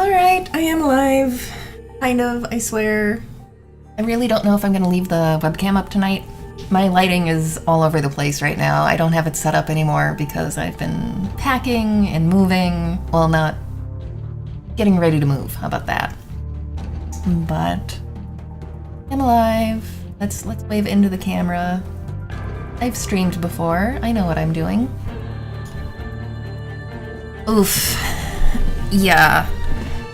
Alright, I am alive. Kind of, I swear. I really don't know if I'm gonna leave the webcam up tonight. My lighting is all over the place right now. I don't have it set up anymore because I've been packing and moving. Well, not getting ready to move, how about that? But I'm alive. Let's wave into the camera. I've streamed before. I know what I'm doing. Oof. Yeah.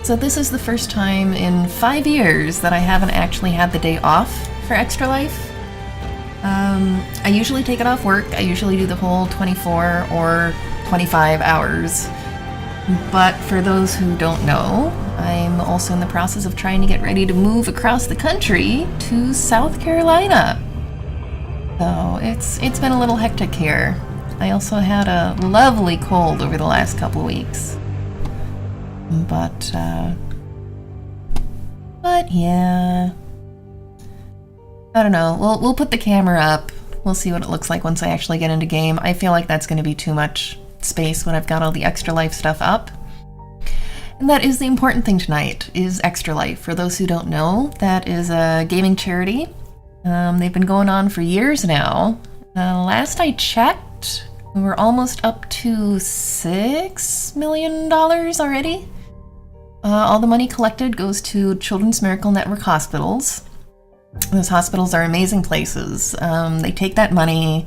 So this is the first time in 5 years that I haven't actually had the day off for Extra Life. I usually take it off work. I usually do the whole 24 or 25 hours. But for those who don't know, I'm also in the process of trying to get ready to move across the country to South Carolina. So it's been a little hectic here. I also had a lovely cold over the last couple weeks. But yeah. I don't know. We'll put the camera up. We'll see what it looks like once I actually get into game. I feel like that's going to be too much space when I've got all the Extra Life stuff up. And that is the important thing tonight, is Extra Life. For those who don't know, that is a gaming charity. They've been going on for years now. Last I checked, we were almost up to $6 million already. All the money collected goes to Children's Miracle Network hospitals. Those hospitals are amazing places. They take that money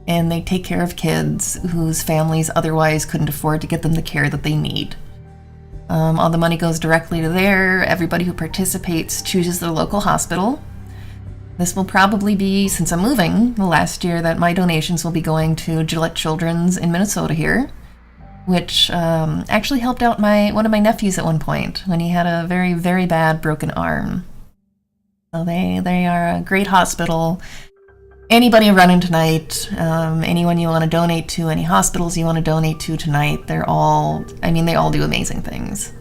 and they take care of kids whose families otherwise couldn't afford to get them the care that they need. All the money goes directly to there. Everybody who participates chooses their local hospital. This will probably be, since I'm moving, the last year that my donations will be going to Gillette Children's in Minnesota here, which actually helped out one of my nephews at one point when he had a very, very bad broken arm. So they are a great hospital. Anybody running tonight, anyone you want to donate to, any hospitals you want to donate to tonight, they all do amazing things.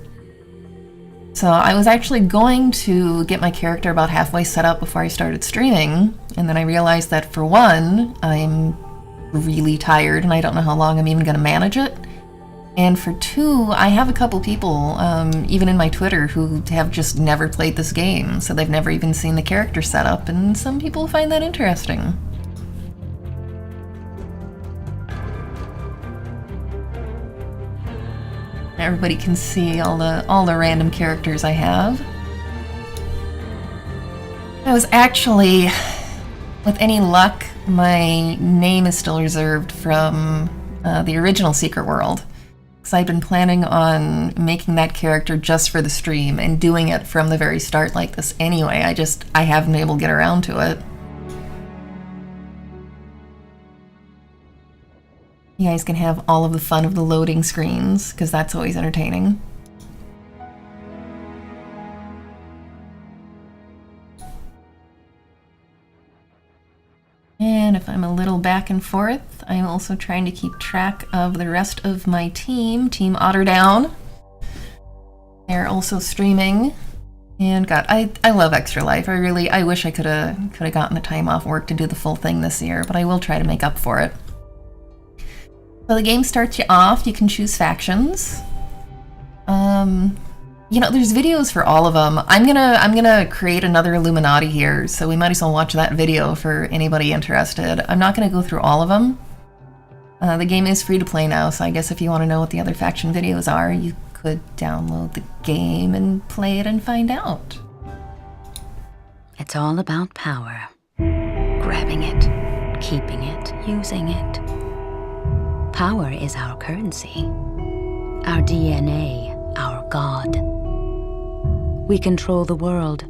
So I was actually going to get my character about halfway set up before I started streaming, and then I realized that for one, I'm really tired and I don't know how long I'm even going to manage it. And for two, I have a couple people, even in my Twitter, who have just never played this game, so they've never even seen the character setup, and some people find that interesting. Everybody can see all the random characters I have. I was actually, with any luck, my name is still reserved from the original Secret World. Because I've been planning on making that character just for the stream and doing it from the very start like this anyway. I haven't been able to get around to it. You guys can have all of the fun of the loading screens, because that's always entertaining. And if I'm a little back and forth, I'm also trying to keep track of the rest of my team, Team Otterdown. They're also streaming. And God, I love Extra Life. I wish I could have gotten the time off work to do the full thing this year, but I will try to make up for it. So the game starts you off, you can choose factions. There's videos for all of them. I'm gonna create another Illuminati here, so we might as well watch that video for anybody interested. I'm not gonna go through all of them. The game is free to play now, so I guess if you want to know what the other faction videos are, you could download the game and play it and find out. It's all about power. Grabbing it, keeping it, using it. Power is our currency, our DNA, our God. We control the world.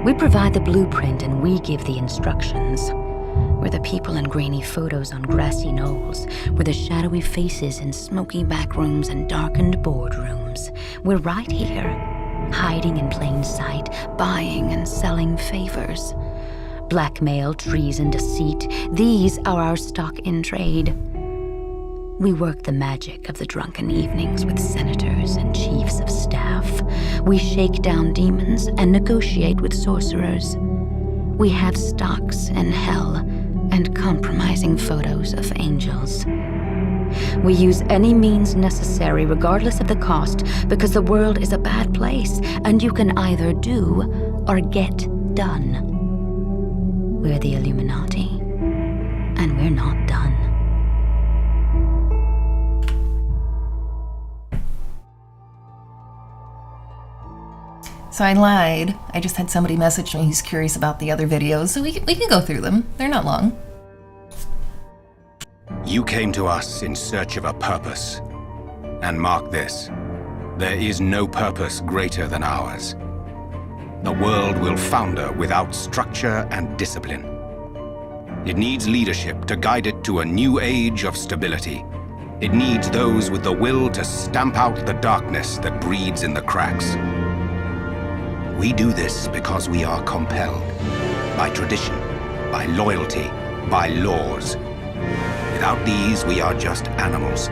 We provide the blueprint and we give the instructions. We're the people in grainy photos on grassy knolls. We're the shadowy faces in smoky back rooms and darkened boardrooms. We're right here, hiding in plain sight, buying and selling favors. Blackmail, treason, deceit, these are our stock in trade. We work the magic of the drunken evenings with senators and chiefs of staff. We shake down demons and negotiate with sorcerers. We have stocks in hell and compromising photos of angels. We use any means necessary, regardless of the cost, because the world is a bad place, and you can either do or get done. We're the Illuminati, and we're not done. So I lied. I just had somebody message me who's curious about the other videos, so we can go through them. They're not long. You came to us in search of a purpose. And mark this, there is no purpose greater than ours. The world will founder without structure and discipline. It needs leadership to guide it to a new age of stability. It needs those with the will to stamp out the darkness that breeds in the cracks. We do this because we are compelled by tradition, by loyalty, by laws. Without these, we are just animals.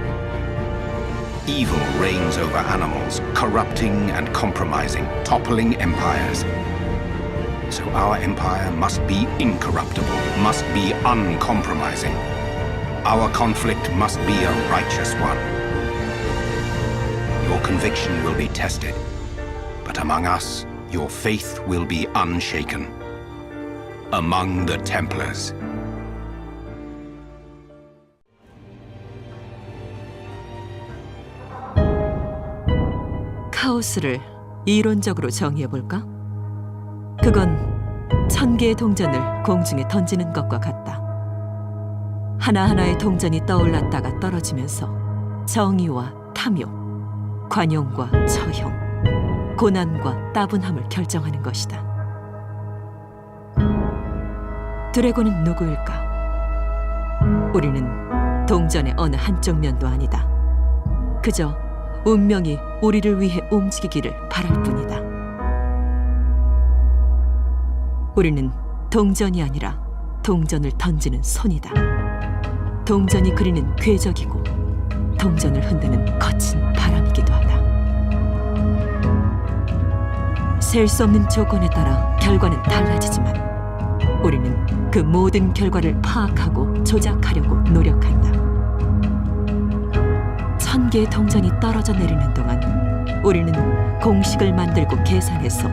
Evil reigns over animals, corrupting and compromising, toppling empires. So our empire must be incorruptible, must be uncompromising. Our conflict must be a righteous one. Your conviction will be tested, but among us, your faith will be unshaken. Among the Templars. 카오스를 이론적으로 정의해볼까? 그건 1000개의 동전을 공중에 던지는 것과 같다. 하나하나의 동전이 떠올랐다가 떨어지면서 정의와 탐욕, 관용과 처형, 고난과 따분함을 결정하는 것이다. 드래곤은 누구일까? 우리는 동전의 어느 한쪽 면도 아니다. 그저 운명이 우리를 위해 움직이기를 바랄 뿐이다. 우리는 동전이 아니라 동전을 던지는 손이다. 동전이 그리는 궤적이고 동전을 흔드는 거친 바람이기도 하다. 셀 수 없는 조건에 따라 결과는 달라지지만 우리는 그 모든 결과를 파악하고 조작하려고 노력한다. 1000개의 동전이 떨어져 내리는 동안 우리는 공식을 만들고 계산해서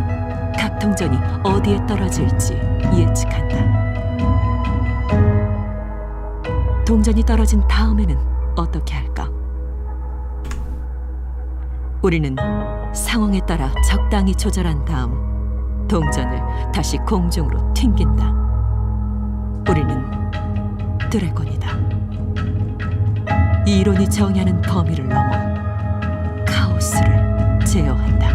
각 동전이 어디에 떨어질지 예측한다. 동전이 떨어진 다음에는 어떻게 할까? 우리는 상황에 따라 적당히 조절한 다음 동전을 다시 공중으로 튕긴다. 우리는 드래곤이다. 이론이 정의하는 범위를 넘어 카오스를 제어한다.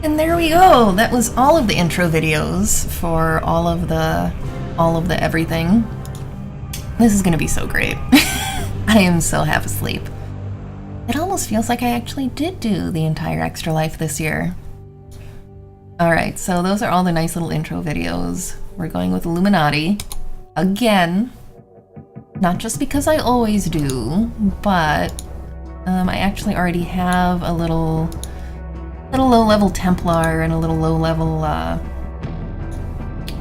And there we go. That was all of the intro videos for all of the everything. This is gonna be so great. I am so half asleep. It almost feels like I actually did do the entire Extra Life this year. Alright, so those are all the nice little intro videos. We're going with Illuminati. Again. Not just because I always do, but I actually already have a little low-level Templar and a little low-level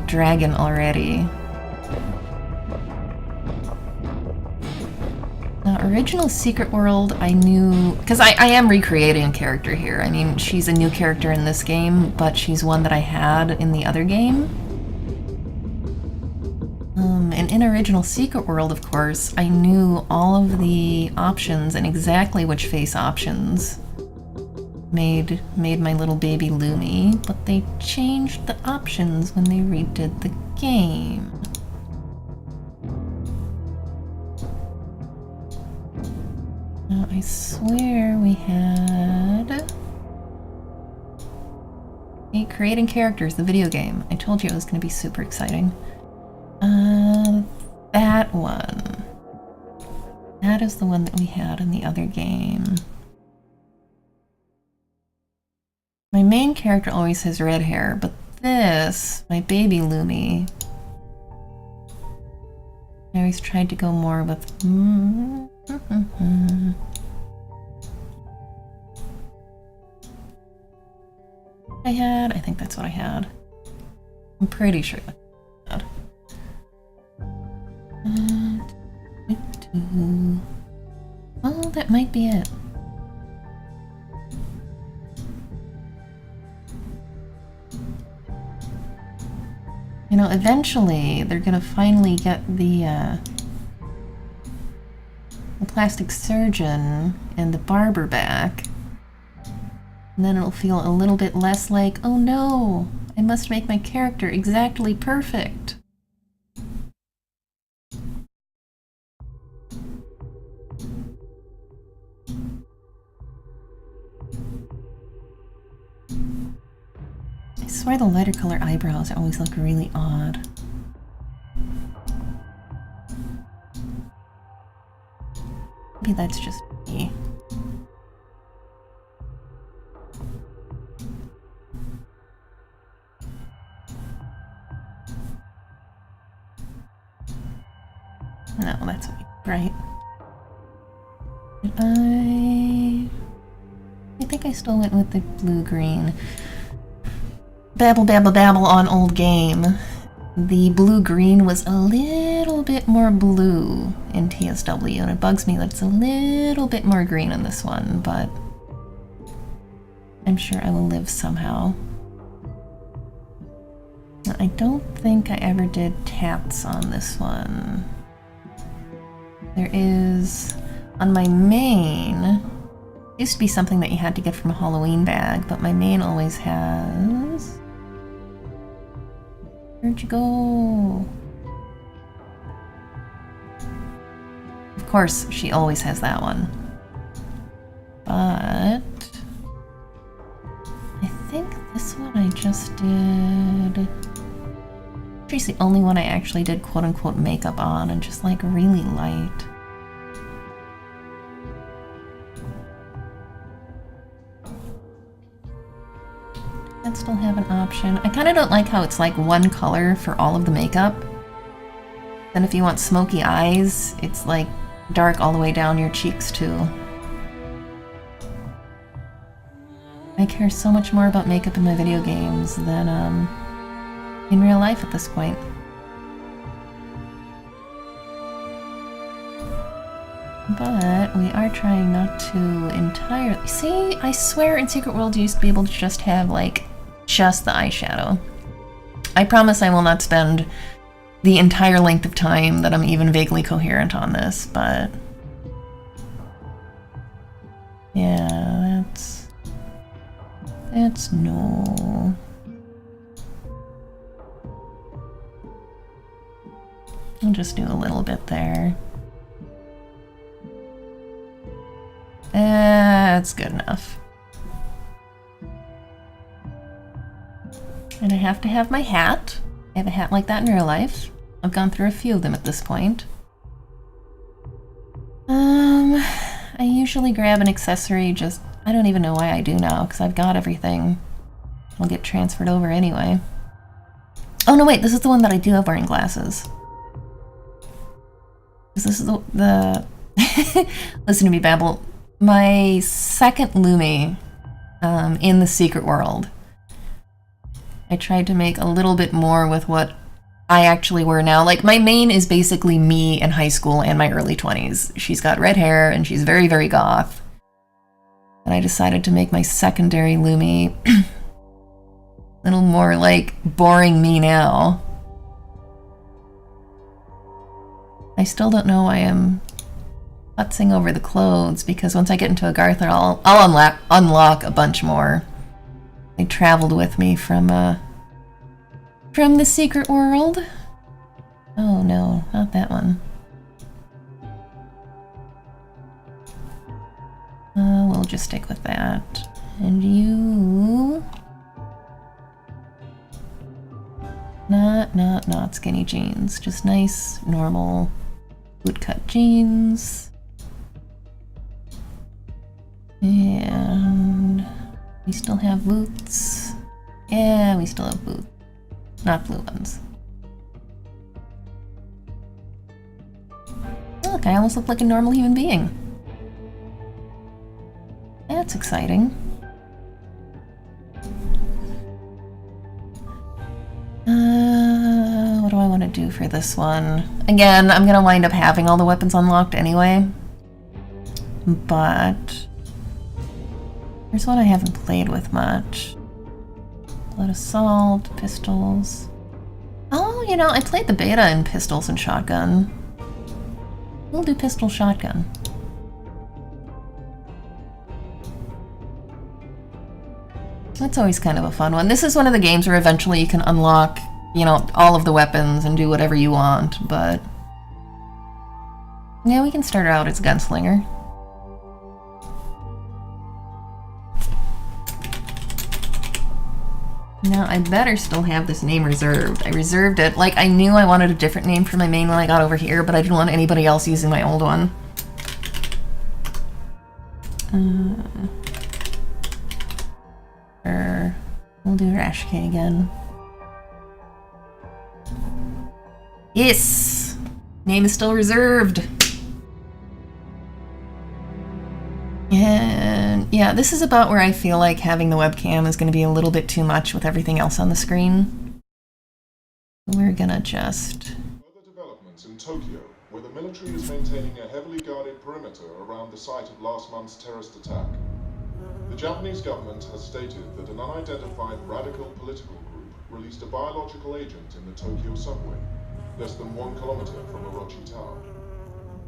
dragon already. Original Secret World, I knew... Because I am recreating a character here. I mean, she's a new character in this game, but she's one that I had in the other game. And in Original Secret World, of course, I knew all of the options and exactly which face options made my little baby Lumi, but they changed the options when they redid the game. Now, I swear we had... Hey, creating characters, the video game. I told you it was going to be super exciting. That one. That is the one that we had in the other game. My main character always has red hair, but this, my baby Lumi, I always tried to go more with... I think that's what I had. I'm pretty sure that's what I had. Oh, that might be it. You know, eventually they're gonna finally get the plastic surgeon and the barber back. And then it'll feel a little bit less like, oh no, I must make my character exactly perfect. I swear the lighter color eyebrows always look really odd. Maybe that's just me. No, that's right. I think I still went with the blue-green. Babble, babble, babble on old game. The blue-green was a little bit more blue in TSW, and it bugs me that it's a little bit more green in this one, but I'm sure I will live somehow. I don't think I ever did tats on this one. There is, on my main, used to be something that you had to get from a Halloween bag, but my main always has... Where'd you go? Of course, she always has that one. But... I think this one I just did... She's the only one I actually did quote-unquote makeup on, and just like really light. I'd still have an option. I kind of don't like how it's like one color for all of the makeup. Then if you want smoky eyes, it's like dark all the way down your cheeks too. I care so much more about makeup in my video games than in real life at this point. But we are trying not to entirely... See, I swear in Secret World you used to be able to just have, like, just the eyeshadow. I promise I will not spend the entire length of time that I'm even vaguely coherent on this, but... Yeah, that's no... I'll just do a little bit there. That's good enough. And I have to have my hat. I have a hat like that in real life. I've gone through a few of them at this point. I usually grab an accessory just... I don't even know why I do now, because I've got everything. I'll get transferred over anyway. Oh no, wait, this is the one that I do have wearing glasses. This is the listen to me babble. My second Lumi in the Secret World. I tried to make a little bit more with what I actually wear now. Like, my main is basically me in high school and my early 20s. She's got red hair and she's very, very goth. And I decided to make my secondary Lumi a little more like boring me now. I still don't know why I'm futzing over the clothes, because once I get into Agartha, I'll unlock a bunch more. They traveled with me from the Secret World. Oh no, not that one. We'll just stick with that. And you... Not skinny jeans. Just nice, normal, bootcut jeans. And we still have boots. Yeah, we still have boots. Not blue ones. Look, I almost look like a normal human being. That's exciting. What do I want to do do for this one. Again, I'm gonna wind up having all the weapons unlocked anyway. But here's one I haven't played with much. Blood Assault, pistols. Oh, you know, I played the beta in pistols and shotgun. We'll do pistol shotgun. That's always kind of a fun one. This is one of the games where eventually you can unlock, you know, all of the weapons and do whatever you want, but... yeah, we can start her out as a gunslinger. Now, I better still have this name reserved. I reserved it. Like, I knew I wanted a different name for my main when I got over here, but I didn't want anybody else using my old one. We'll do Rashke again. Yes! Name is still reserved. And yeah, this is about where I feel like having the webcam is going to be a little bit too much with everything else on the screen. We're gonna just... Further developments in Tokyo, where the military is maintaining a heavily guarded perimeter around the site of last month's terrorist attack. The Japanese government has stated that an unidentified radical political group released a biological agent in the Tokyo subway, less than 1 kilometer from Orochi Tower.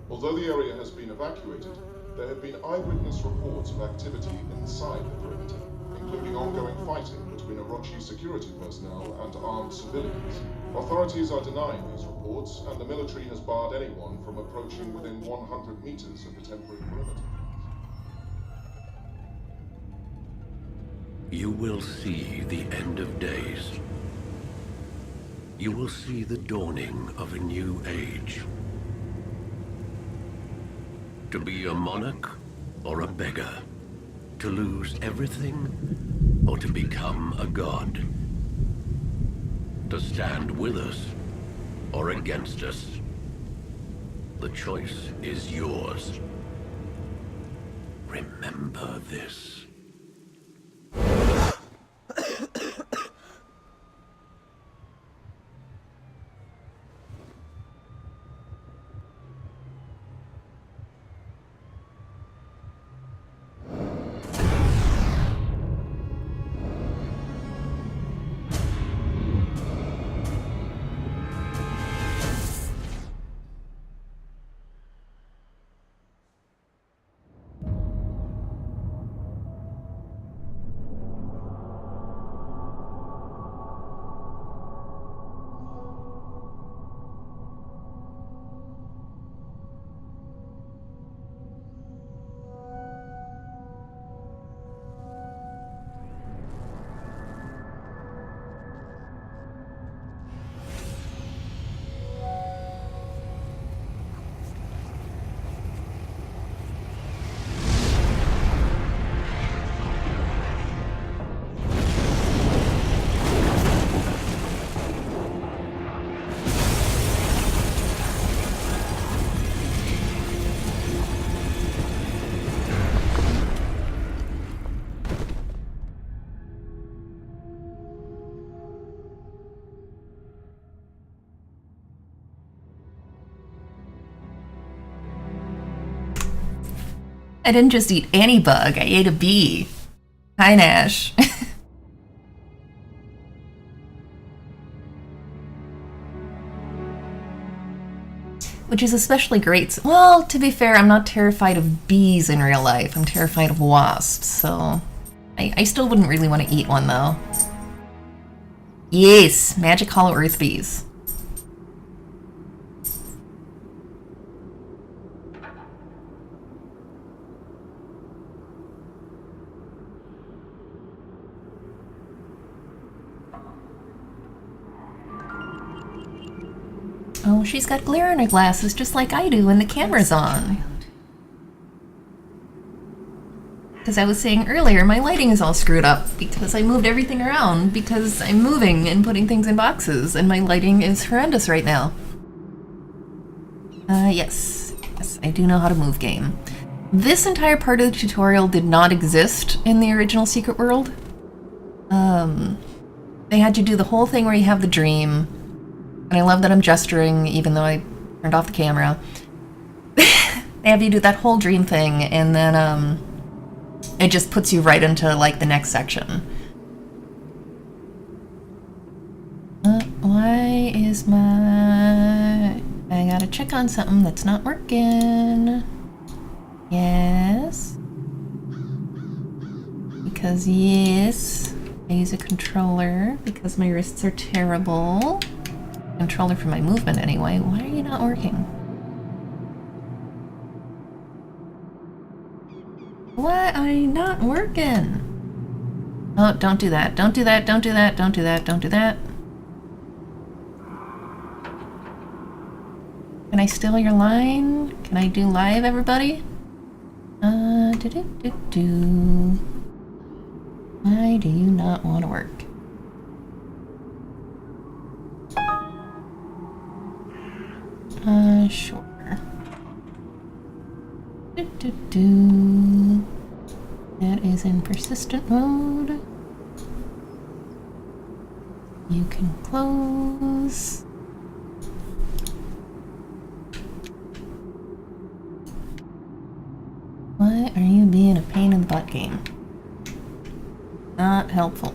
Although the area has been evacuated, there have been eyewitness reports of activity inside the perimeter, including ongoing fighting between Orochi security personnel and armed civilians. Authorities are denying these reports, and the military has barred anyone from approaching within 100 meters of the temporary perimeter. You will see the end of days. You will see the dawning of a new age. To be a monarch or a beggar. To lose everything or to become a god. To stand with us or against us. The choice is yours. Remember this. I didn't just eat any bug, I ate a bee. Hi, Nash. Which is especially great. Well, to be fair, I'm not terrified of bees in real life. I'm terrified of wasps, so... I still wouldn't really want to eat one, though. Yes! Magic Hollow Earth Bees. Oh, she's got glare in her glasses just like I do when the camera's on. As I was saying earlier, my lighting is all screwed up because I moved everything around because I'm moving and putting things in boxes and my lighting is horrendous right now. Yes, I do know how to move game. This entire part of the tutorial did not exist in the original Secret World. They had you do the whole thing where you have the dream, And I love that I'm gesturing even though I turned off the camera. They have you do that whole dream thing, and then it just puts you right into like the next section. Why is my... I gotta check on something that's not working. Yes. Because yes, I use a controller because my wrists are terrible. Controller for my movement anyway. Why are you not working? Why are you not working? Oh, don't do that. Don't do that. Don't do that. Don't do that. Don't do that. Can I steal your line? Can I do live, everybody? Why do you not want to work? Sure. That is in persistent mode. You can close. Why are you being a pain in the butt, game? Not helpful.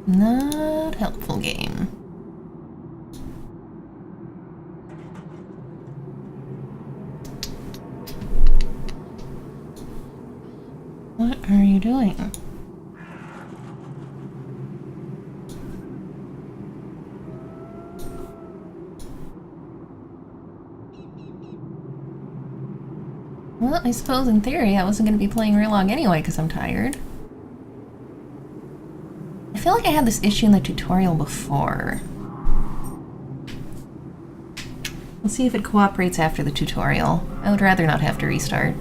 Not helpful, game. What are you doing? Well, I suppose in theory I wasn't going to be playing real long anyway because I'm tired. I feel like I had this issue in the tutorial before. We'll see if it cooperates after the tutorial. I would rather not have to restart.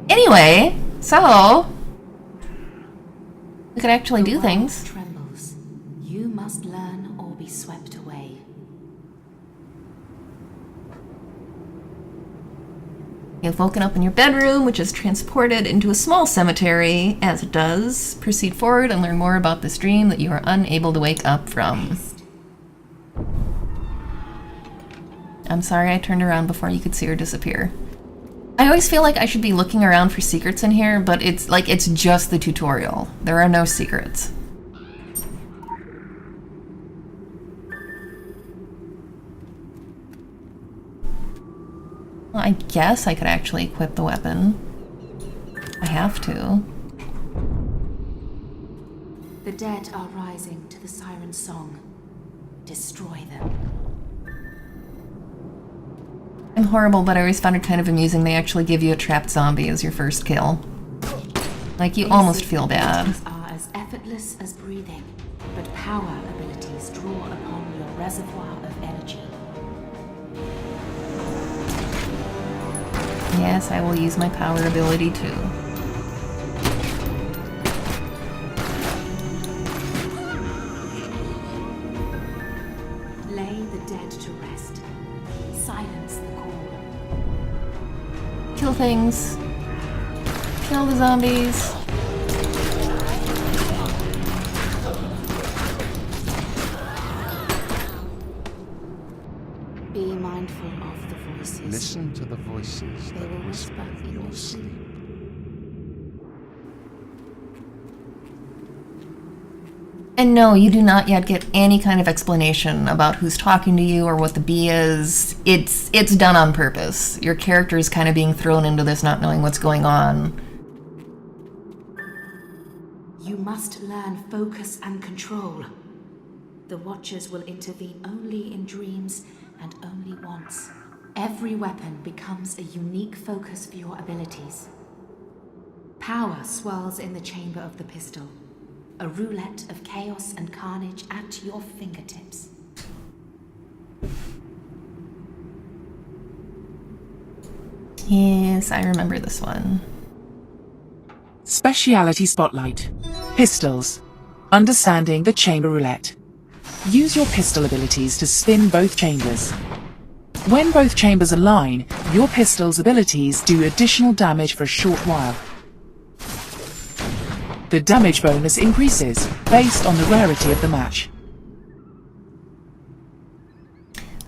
Anyway, so we could actually do things. Trembles. You must learn or be swept away. You've woken up in your bedroom, which is transported into a small cemetery. As it does, proceed forward and learn more about this dream that you are unable to wake up from. I'm sorry I turned around before you could see her disappear. I always feel like I should be looking around for secrets in here, but it's like it's just the tutorial. There are no secrets. Well, I guess I could actually equip the weapon. I have to. The dead are rising to the siren song. Destroy them. I'm horrible, but I always found it kind of amusing. They actually give you a trapped zombie as your first kill. Like, you almost feel bad. These are as effortless as breathing, but power abilities draw upon your reservoir of energy. Yes, I will use my power ability too. Lay the dead to rest. Silence the call. Kill things. Kill the zombies. Be mindful of the voices. Listen to the voices They that will whisper whisper in your sleep. And no, you do not yet get any kind of explanation about who's talking to you or what the bee is. It's done on purpose. Your character is kind of being thrown into this not knowing what's going on. You must learn focus and control. The Watchers will intervene only in dreams and only once. Every weapon becomes a unique focus for your abilities. Power swirls in the chamber of the pistol. A roulette of chaos and carnage at your fingertips. Yes, I remember this one. Speciality Spotlight. Pistols. Understanding the chamber roulette. Use your pistol abilities to spin both chambers. When both chambers align, your pistol's abilities do additional damage for a short while. The damage bonus increases based on the rarity of the match.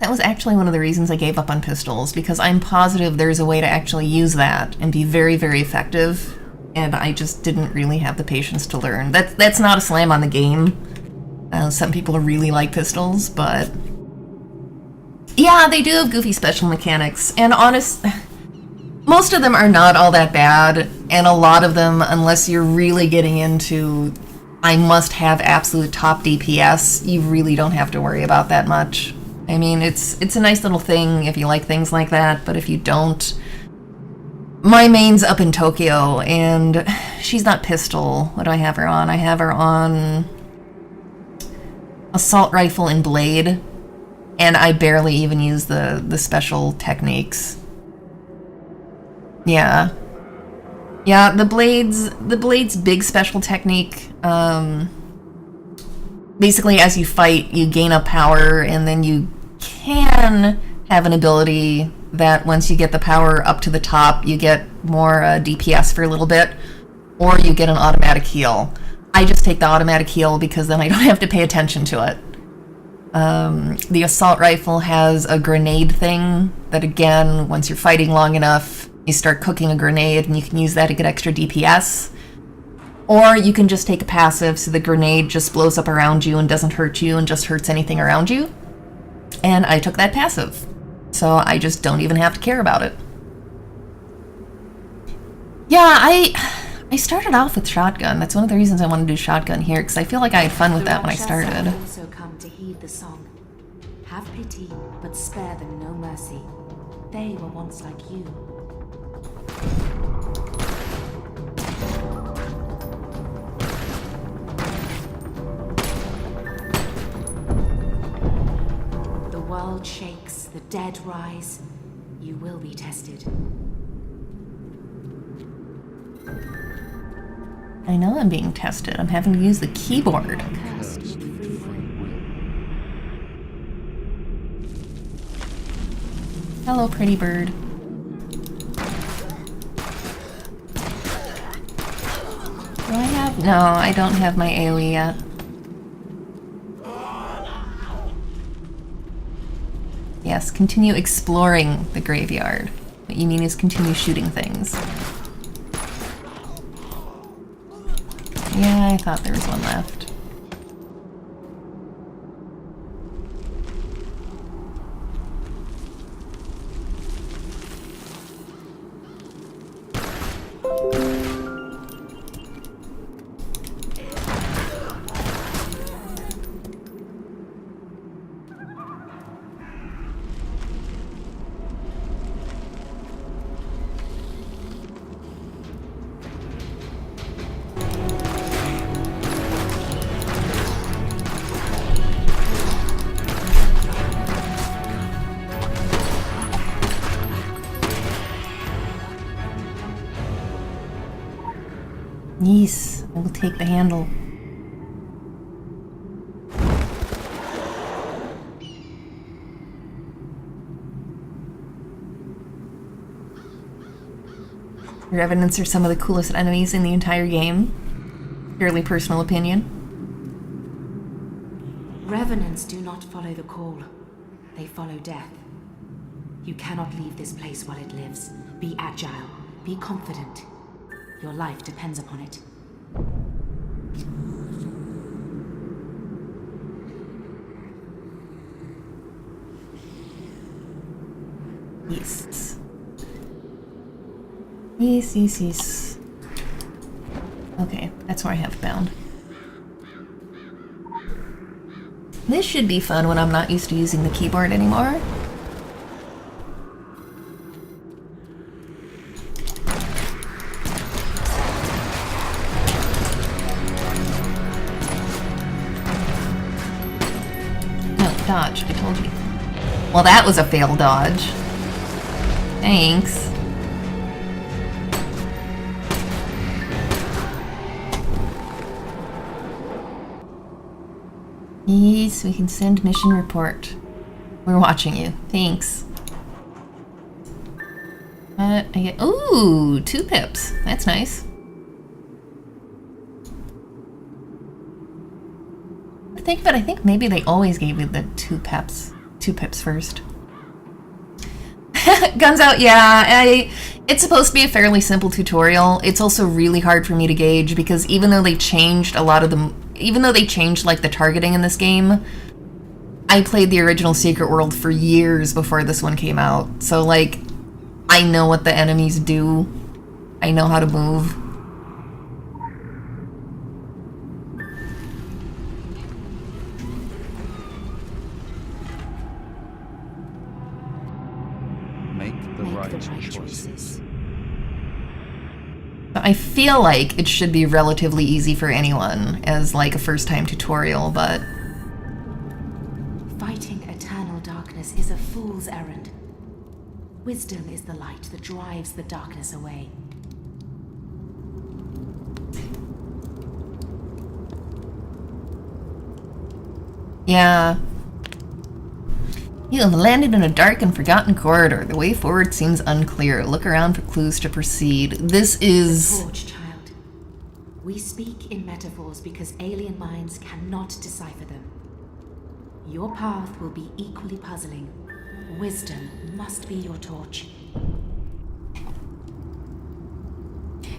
That was actually one of the reasons I gave up on pistols, because I'm positive there's a way to actually use that and be very, very effective, and I just didn't really have the patience to learn. That's not a slam on the game. Some people really like pistols, but yeah, they do have goofy special mechanics, and most of them are not all that bad, and a lot of them, unless you're really getting into I must have absolute top DPS, you really don't have to worry about that much. I mean, it's a nice little thing if you like things like that, but if you don't, my main's up in Tokyo, and she's not pistol. What do I have her on? I have her on assault rifle and blade, and I barely even use the special techniques. Yeah. Yeah, the blade's big special technique, basically as you fight, you gain up power, and then you can have an ability that once you get the power up to the top, you get more DPS for a little bit, or you get an automatic heal. I just take the automatic heal because then I don't have to pay attention to it. The assault rifle has a grenade thing that, again, once you're fighting long enough, you start cooking a grenade, and you can use that to get extra DPS. Or you can just take a passive, so the grenade just blows up around you and doesn't hurt you and just hurts anything around you. And I took that passive, so I just don't even have to care about it. Yeah, I started off with shotgun. That's one of the reasons I wanted to do shotgun here, because I feel like I had fun with that when I started. Also come to heed the song. Have pity, but spare them no mercy. They were once like you. The world shakes, the dead rise. You will be tested. I know I'm being tested. I'm having to use the keyboard. Cursed with free will. Hello, pretty bird. Do I have? No, I don't have my AoE yet. Yes, continue exploring the graveyard. What you mean is continue shooting things. Yeah, I thought there was one left. Yes, I will take the handle. Revenants are some of the coolest enemies in the entire game. Purely personal opinion. Revenants do not follow the call. They follow death. You cannot leave this place while it lives. Be agile. Be confident. Your life depends upon it. Yes. Yes, yes, yes. Okay, that's where I have bound. This should be fun when I'm not used to using the keyboard anymore. No, dodge, I told you. Well, that was a fail dodge. Thanks. Yes, we can send mission report. We're watching you. Thanks. I get, ooh, 2 pips. That's nice. think of it, I think maybe they always gave you the 2 pips first. Guns out, yeah. It's supposed to be a fairly simple tutorial. It's also really hard for me to gauge because even though they changed like the targeting in this game, I played the original Secret World for years before this one came out. So like, I know what the enemies do. I know how to move. Make the right choices. I feel like it should be relatively easy for anyone as like a first-time tutorial, but... Fighting eternal darkness is a fool's errand. Wisdom is the light that drives the darkness away. Yeah. You have landed in a dark and forgotten corridor. The way forward seems unclear. Look around for clues to proceed. This is... Forge, child. We speak in metaphors because alien minds cannot decipher them. Your path will be equally puzzling. Wisdom must be your torch.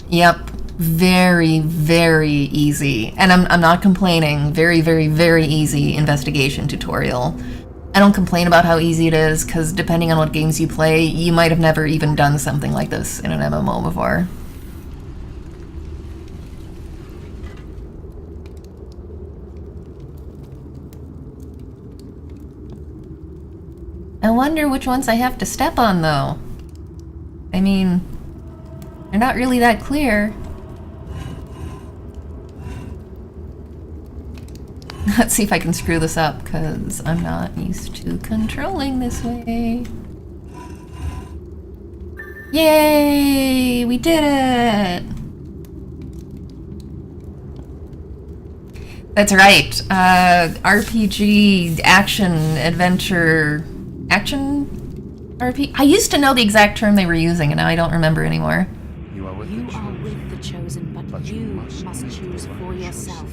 Yep. Very, very easy. And I'm not complaining. Very, very, very easy investigation tutorial. I don't complain about how easy it is, because depending on what games you play, you might have never even done something like this in an MMO before. I wonder which ones I have to step on, though. I mean, they're not really that clear. Let's see if I can screw this up, because I'm not used to controlling this way. Yay! We did it! That's right. RPG, action, adventure... Action? RPG? I used to know the exact term they were using, and now I don't remember anymore. You are with You the are chosen, with the chosen, but you must choose for yourself.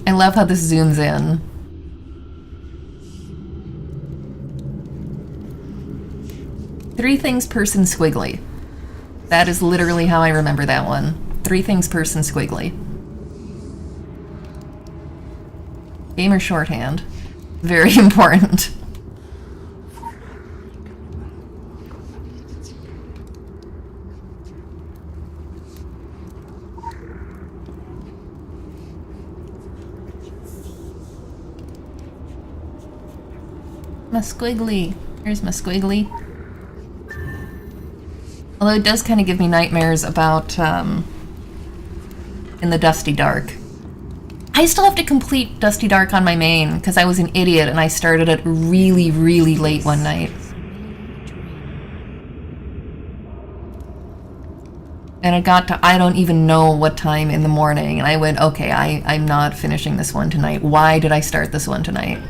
I love how this zooms in. Three things person squiggly. That is literally how I remember that one. 3 things person squiggly. Gamer shorthand. Very important. My squiggly. Here's my squiggly. Although it does kind of give me nightmares about, in the Dusty Dark. I still have to complete Dusty Dark on my main, because I was an idiot and I started it really, really late one night. And it got to I don't even know what time in the morning, and I went, okay, I'm not finishing this one tonight. Why did I start this one tonight?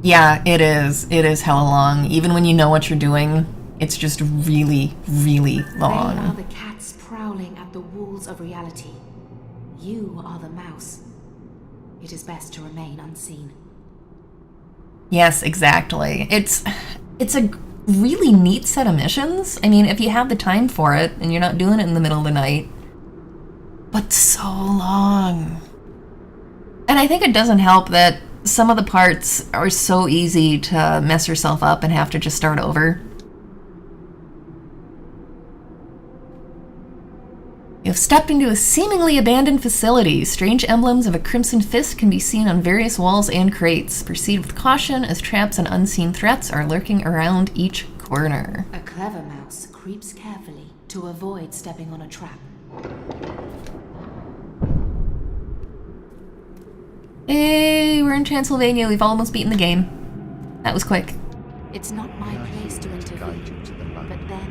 Yeah, it is. It is hella long. Even when you know what you're doing, it's just really, really long. They are the cats prowling at the walls of reality. You are the mouse. It is best to remain unseen. Yes, exactly. It's a really neat set of missions. I mean, if you have the time for it and you're not doing it in the middle of the night. But so long. And I think it doesn't help that some of the parts are so easy to mess yourself up and have to just start over. You have stepped into a seemingly abandoned facility. Strange emblems of a crimson fist can be seen on various walls and crates. Proceed with caution as traps and unseen threats are lurking around each corner. A clever mouse creeps carefully to avoid stepping on a trap. Hey, we're in Transylvania. We've almost beaten the game. That was quick. It's not my place to intervene, but then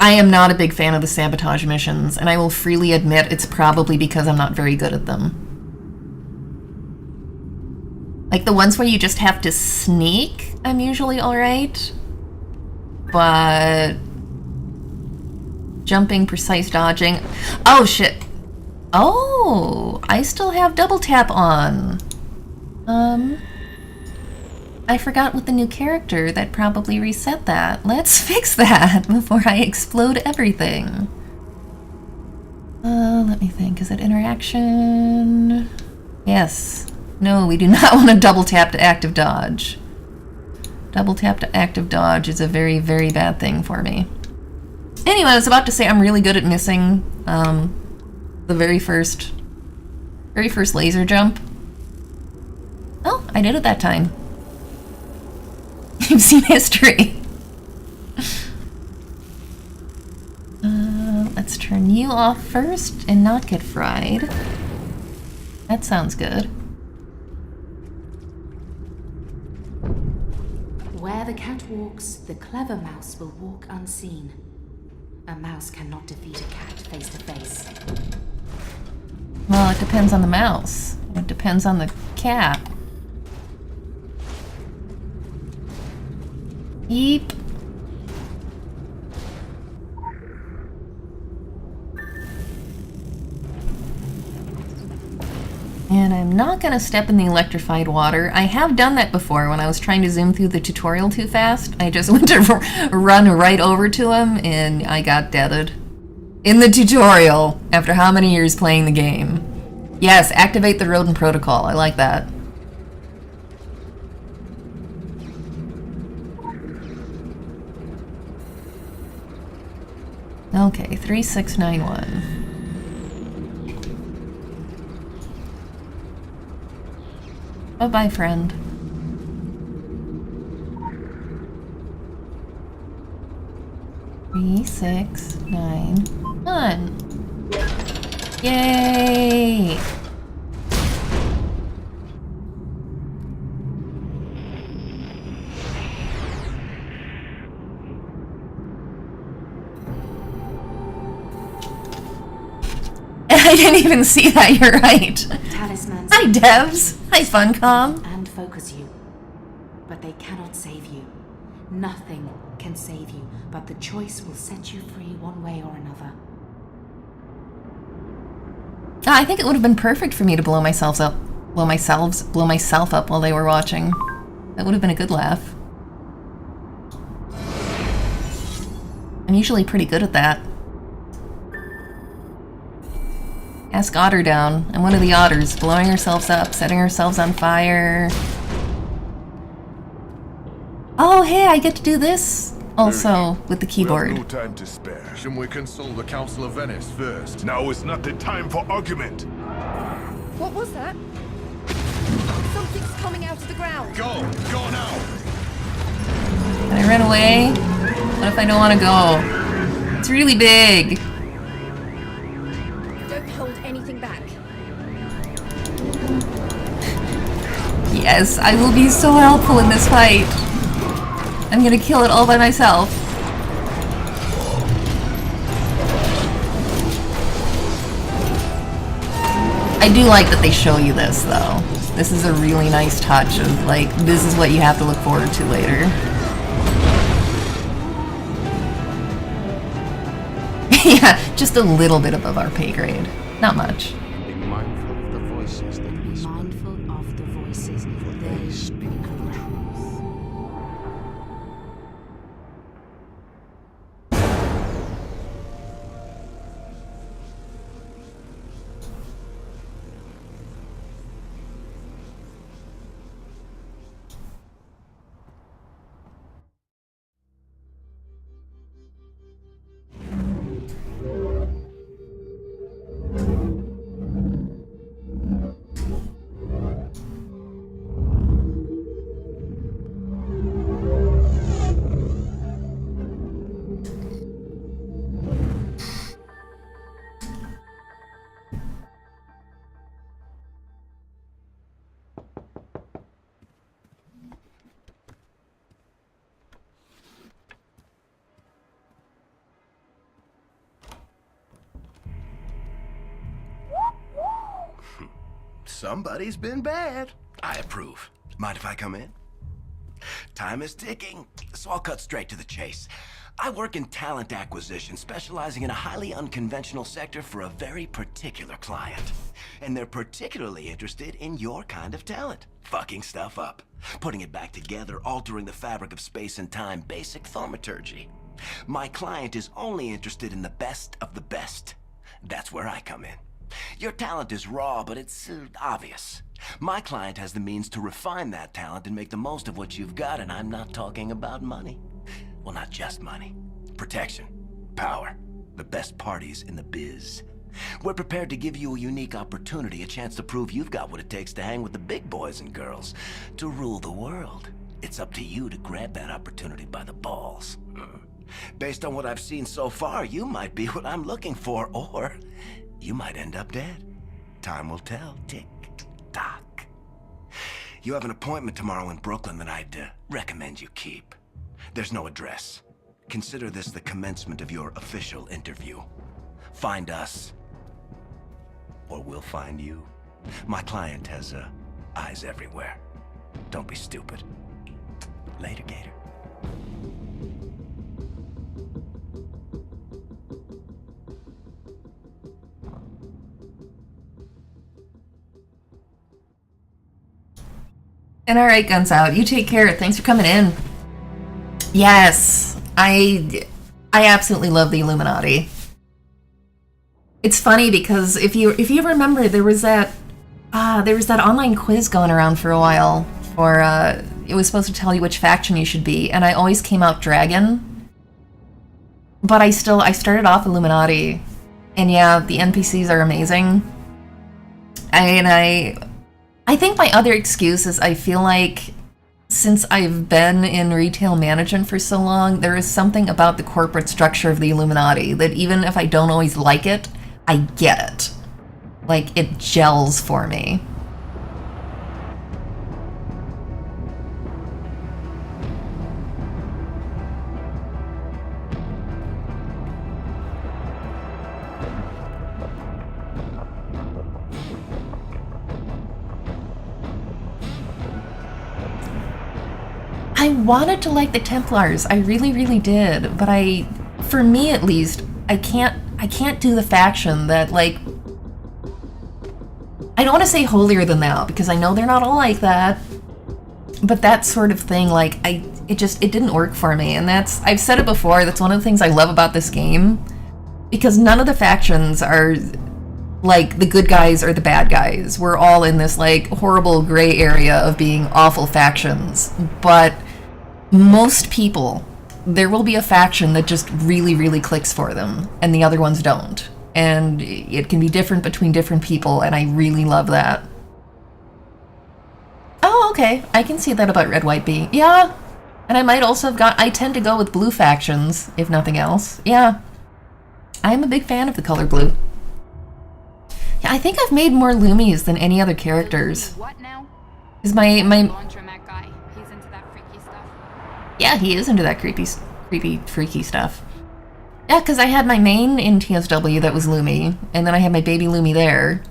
I am not a big fan of the sabotage missions, and I will freely admit it's probably because I'm not very good at them. Like the ones where you just have to sneak, I'm usually alright. But jumping, precise dodging. Oh shit. Oh, I still have double tap on. I forgot with the new character that probably reset that. Let's fix that before I explode everything. Let me think. Is it interaction? Yes. No, we do not want to double tap to active dodge. Double tap to active dodge is a very, very bad thing for me. Anyway, I was about to say I'm really good at missing the very first laser jump. Oh, I did it that time. You've seen history. Let's turn you off first and not get fried. That sounds good. Where the cat walks, the clever mouse will walk unseen. A mouse cannot defeat a cat face to face. Well, it depends on the mouse. It depends on the cat. Yeep. And I'm not gonna step in the electrified water. I have done that before when I was trying to zoom through the tutorial too fast. I just went to run right over to him and I got deaded. In the tutorial, after how many years playing the game. Yes, activate the rodent protocol. I like that. Okay, 3691. Bye-bye, friend. Three, 6, 9, 1. Yay! I didn't even see that, you're right. Talismans Hi, Devs. Hi, Funcom. and focus you, but they cannot save you. Nothing can save you, but the choice will set you free one way or another. I think it would have been perfect for me to blow myself up while they were watching. That would have been a good laugh. I'm usually pretty good at that. Ask Otter down. I'm one of the otters, blowing ourselves up, setting ourselves on fire. Oh, hey, I get to do this also with the keyboard. We have no time to spare. Shouldn't we consult the Council of Venice first? Now is not the time for argument. What was that? Something's coming out of the ground. Go now. Can I run away? What if I don't want to go? It's really big. Don't hold anything back. Yes, I will be so helpful in this fight. I'm gonna kill it all by myself. I do like that they show you this, though. This is a really nice touch of, like, this is what you have to look forward to later. Yeah, just a little bit above our pay grade. Not much. Be mindful of the voices that whisper. Mindful of the voices, they speak truth. Somebody's been bad. I approve. Mind if I come in? Time is ticking, so I'll cut straight to the chase. I work in talent acquisition, specializing in a highly unconventional sector for a very particular client. And they're particularly interested in your kind of talent. Fucking stuff up, putting it back together, altering the fabric of space and time, basic thaumaturgy. My client is only interested in the best of the best. That's where I come in. Your talent is raw, but it's obvious. My client has the means to refine that talent and make the most of what you've got, and I'm not talking about money. Well, not just money. Protection, power, the best parties in the biz. We're prepared to give you a unique opportunity, a chance to prove you've got what it takes to hang with the big boys and girls, to rule the world. It's up to you to grab that opportunity by the balls. Based on what I've seen so far, you might be what I'm looking for, or you might end up dead. Time will tell. Tick, tock. You have an appointment tomorrow in Brooklyn that I'd recommend you keep. There's no address. Consider this the commencement of your official interview. Find us, or we'll find you. My client has eyes everywhere. Don't be stupid. Later, Gator. And alright, Guns Out, you take care. Thanks for coming in. Yes, I absolutely love the Illuminati. It's funny because if you remember, there was that online quiz going around for a while for it was supposed to tell you which faction you should be, and I always came out Dragon. But I started off Illuminati, and yeah, the NPCs are amazing. I think my other excuse is I feel like since I've been in retail management for so long, there is something about the corporate structure of the Illuminati that even if I don't always like it, I get it. Like, it gels for me. I wanted to like the Templars, I really, really did, but for me at least, I can't do the faction that, like, I don't want to say holier than thou, because I know they're not all like that, but that sort of thing, like, it didn't work for me, and I've said it before, that's one of the things I love about this game, because none of the factions are, like, the good guys or the bad guys. We're all in this, like, horrible gray area of being awful factions, but most people, there will be a faction that just really, really clicks for them, and the other ones don't. And it can be different between different people, and I really love that. Oh, okay. I can see that about Red White Bee. Yeah. And I might also have I tend to go with blue factions, if nothing else. Yeah. I am a big fan of the color blue. Yeah, I think I've made more Loomies than any other characters. What now? Is my Laundromat guy. He's into that freaky stuff. Yeah, he is into that creepy, freaky stuff. Yeah, because I had my main in TSW that was Loomy, and then I had my baby Loomy there.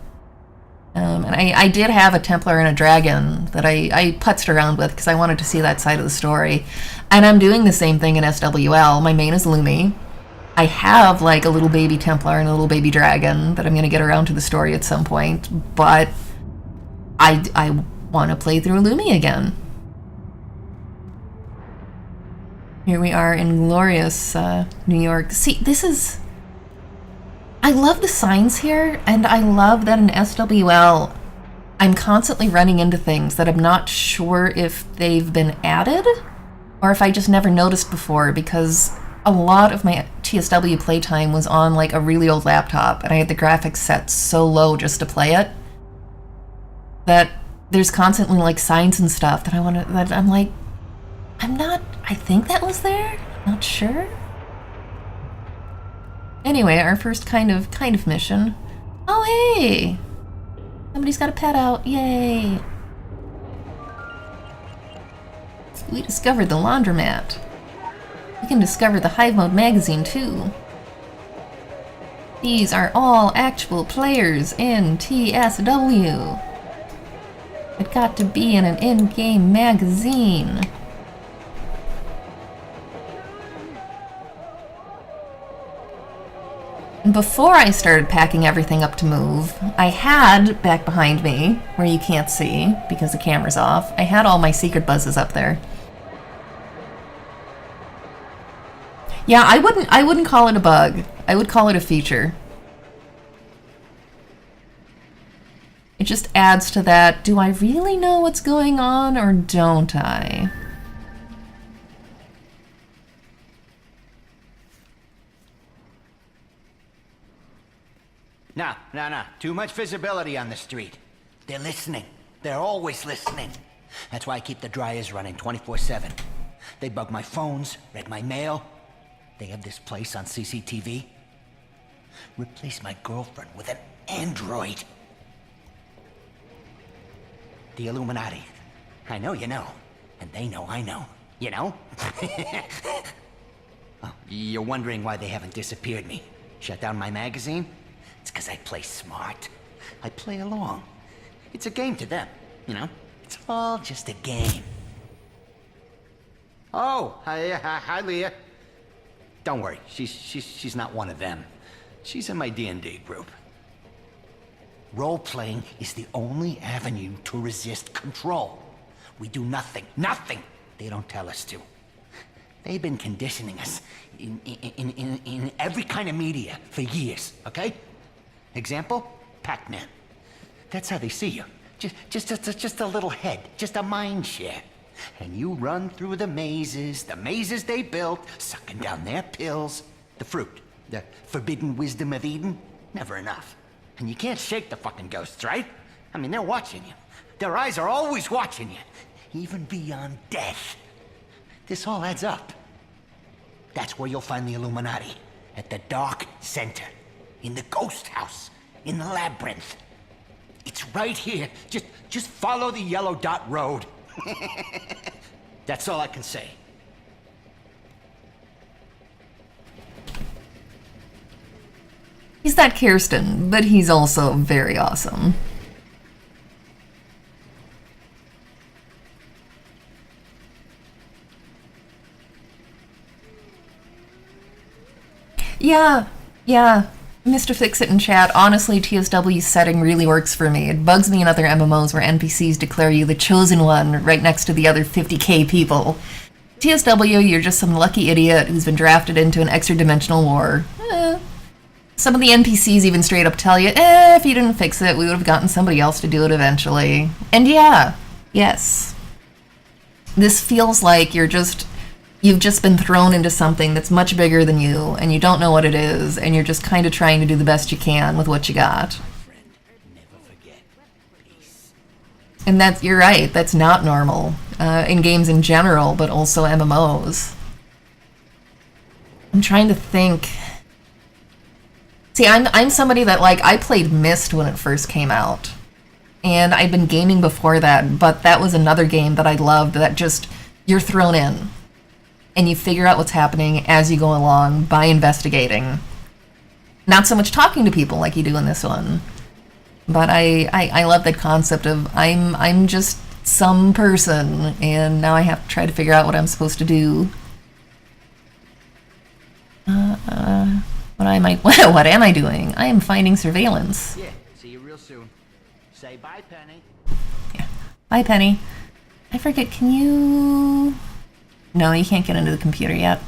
And I did have a Templar and a Dragon that I putzed around with because I wanted to see that side of the story. And I'm doing the same thing in SWL. My main is Loomy. I have, like, a little baby Templar and a little baby Dragon that I'm going to get around to the story at some point, but I want to play through Loomy again. Here we are in glorious New York. See, I love the signs here, and I love that in SWL, I'm constantly running into things that I'm not sure if they've been added, or if I just never noticed before, because a lot of my TSW playtime was on, like, a really old laptop, and I had the graphics set so low just to play it, that there's constantly, like, signs and stuff that I'm like, I think that was there? I'm not sure. Anyway, our first kind of mission. Oh, hey! Somebody's got a pet out. Yay! We discovered the laundromat. We can discover the Hive Mode magazine, too. These are all actual players in TSW. It got to be in an in-game magazine. And before I started packing everything up to move, I had, back behind me, where you can't see because the camera's off, I had all my secret buzzes up there. Yeah, I wouldn't call it a bug. I would call it a feature. It just adds to that, do I really know what's going on or don't I? No. Too much visibility on the street. They're listening. They're always listening. That's why I keep the dryers running 24/7. They bug my phones, read my mail. They have this place on CCTV. Replace my girlfriend with an android. The Illuminati. I know you know. And they know I know. You know? Oh, you're wondering why they haven't disappeared me. Shut down my magazine? It's because I play smart. I play along. It's a game to them, you know? It's all just a game. Oh, hi, Leah. Don't worry, she's not one of them. She's in my D&D group. Role-playing is the only avenue to resist control. We do nothing they don't tell us to. They've been conditioning us in every kind of media for years, okay? Example, Pac-Man. That's how they see you. Just a little head, just a mind share. And you run through the mazes they built, sucking down their pills. The fruit, the forbidden wisdom of Eden, never enough. And you can't shake the fucking ghosts, right? I mean, they're watching you. Their eyes are always watching you, even beyond death. This all adds up. That's where you'll find the Illuminati, at the Dark Center, in the Ghost House, in the Labyrinth. It's right here. Just follow the yellow dot road. That's all I can say. He's that Kirsten, but he's also very awesome. Yeah. Mr. Fixit in chat, honestly, TSW's setting really works for me. It bugs me in other MMOs where NPCs declare you the chosen one right next to the other 50k people. TSW, you're just some lucky idiot who's been drafted into an extra-dimensional war. Some of the NPCs even straight up tell you, if you didn't fix it, we would have gotten somebody else to do it eventually. And yes. This feels like you've just been thrown into something that's much bigger than you, and you don't know what it is, and you're just kind of trying to do the best you can with what you got. And you're right, that's not normal, in games in general, but also MMOs. I'm trying to think. See, I'm somebody that, I played Myst when it first came out, and I'd been gaming before that, but that was another game that I loved that just, you're thrown in. And you figure out what's happening as you go along by investigating. Not so much talking to people like you do in this one. But I love that concept of I'm just some person and now I have to try to figure out what I'm supposed to do. What am I doing? I am finding surveillance. Yeah, see you real soon. Say bye, Penny. Yeah. Bye, Penny. I forget, can you... No, you can't get into the computer yet.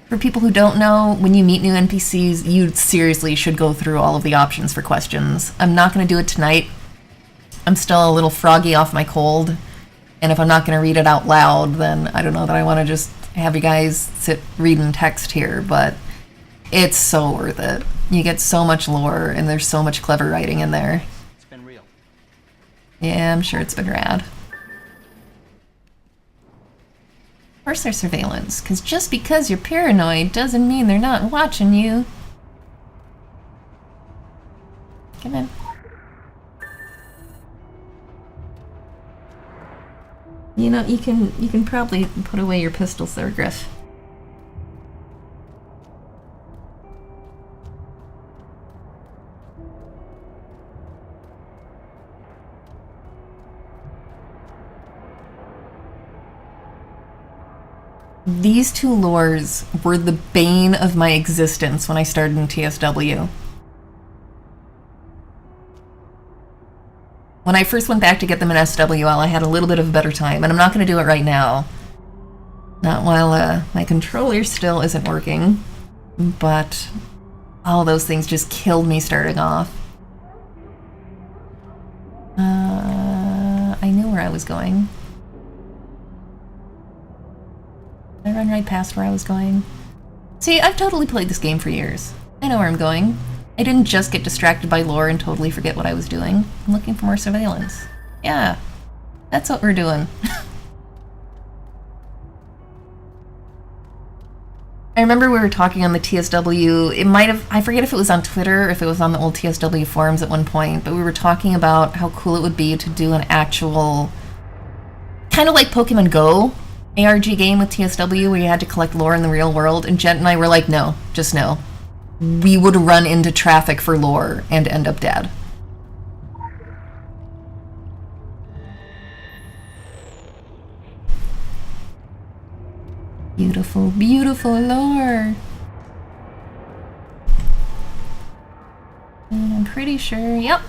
For people who don't know, when you meet new NPCs, you seriously should go through all of the options for questions. I'm not going to do it tonight. I'm still a little froggy off my cold. And if I'm not going to read it out loud, then I don't know that I want to just have you guys sit reading text here, but it's so worth it. You get so much lore, and there's so much clever writing in there. It's been real. Yeah, I'm sure it's been rad. Of course there's surveillance, because just because you're paranoid doesn't mean they're not watching you. Come in. You know, you can probably put away your pistols there, Griff. These two lores were the bane of my existence when I started in TSW. When I first went back to get them in SWL, I had a little bit of a better time, and I'm not going to do it right now. Not while my controller still isn't working, but all those things just killed me starting off. I knew where I was going. Did I run right past where I was going? See, I've totally played this game for years. I know where I'm going. I didn't just get distracted by lore and totally forget what I was doing. I'm looking for more surveillance. Yeah, that's what we're doing. I remember we were talking on the TSW, it might have, I forget if it was on Twitter or if it was on the old TSW forums at one point, but we were talking about how cool it would be to do an actual, kind of like Pokemon Go ARG game with TSW where you had to collect lore in the real world, and Jet and I were like, no, just no. We would run into traffic for lore and end up dead. Beautiful, beautiful lore. And I'm pretty sure, yep.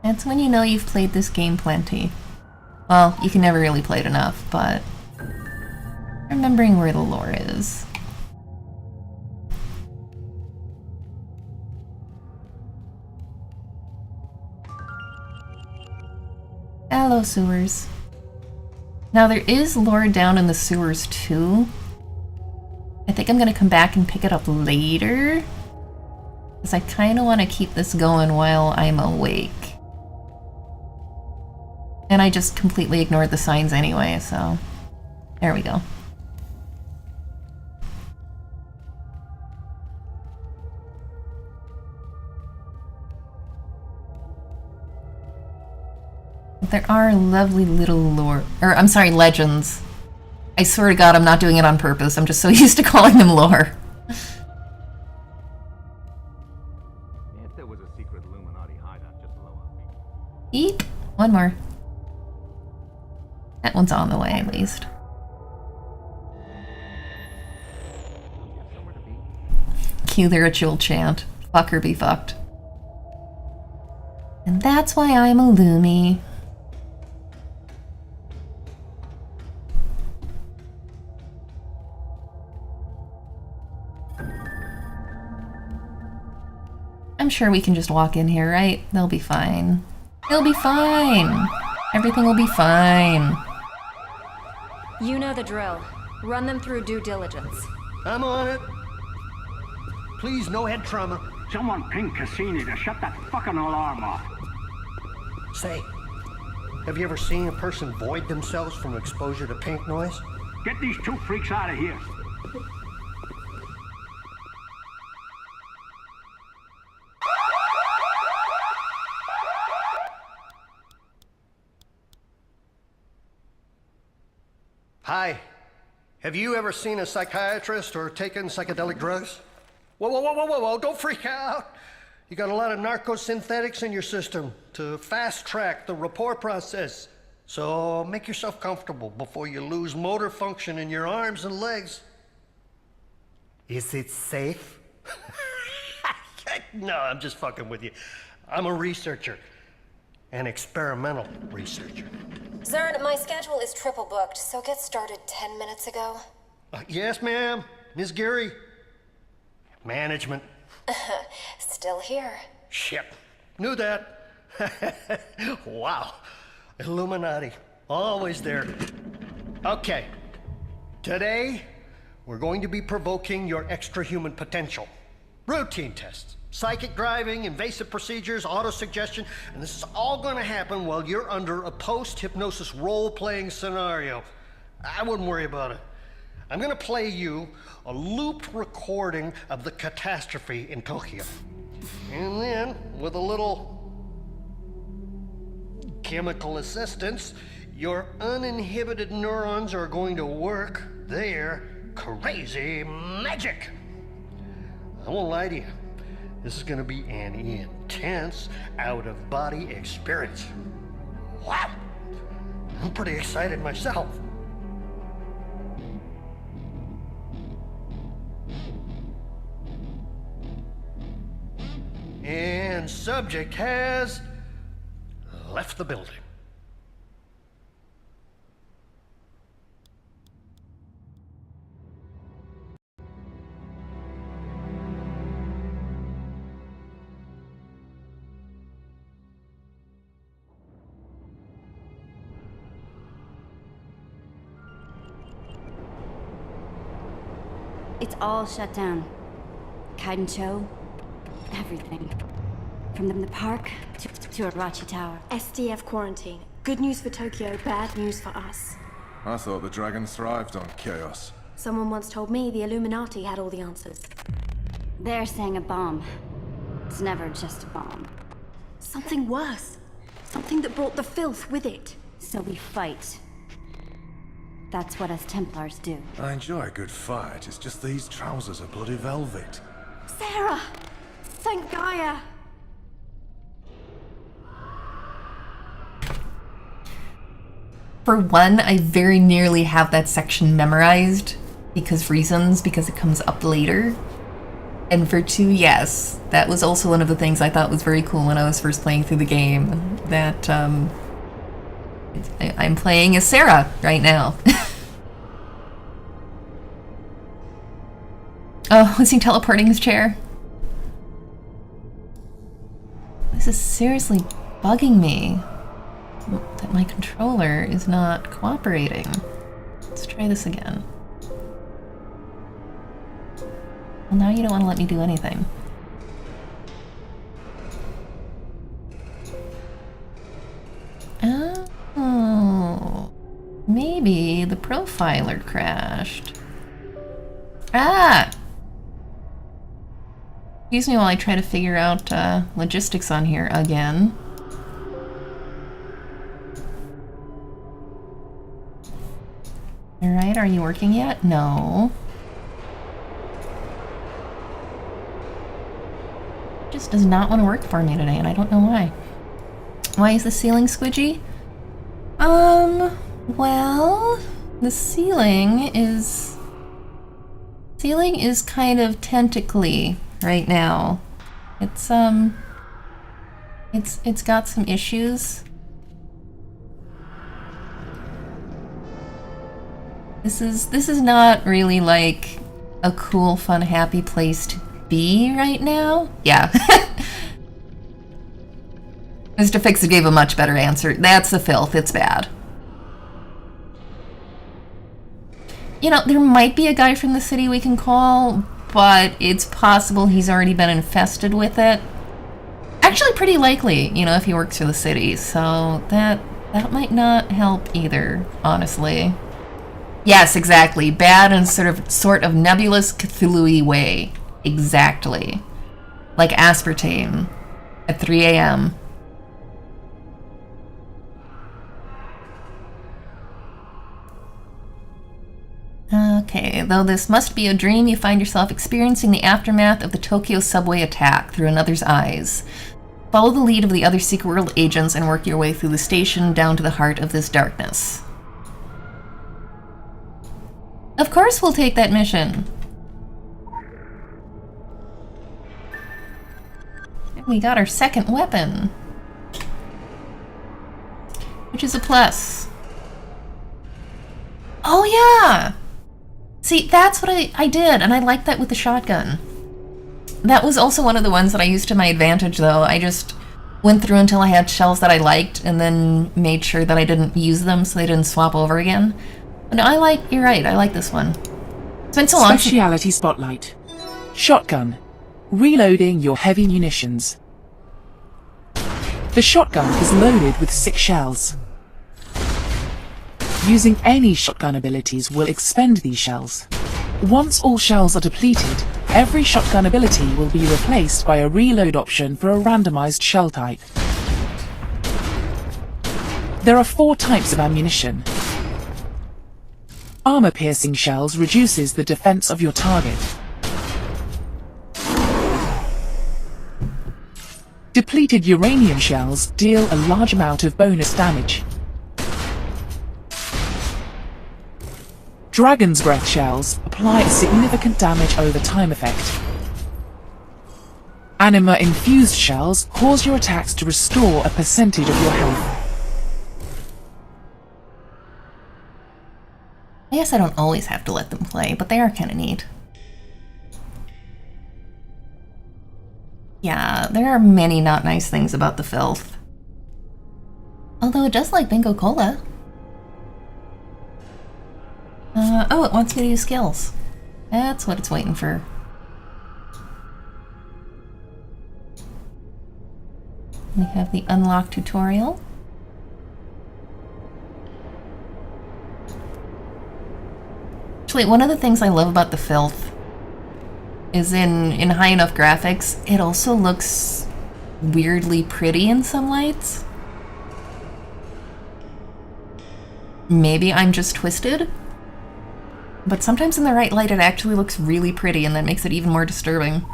That's when you know you've played this game plenty. Well, you can never really play it enough, but remembering where the lore is. Hello, sewers. Now there is lore down in the sewers too. I think I'm gonna come back and pick it up later, because I kind of want to keep this going while I'm awake. And I just completely ignored the signs anyway, so there we go. There are lovely little lore, or I'm sorry, legends. I swear to God, I'm not doing it on purpose. I'm just so used to calling them lore. If there was a secret Illuminati hideout just below our feet. Eep. One more. That one's on the way, at least. Cue the ritual chant. Fuck or be fucked. And that's why I'm a Lumi. I'm sure we can just walk in here, right? They'll be fine. They'll be fine. Everything will be fine. You know the drill. Run them through due diligence. I'm on it. Please, no head trauma. Someone ping Cassini to shut that fucking alarm off. Say, have you ever seen a person void themselves from exposure to pink noise? Get these two freaks out of here. Hi. Have you ever seen a psychiatrist or taken psychedelic drugs? Whoa, don't freak out. You got a lot of narcosynthetics in your system to fast track the rapport process. So make yourself comfortable before you lose motor function in your arms and legs. Is it safe? No, I'm just fucking with you. I'm a researcher. An experimental researcher. Zern, my schedule is triple booked, so get started 10 minutes ago. Yes, ma'am. Ms. Geary. Management. Still here. Shit. Knew that. Wow. Illuminati. Always there. Okay. Today, we're going to be provoking your extra-human potential. Routine tests. Psychic driving, invasive procedures, auto-suggestion, and this is all going to happen while you're under a post-hypnosis role-playing scenario. I wouldn't worry about it. I'm going to play you a looped recording of the catastrophe in Tokyo. And then, with a little chemical assistance, your uninhibited neurons are going to work their crazy magic. I won't lie to you. This is gonna be an intense out-of-body experience. Wow! I'm pretty excited myself. And subject has left the building. It's all shut down. Kaidencho, everything. From the park to Arachi Tower. SDF quarantine. Good news for Tokyo, bad news for us. I thought the dragons thrived on chaos. Someone once told me the Illuminati had all the answers. They're saying a bomb. It's never just a bomb. Something worse. Something that brought the filth with it. So we fight. That's what us Templars do. I enjoy a good fight, it's just these trousers are bloody velvet. Sarah! Thank Gaia! For one, I very nearly have that section memorized because it comes up later. And for two, yes, that was also one of the things I thought was very cool when I was first playing through the game. That, I'm playing as Sarah right now. Oh, is he teleporting his chair? This is seriously bugging me. That my controller is not cooperating. Let's try this again. Well, now you don't want to let me do anything. Oh, maybe the profiler crashed. Ah! Excuse me while I try to figure out logistics on here again. Alright, are you working yet? No. Just does not want to work for me today, and I don't know why. Why is the ceiling squidgy? Well, the ceiling is kind of tentacly right now. It's got some issues. This is not really like a cool, fun, happy place to be right now. Yeah. Mr. Fixit gave a much better answer. That's the filth. It's bad. You know, there might be a guy from the city we can call, but it's possible he's already been infested with it. Actually, pretty likely, you know, if he works for the city. So that might not help either, honestly. Yes, exactly. Bad in sort of nebulous Cthulhu-y way. Exactly. Like aspartame at 3 a.m. Okay, though this must be a dream, you find yourself experiencing the aftermath of the Tokyo subway attack through another's eyes. Follow the lead of the other Secret World agents and work your way through the station down to the heart of this darkness. Of course we'll take that mission. We got our second weapon, which is a plus. Oh yeah! See, that's what I did, and I like that with the shotgun. That was also one of the ones that I used to my advantage, though. I just went through until I had shells that I liked, and then made sure that I didn't use them so they didn't swap over again. But no, you're right, I like this one. It's been so long. Speciality Spotlight. Shotgun. Reloading your heavy munitions. The shotgun is loaded with 6 shells. Using any shotgun abilities will expend these shells. Once all shells are depleted, every shotgun ability will be replaced by a reload option for a randomized shell type. There are 4 types of ammunition. Armor-piercing shells reduces the defense of your target. Depleted uranium shells deal a large amount of bonus damage. Dragon's Breath shells apply a significant damage over time effect. Anima-infused shells cause your attacks to restore a percentage of your health. I guess I don't always have to let them play, but they are kind of neat. Yeah, there are many not nice things about the filth. Although it does like Bingo Cola. Oh, it wants me to use skills. That's what it's waiting for. We have the unlock tutorial. Actually, one of the things I love about the filth is in high enough graphics, it also looks weirdly pretty in some lights. Maybe I'm just twisted, but sometimes in the right light it actually looks really pretty, and that makes it even more disturbing.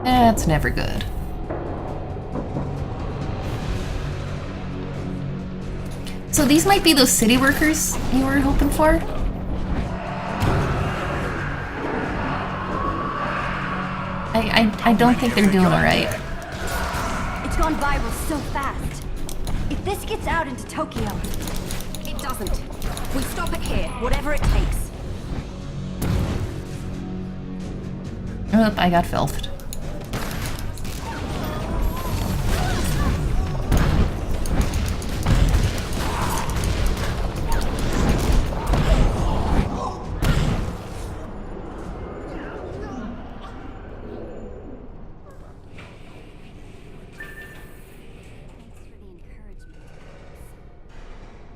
That's never good. So these might be those city workers you were hoping for? I don't think they're doing alright. It's gone viral so fast. If this gets out into Tokyo... It doesn't. We stop it here, whatever it takes. Oh, I got filthed.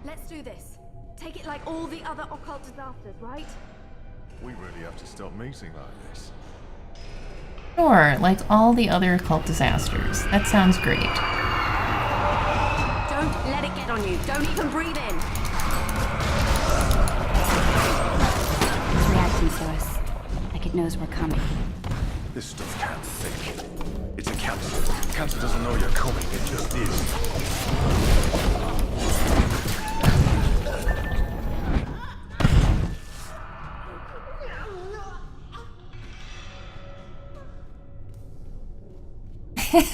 Let's do this. Take it like all the other occult disasters, right? We really have to stop meeting like this. Sure, like all the other occult disasters. That sounds great. Don't let it get on you. Don't even breathe in. It's reacting to us. Like it knows we're coming. This stuff can't think. It's a cancer. Cancer doesn't know you're coming. It just is. Fight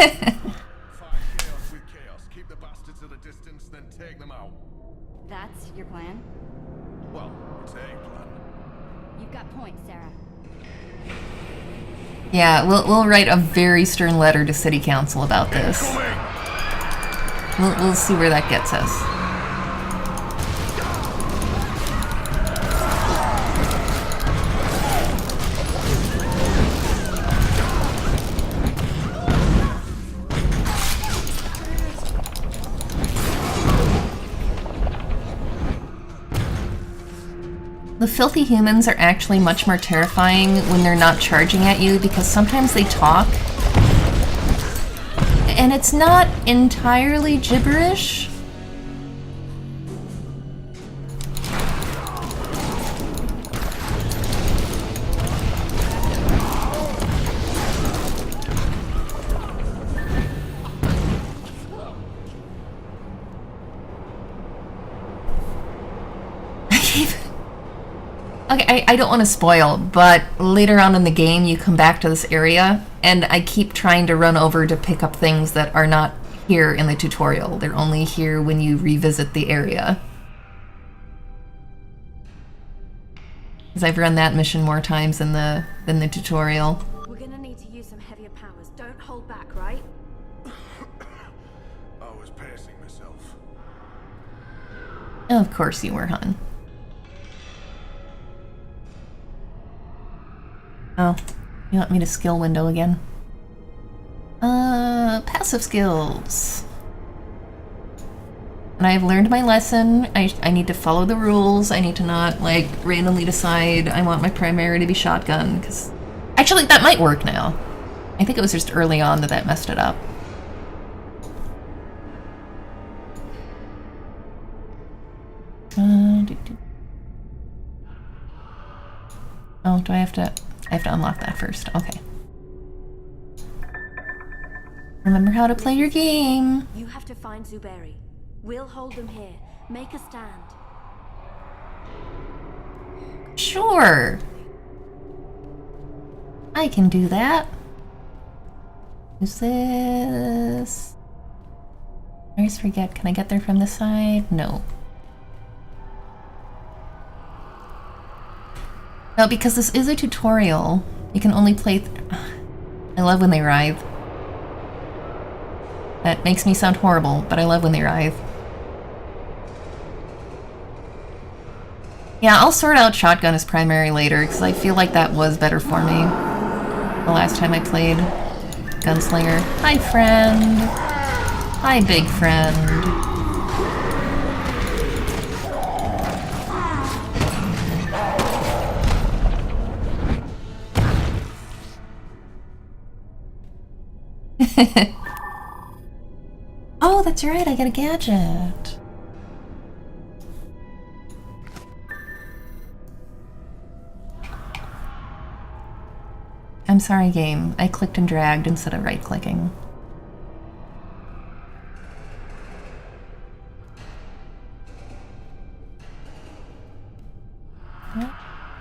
chaos with chaos. Keep the bastards at a distance, then take them out. That's your plan? Well, it's a plan. You've got points, Sarah. Yeah, we'll write a very stern letter to City Council about this. We'll see where that gets us. The filthy humans are actually much more terrifying when they're not charging at you, because sometimes they talk. And it's not entirely gibberish. Okay, I don't want to spoil, but later on in the game you come back to this area, and I keep trying to run over to pick up things that are not here in the tutorial. They're only here when you revisit the area. Because I've run that mission more times than the tutorial. We're gonna need to use some heavier powers. Don't hold back, right? I was pacing myself. Of course you were, hon. Oh, you want me to skill window again? Passive skills. And I've learned my lesson. I need to follow the rules. I need to not, like, randomly decide I want my primary to be shotgun, because... Actually, that might work now. I think it was just early on that messed it up. Oh, do I have to unlock that first? Okay. Remember how to play your game. You have to find Zuberi. We'll hold them here. Make a stand. Sure. I can do that. Who's this? I always forget. Can I get there from this side? No. No, because this is a tutorial. You can only play... I love when they writhe. That makes me sound horrible, but I love when they writhe. Yeah, I'll sort out shotgun as primary later, because I feel like that was better for me the last time I played Gunslinger. Hi, friend. Hi, big friend. Oh, that's right, I got a gadget. I'm sorry, game. I clicked and dragged instead of right-clicking.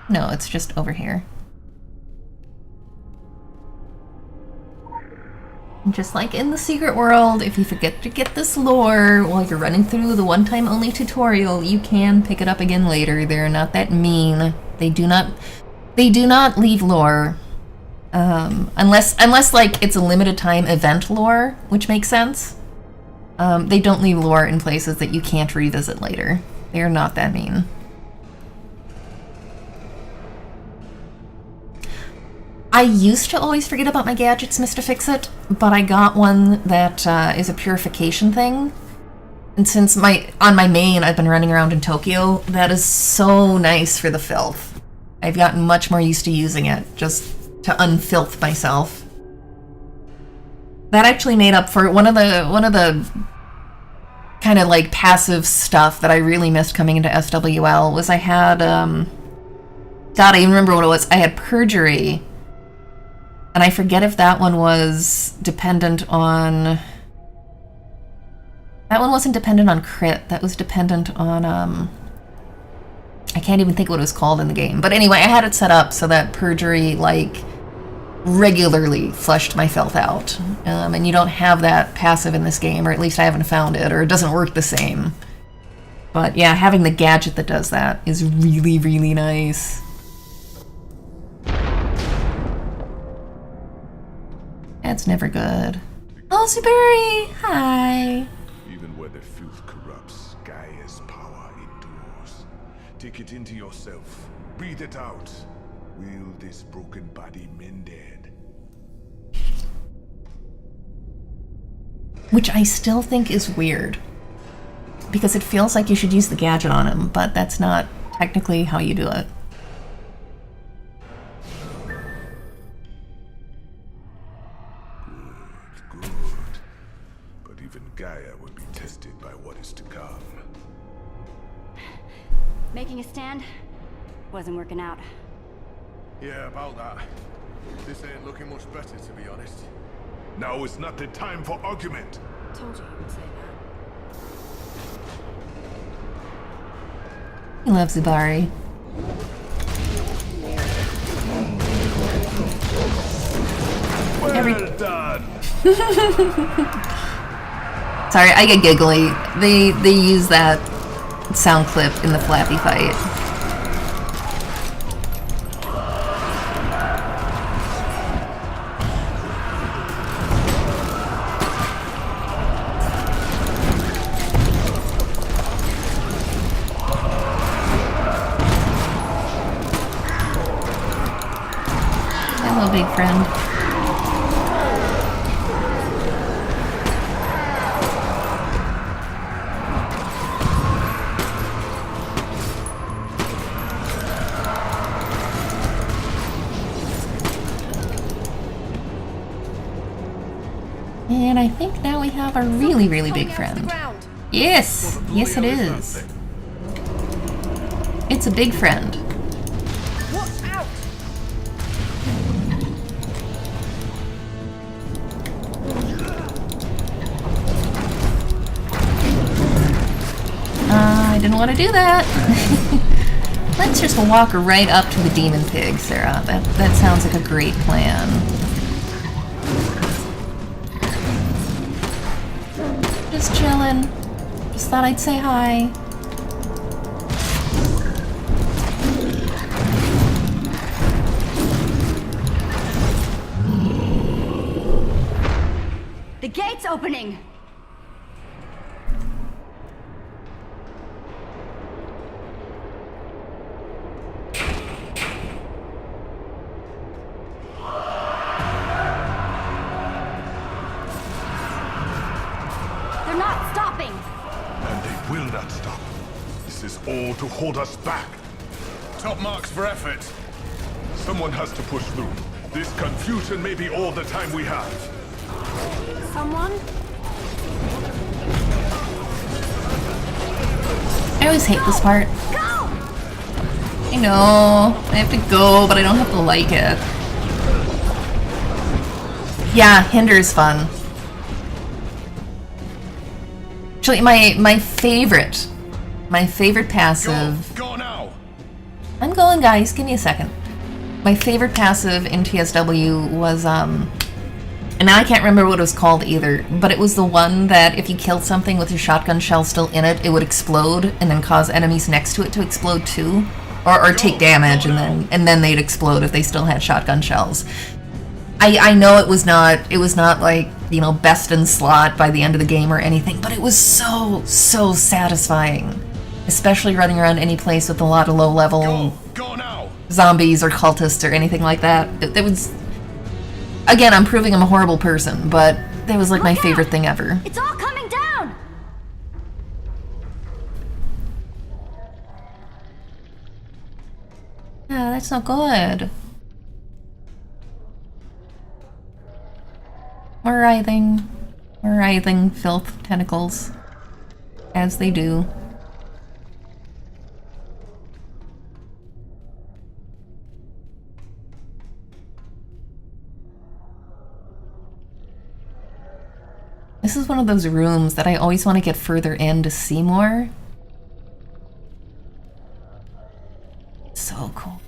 No, it's just over here. Just like in the secret world, if you forget to get this lore while you're running through the one-time only tutorial, you can pick it up again later. They're not that mean. They do not leave lore. Unless like it's a limited time event lore, which makes sense. They don't leave lore in places that you can't revisit later. They're not that mean. I used to always forget about my gadgets, Mr. Fix-It, but I got one that is a purification thing. And since on my main I've been running around in Tokyo, that is so nice for the filth. I've gotten much more used to using it, just to unfilth myself. That actually made up for one of the kind of like passive stuff that I really missed coming into SWL was I had, God, I even remember what it was. I had Perjury. And I forget if that one was dependent on... That one wasn't dependent on crit. That was dependent on, I can't even think what it was called in the game. But anyway, I had it set up so that Perjury, like, regularly flushed my filth out. And you don't have that passive in this game, or at least I haven't found it, or it doesn't work the same. But yeah, having the gadget that does that is really, really nice. That's never good. Oh, Zuberi! Hi! Even where the filth corrupts, Gaia's power endures. Take it into yourself. Breathe it out. Will this broken body mended? Which I still think is weird. Because it feels like you should use the gadget on him, but that's not technically how you do it. Gaia will be tested by what is to come. Making a stand? Wasn't working out. Yeah, about that. This ain't looking much better, to be honest. Now is not the time for argument. Told you you would say that. I love Zubari. Well done. Sorry, I get giggly. They use that sound clip in the Flappy fight. Hello, big friend. think now we have a really, really big friend. Yes! Yes, it is. It's a big friend. Watch out! I didn't want to do that. Let's just walk right up to the demon pig, Sarah. That sounds like a great plan. Just chillin'. Just thought I'd say hi. The gate's opening! They're not stopping! And they will not stop. This is all to hold us back. Top marks for effort. Someone has to push through. This confusion may be all the time we have. Someone? I always hate this part. Go! I know. I have to go, but I don't have to like it. Yeah, hinder is fun. Actually, my favorite passive. Go now. I'm going, guys. Give me a second. My favorite passive in TSW was and now I can't remember what it was called either, but it was the one that if you killed something with your shotgun shell still in it, it would explode and then cause enemies next to it to explode too, or take damage and then they'd explode if they still had shotgun shells. I know it was not like, you know, best in slot by the end of the game or anything, but it was so satisfying, especially running around any place with a lot of low level zombies or cultists or anything like that. It was, again, I'm proving I'm a horrible person, but that was like my favorite thing ever. It's all coming down! Yeah, that's not good. We're writhing filth tentacles, as they do. This is one of those rooms that I always want to get further in to see more. So cool.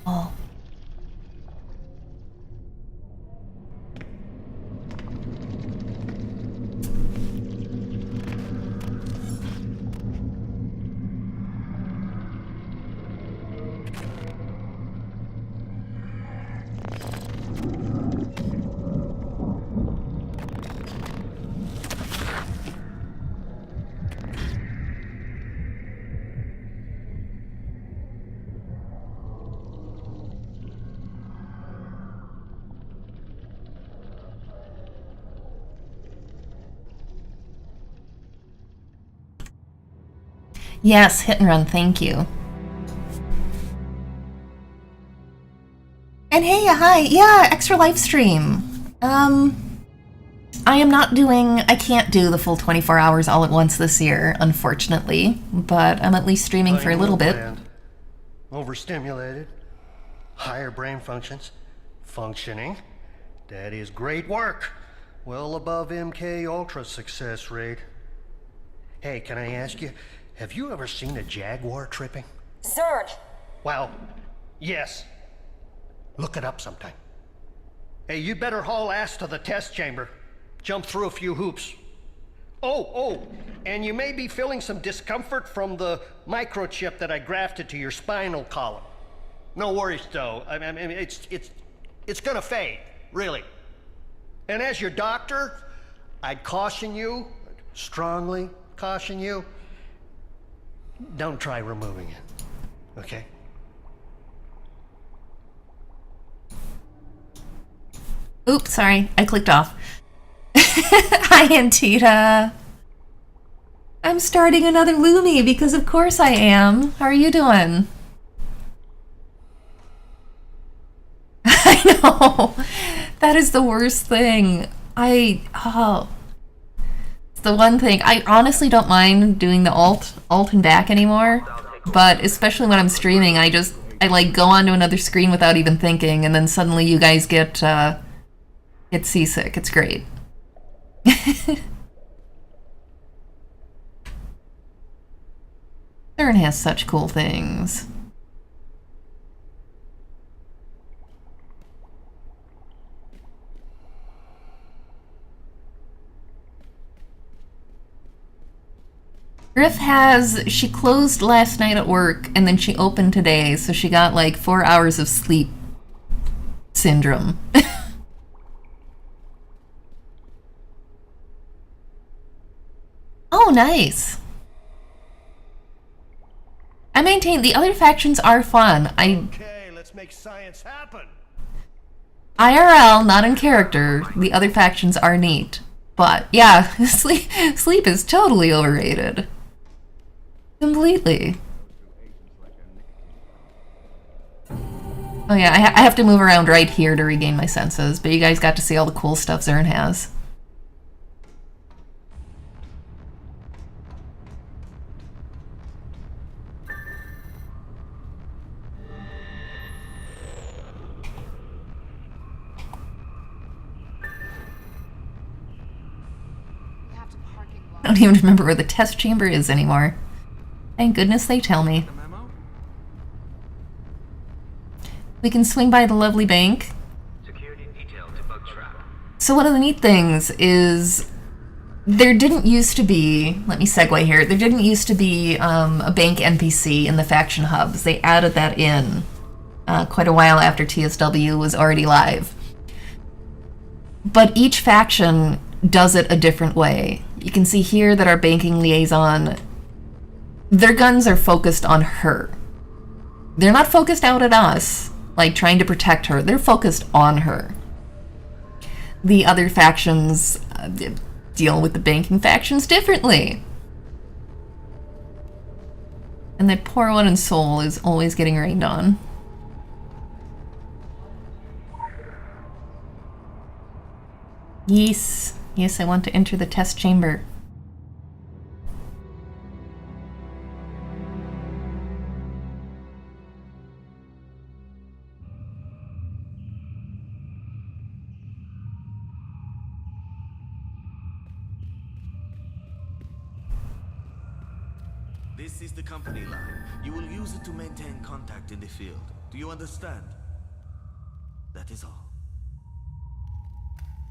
Yes, hit and run, thank you. And hey, hi, yeah, extra live stream. I can't do the full 24 hours all at once this year, unfortunately, but I'm at least streaming for a little bit. Overstimulated, higher brain functions, functioning. That is great work. Well above MK Ultra success rate. Hey, can I ask you, have you ever seen a jaguar tripping? Zerd! Well, yes. Look it up sometime. Hey, you better haul ass to the test chamber. Jump through a few hoops. Oh, and you may be feeling some discomfort from the microchip that I grafted to your spinal column. No worries, though. I mean, it's gonna fade, really. And as your doctor, I'd caution you, strongly caution you, don't try removing it, okay? Oops, sorry, I clicked off. Hi, Antita. I'm starting another Lumi because of course I am. How are you doing? I know. That is the worst thing. the one thing. I honestly don't mind doing the alt and back anymore, but especially when I'm streaming, I like go onto another screen without even thinking, and then suddenly you guys get seasick. It's great. Thurn has such cool things. Griff she closed last night at work and then she opened today, so she got like 4 hours of sleep syndrome. Oh, nice. I maintain the other factions are fun. Okay, let's make science happen. IRL, not in character, the other factions are neat. But yeah, sleep is totally overrated. Completely. Oh yeah, I have to move around right here to regain my senses, but you guys got to see all the cool stuff Zern has. I don't even remember where the test chamber is anymore. Thank goodness they tell me. We can swing by the lovely bank. So one of the neat things is there didn't used to be, let me segue here, there didn't used to be a bank NPC in the faction hubs. They added that in quite a while after TSW was already live. But each faction does it a different way. You can see here that our banking liaison, their guns are focused on her. They're not focused out at us, like trying to protect her. They're focused on her. The other factions deal with the banking factions differently. And that poor one in Seoul is always getting rained on. Yes. Yes, I want to enter the test chamber. This is the company line. You will use it to maintain contact in the field. Do you understand? That is all.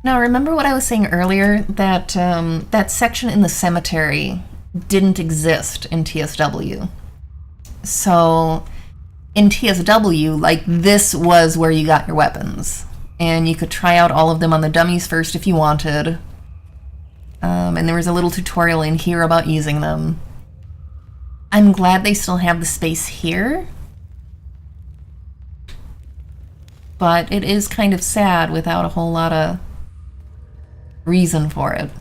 Now, remember what I was saying earlier? That that section in the cemetery didn't exist in TSW. So, in TSW, like, this was where you got your weapons. And you could try out all of them on the dummies first if you wanted. And there was a little tutorial in here about using them. I'm glad they still have the space here. But it is kind of sad without a whole lot of reason for it.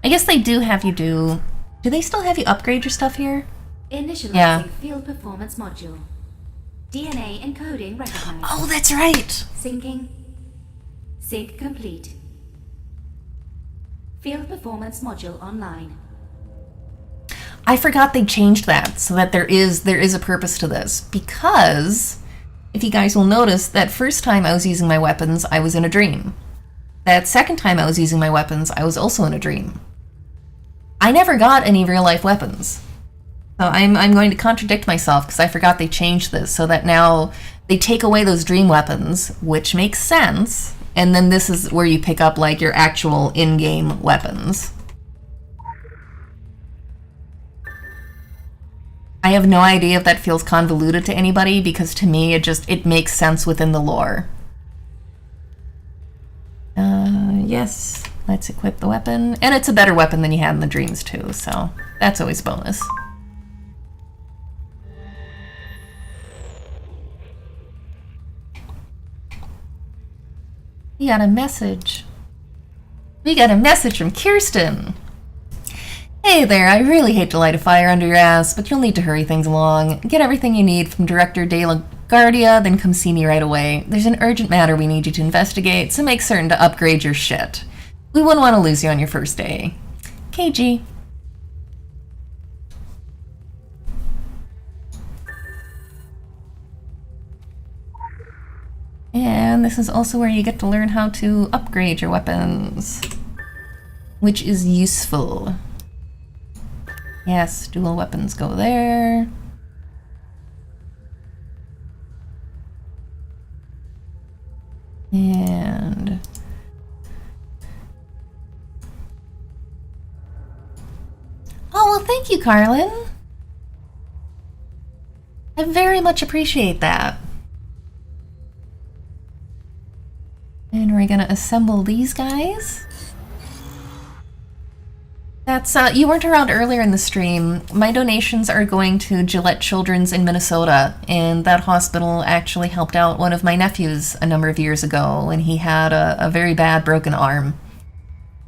I guess they do have you do they still have you upgrade your stuff here? Initializing field performance module. DNA encoding recognized. Oh, that's right! Syncing. Sync complete. Field performance module online. I forgot they changed that so that there is a purpose to this, because if you guys will notice, that first time I was using my weapons, I was in a dream. That second time I was using my weapons, I was also in a dream. I never got any real-life weapons. So I'm going to contradict myself because I forgot they changed this so that now they take away those dream weapons, which makes sense, and then this is where you pick up like your actual in-game weapons. I have no idea if that feels convoluted to anybody because to me it makes sense within the lore. Yes, let's equip the weapon. And it's a better weapon than you had in the dreams too, so that's always a bonus. We got a message. We got a message from Kirsten. Hey there, I really hate to light a fire under your ass, but you'll need to hurry things along. Get everything you need from Director De La Guardia, then come see me right away. There's an urgent matter we need you to investigate, so make certain to upgrade your shit. We wouldn't want to lose you on your first day. KG. And this is also where you get to learn how to upgrade your weapons, which is useful. Yes, dual weapons go there. And oh, well, thank you, Carlin. I very much appreciate that. And we're gonna assemble these guys. That's, you weren't around earlier in the stream. My donations are going to Gillette Children's in Minnesota, and that hospital actually helped out one of my nephews a number of years ago when he had a very bad broken arm.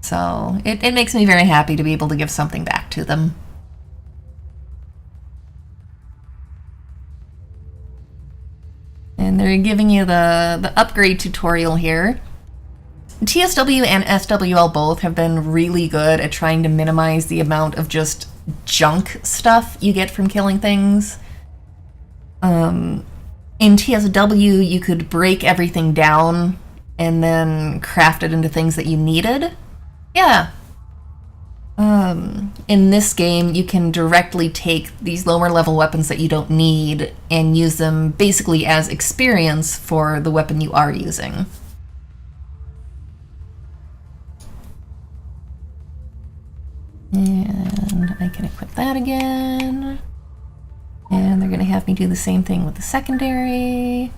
So it makes me very happy to be able to give something back to them. And they're giving you the upgrade tutorial here. TSW and SWL both have been really good at trying to minimize the amount of just junk stuff you get from killing things. In TSW, you could break everything down and then craft it into things that you needed. Yeah. In this game, you can directly take these lower level weapons that you don't need and use them basically as experience for the weapon you are using. And I can equip that again. And they're going to have me do the same thing with the secondary.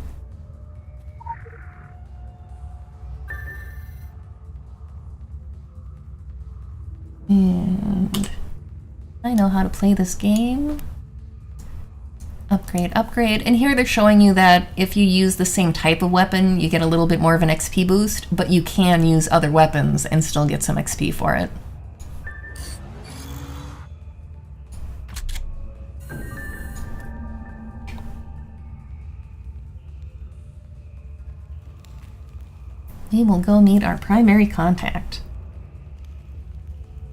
And I know how to play this game. Upgrade, upgrade. And here they're showing you that if you use the same type of weapon, you get a little bit more of an XP boost, but you can use other weapons and still get some XP for it. We will go meet our primary contact.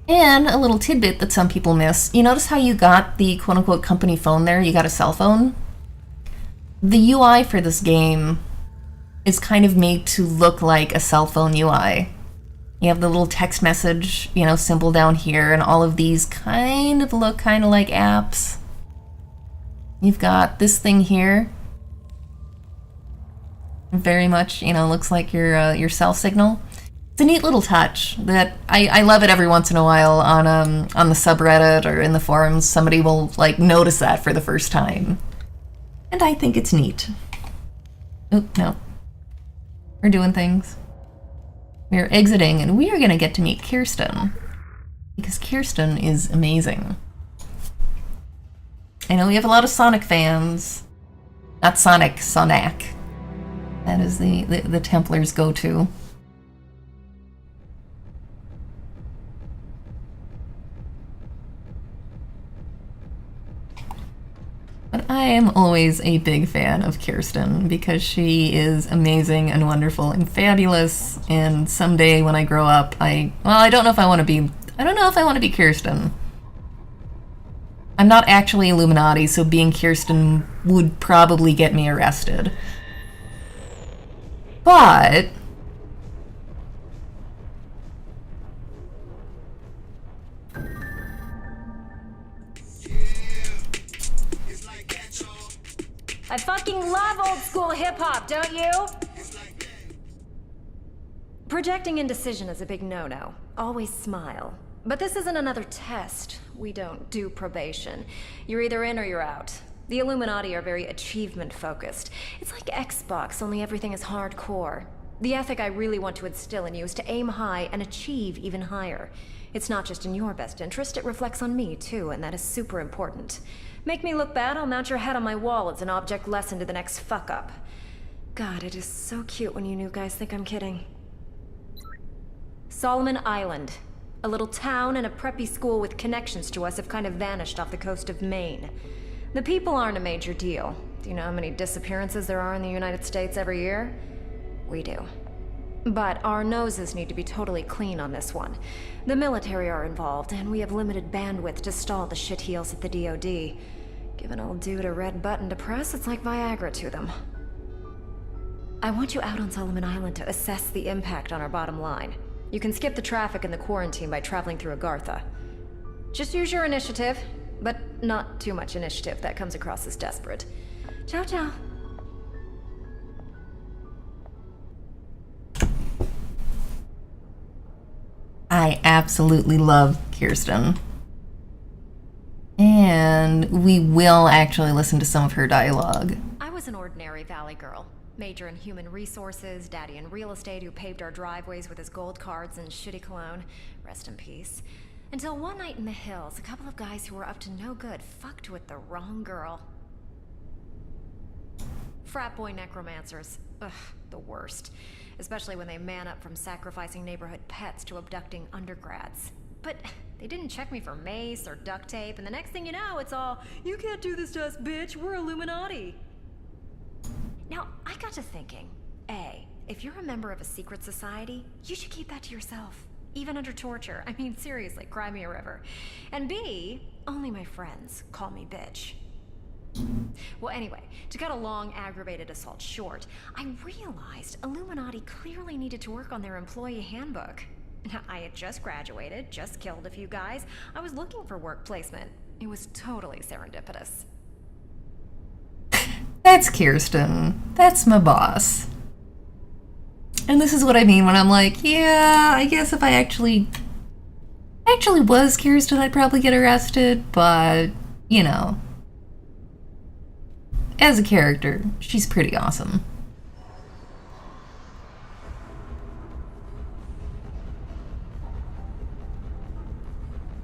And a little tidbit that some people miss. You notice how you got the quote-unquote company phone there? You got a cell phone? The UI for this game is kind of made to look like a cell phone UI. You have the little text message, you know, symbol down here, and all of these kind of look kind of like apps. You've got this thing here. Very much, you know, looks like your cell signal. It's a neat little touch that I love it every once in a while on the subreddit or in the forums. Somebody will like notice that for the first time, and I think it's neat. Oop, no, we're doing things. We're exiting, and we are gonna get to meet Kirsten because Kirsten is amazing. I know we have a lot of Sonic fans, not Sonic, Sonic. That is the Templars' go-to. But I am always a big fan of Kirsten because she is amazing and wonderful and fabulous. And someday when I grow up, I don't know if I want to be Kirsten. I'm not actually Illuminati, so being Kirsten would probably get me arrested. But I fucking love old school hip-hop, don't you? Projecting indecision is a big no-no. Always smile. But this isn't another test. We don't do probation. You're either in or you're out. The Illuminati are very achievement-focused. It's like Xbox, only everything is hardcore. The ethic I really want to instill in you is to aim high and achieve even higher. It's not just in your best interest, it reflects on me, too, and that is super important. Make me look bad, I'll mount your head on my wall as an object lesson to the next fuck-up. God, it is so cute when you new guys think I'm kidding. Solomon Island. A little town and a preppy school with connections to us have kind of vanished off the coast of Maine. The people aren't a major deal. Do you know how many disappearances there are in the United States every year? We do. But our noses need to be totally clean on this one. The military are involved, and we have limited bandwidth to stall the shitheels at the DoD. Give an old dude a red button to press, it's like Viagra to them. I want you out on Solomon Island to assess the impact on our bottom line. You can skip the traffic and the quarantine by traveling through Agartha. Just use your initiative, but not too much initiative. That comes across as desperate. Ciao, ciao. I absolutely love Kirsten. And we will actually listen to some of her dialogue. I was an ordinary valley girl. Major in human resources, daddy in real estate who paved our driveways with his gold cards and shitty cologne. Rest in peace. Until one night in the hills, a couple of guys who were up to no good fucked with the wrong girl. Frat boy necromancers. Ugh, the worst. Especially when they man up from sacrificing neighborhood pets to abducting undergrads. But they didn't check me for mace or duct tape, and the next thing you know, it's all, "You can't do this to us, bitch, we're Illuminati." Now, I got to thinking, A, if you're a member of a secret society, you should keep that to yourself. Even under torture. I mean, seriously, cry me a river. And B, only my friends call me bitch. Well, anyway, to cut a long, aggravated assault short, I realized Illuminati clearly needed to work on their employee handbook. Now, I had just graduated, just killed a few guys. I was looking for work placement. It was totally serendipitous. That's Kirsten. That's my boss. And this is what I mean when I'm like, yeah, I guess if I actually was Kirsten, I'd probably get arrested, but, you know, as a character, she's pretty awesome.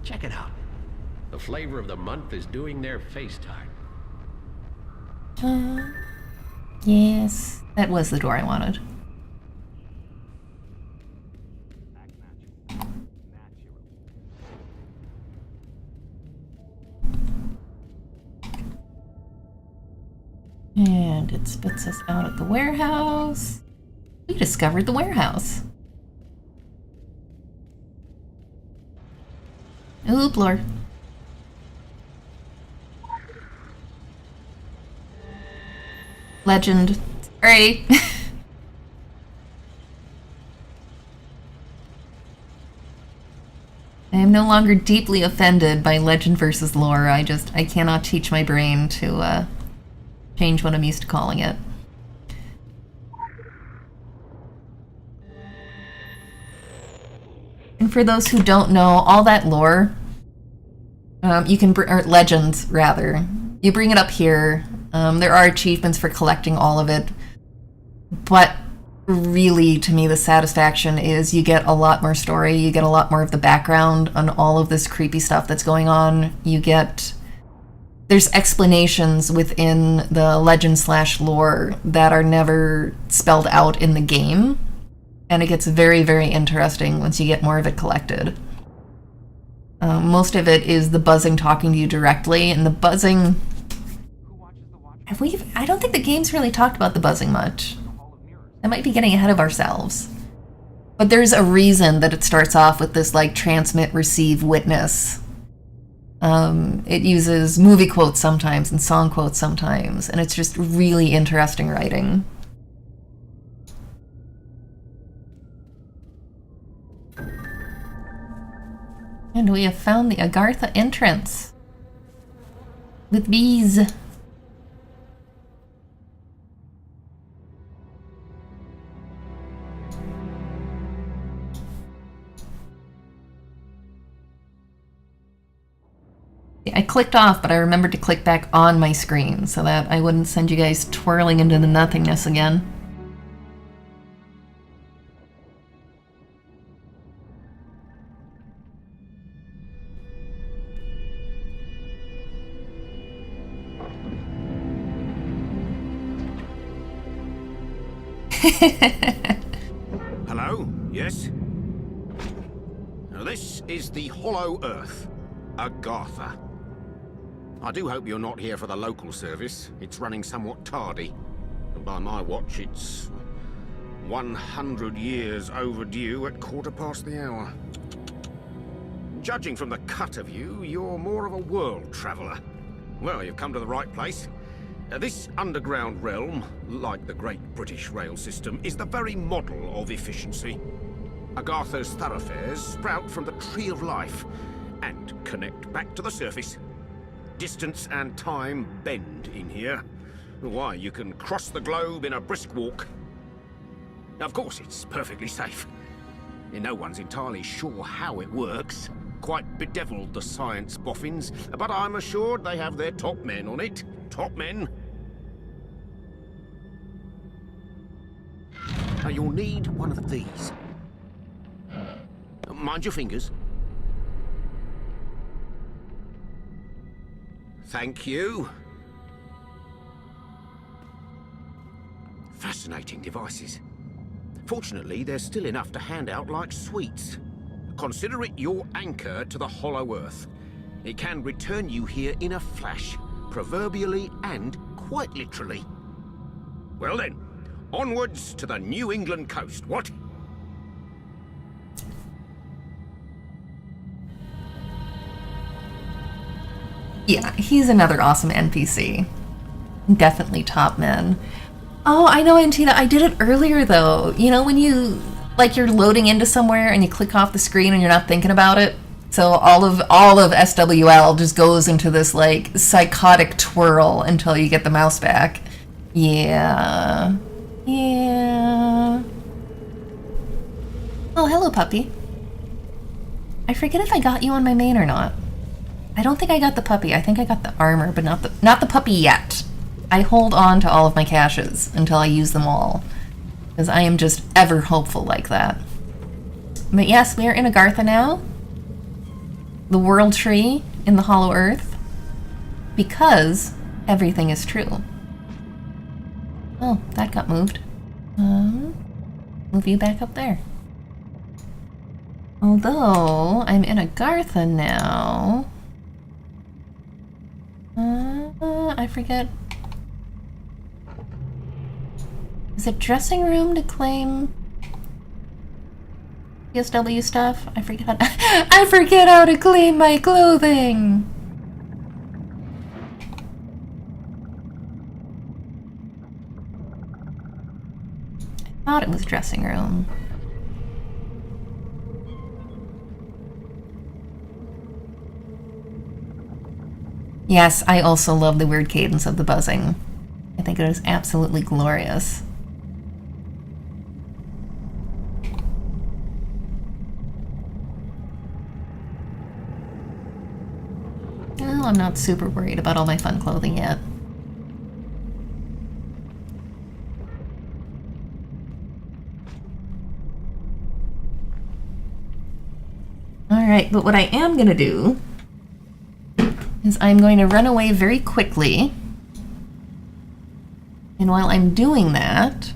Check it out. The flavor of the month is doing their FaceTime. Yes. That was the door I wanted. And it spits us out at the warehouse. We discovered the warehouse. Oop, Lord. Legend. Sorry. I am no longer deeply offended by legend versus lore. I cannot teach my brain to change what I'm used to calling it. And for those who don't know, all that lore, you can or legends rather. You bring it up here. There are achievements for collecting all of it, but really, to me, the satisfaction is you get a lot more story. You get a lot more of the background on all of this creepy stuff that's going on. There's explanations within the legend/lore that are never spelled out in the game, and it gets very, very interesting once you get more of it collected. Most of it is the buzzing talking to you directly, and the buzzing... I don't think the game's really talked about the buzzing much. I might be getting ahead of ourselves. But there's a reason that it starts off with this, like, transmit, receive, witness. It uses movie quotes sometimes and song quotes sometimes, and it's just really interesting writing. And we have found the Agartha entrance. With bees. I clicked off, but I remembered to click back on my screen so that I wouldn't send you guys twirling into the nothingness again. Hello? Yes? Now this is the Hollow Earth, Agartha. I do hope you're not here for the local service. It's running somewhat tardy. And by my watch, it's 100 years overdue at 1/4 the hour. Judging from the cut of you, you're more of a world traveller. Well, you've come to the right place. This underground realm, like the Great British Rail System, is the very model of efficiency. Agartha's thoroughfares sprout from the Tree of Life and connect back to the surface. Distance and time bend in here. Why, you can cross the globe in a brisk walk. Of course, it's perfectly safe. No one's entirely sure how it works. Quite bedeviled, the science boffins, but I'm assured they have their top men on it. Top men. Now, you'll need one of these. Mind your fingers. Thank you. Fascinating devices. Fortunately, there's still enough to hand out like sweets. Consider it your anchor to the Hollow Earth. It can return you here in a flash, proverbially and quite literally. Well then, onwards to the New England coast, what? Yeah, he's another awesome NPC. Definitely top men. Oh, I know, Antita. I did it earlier, though. You know, when you, like, you're loading into somewhere and you click off the screen and you're not thinking about it? So all of SWL just goes into this, like, psychotic twirl until you get the mouse back. Yeah. Yeah. Oh, hello, puppy. I forget if I got you on my main or not. I don't think I got the puppy. I think I got the armor, but not the puppy yet. I hold on to all of my caches until I use them all, because I am just ever hopeful like that. But yes, we are in Agartha now. The World Tree in the Hollow Earth. Because everything is true. Oh, that got moved. Move you back up there. Although, I'm in Agartha now. I forget. Is it dressing room to claim PSW stuff? I forget. I forget how to clean my clothing. I thought it was dressing room. Yes, I also love the weird cadence of the buzzing. I think it is absolutely glorious. Well, I'm not super worried about all my fun clothing yet. Alright, but what I am gonna do is I'm going to run away very quickly. And while I'm doing that,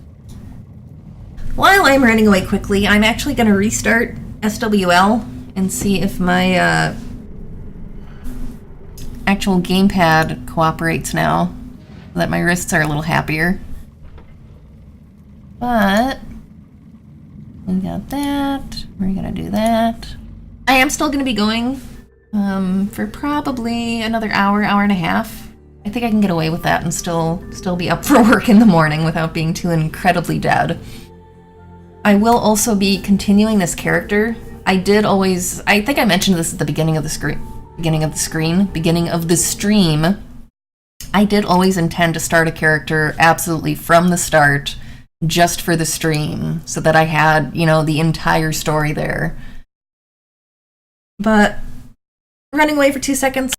while I'm running away quickly, I'm actually going to restart SWL and see if my actual gamepad cooperates now, so that my wrists are a little happier. But we got that. We're going to do that. I am still going to be going for probably another hour, hour and a half. I think I can get away with that and still be up for work in the morning without being too incredibly dead. I will also be continuing this character. I think I mentioned this at the beginning of the stream. I did always intend to start a character absolutely from the start, just for the stream, so that I had, you know, the entire story there. But running away for 2 seconds.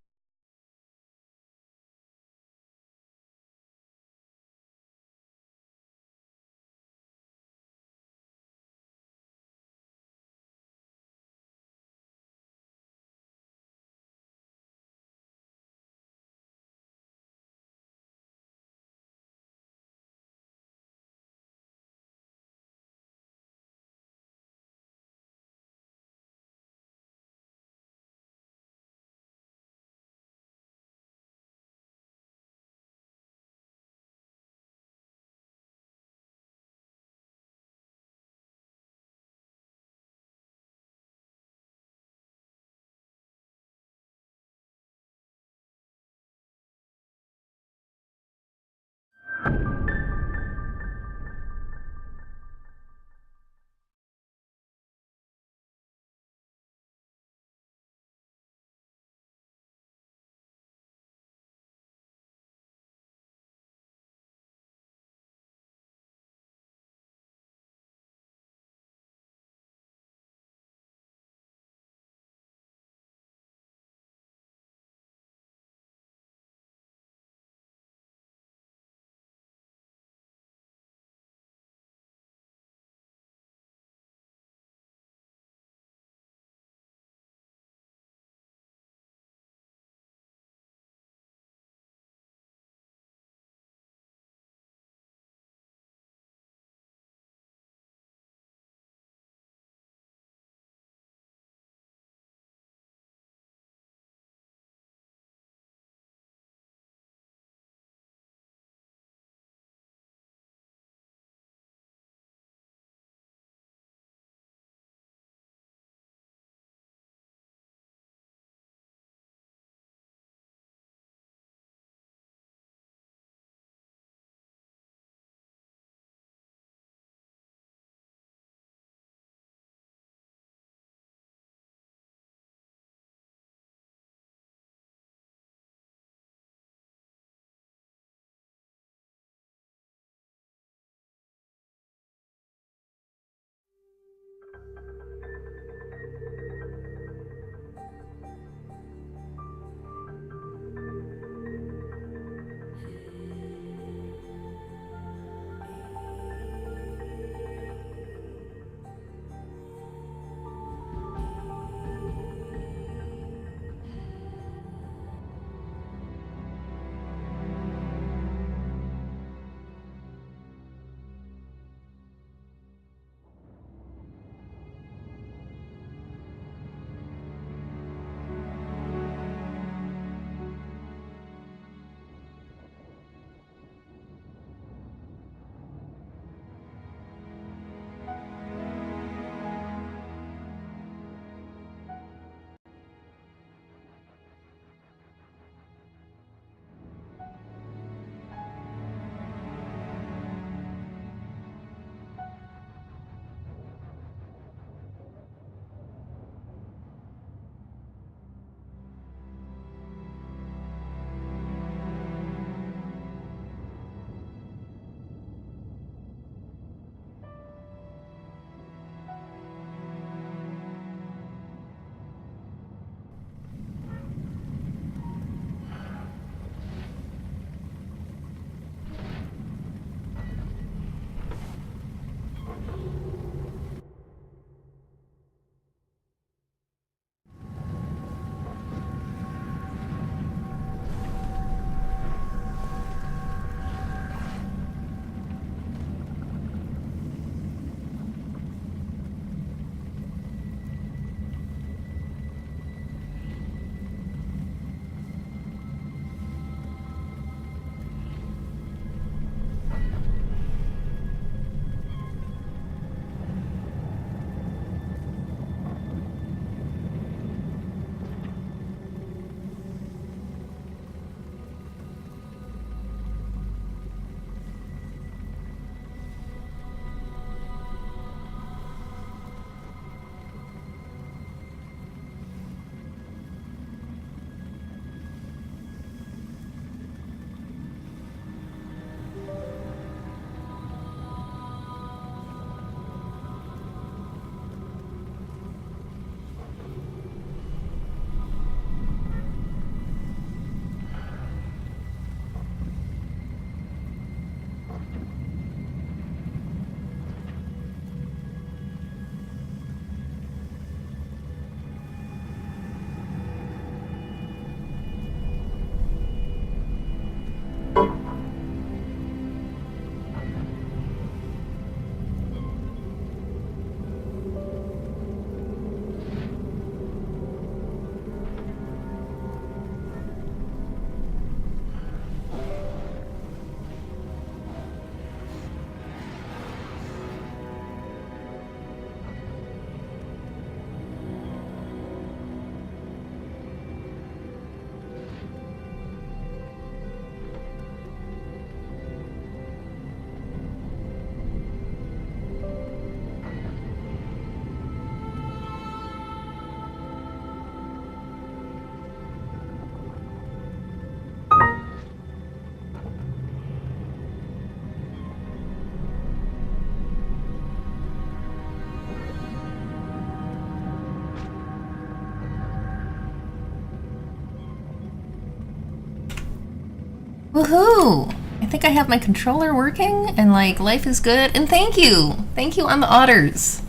Woohoo! I think I have my controller working and like life is good. And thank you! Thank you on the otters.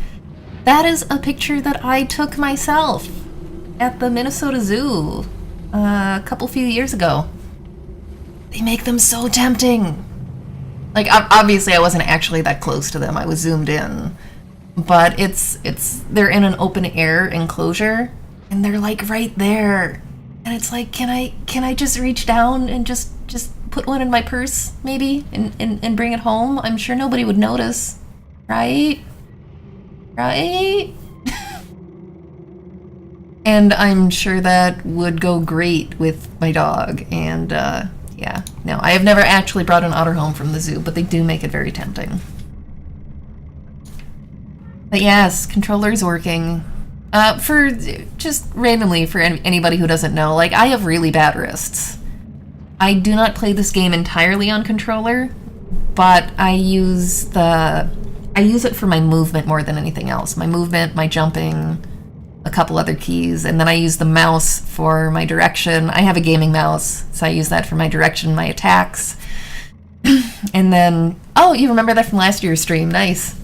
That is a picture that I took myself at the Minnesota Zoo a few years ago. They make them so tempting. Like, obviously I wasn't actually that close to them. I was zoomed in. But they're in an open air enclosure and they're like right there. And it's like, can I just reach down and just put one in my purse maybe and bring it home? I'm sure nobody would notice. Right? Right? And I'm sure that would go great with my dog. And yeah, no, I have never actually brought an otter home from the zoo, but they do make it very tempting. But yes, controller's working. For just randomly, for anybody who doesn't know, like, I have really bad wrists. I do not play this game entirely on controller, but I use it for my movement more than anything else. My movement, my jumping, a couple other keys, and then I use the mouse for my direction. I have a gaming mouse, so I use that for my direction, my attacks. And then, oh, you remember that from last year's stream, nice.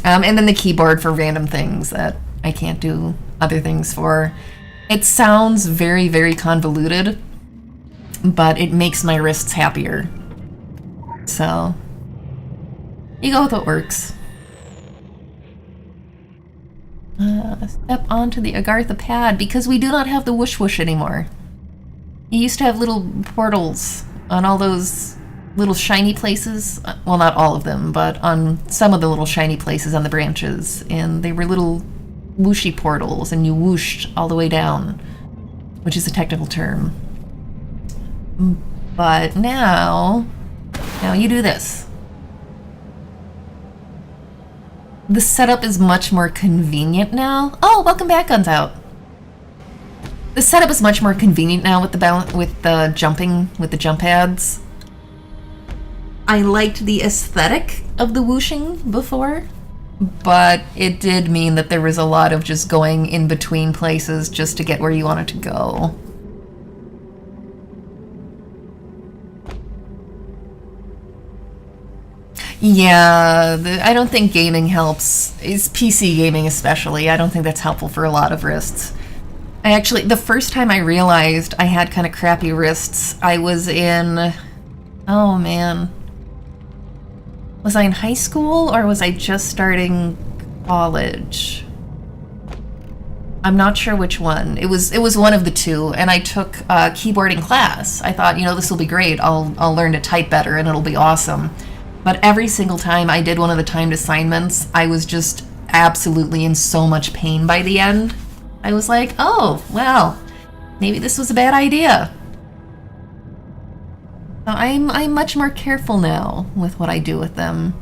And then the keyboard for random things that I can't do other things for. It sounds very, very convoluted, but it makes my wrists happier. So, you go with what works. Step onto the Agartha pad, because we do not have the whoosh whoosh anymore. You used to have little portals on all those little shiny places. Well, not all of them, but on some of the little shiny places on the branches. And they were little whooshy portals, and you whooshed all the way down, which is a technical term. But now you do this. The setup is much more convenient now. Oh, welcome back, Guns Out. The setup is much more convenient now with the jumping, with the jump pads. I liked the aesthetic of the whooshing before, but it did mean that there was a lot of just going in between places just to get where you wanted to go. Yeah, I don't think gaming helps. It's PC gaming especially. I don't think that's helpful for a lot of wrists. I actually, the first time I realized I had kind of crappy wrists, I was in, oh man. Was I in high school or was I just starting college? I'm not sure which one. It was one of the two, and I took a keyboarding class. I thought, this will be great. I'll learn to type better and it'll be awesome. But every single time I did one of the timed assignments, I was just absolutely in so much pain by the end. I was like, oh, well, maybe this was a bad idea. So I'm much more careful now with what I do with them.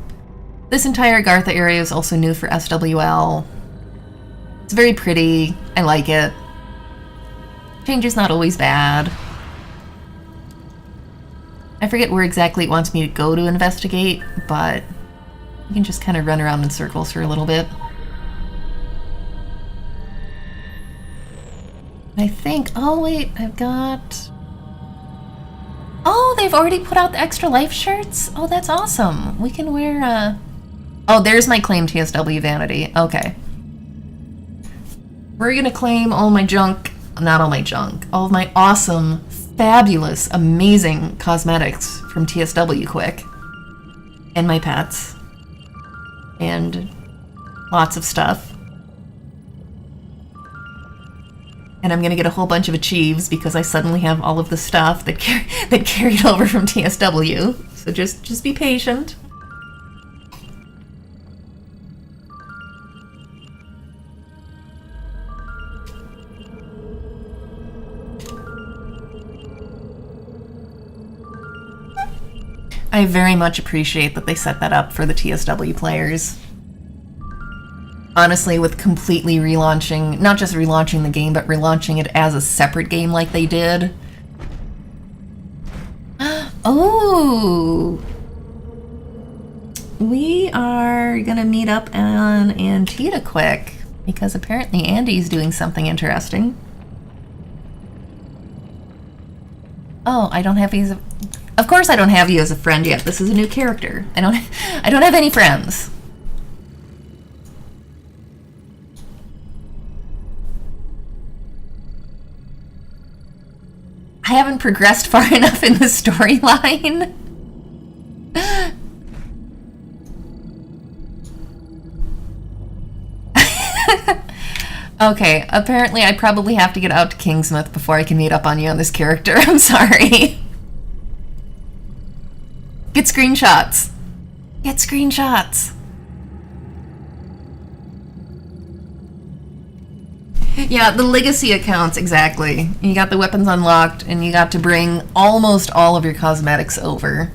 This entire Agartha area is also new for SWL. It's very pretty. I like it. Change is not always bad. I forget where exactly it wants me to go to investigate, but you can just kind of run around in circles for a little bit. I think, oh wait, I've got... Oh, they've already put out the extra life shirts? Oh, that's awesome. We can wear, Oh, there's my claim TSW vanity. Okay. We're gonna claim all my junk, not all my junk, all of my awesome, fabulous, amazing cosmetics from TSW quick. And my pets. And lots of stuff. And I'm gonna get a whole bunch of achieves because I suddenly have all of the stuff that carried over from TSW. So just be patient. I very much appreciate that they set that up for the TSW players. Honestly, with completely relaunching, not just relaunching the game, but relaunching it as a separate game like they did. Oh! We are gonna meet up on Antietam quick, because apparently Andy's doing something interesting. Oh, I don't have these... Of course I don't have you as a friend yet. This is a new character. I don't have any friends. I haven't progressed far enough in the storyline. Okay, apparently I probably have to get out to Kingsmouth before I can meet up on you on this character. I'm sorry. Get screenshots. Get screenshots. Yeah, the legacy accounts, exactly. You got the weapons unlocked, and you got to bring almost all of your cosmetics over.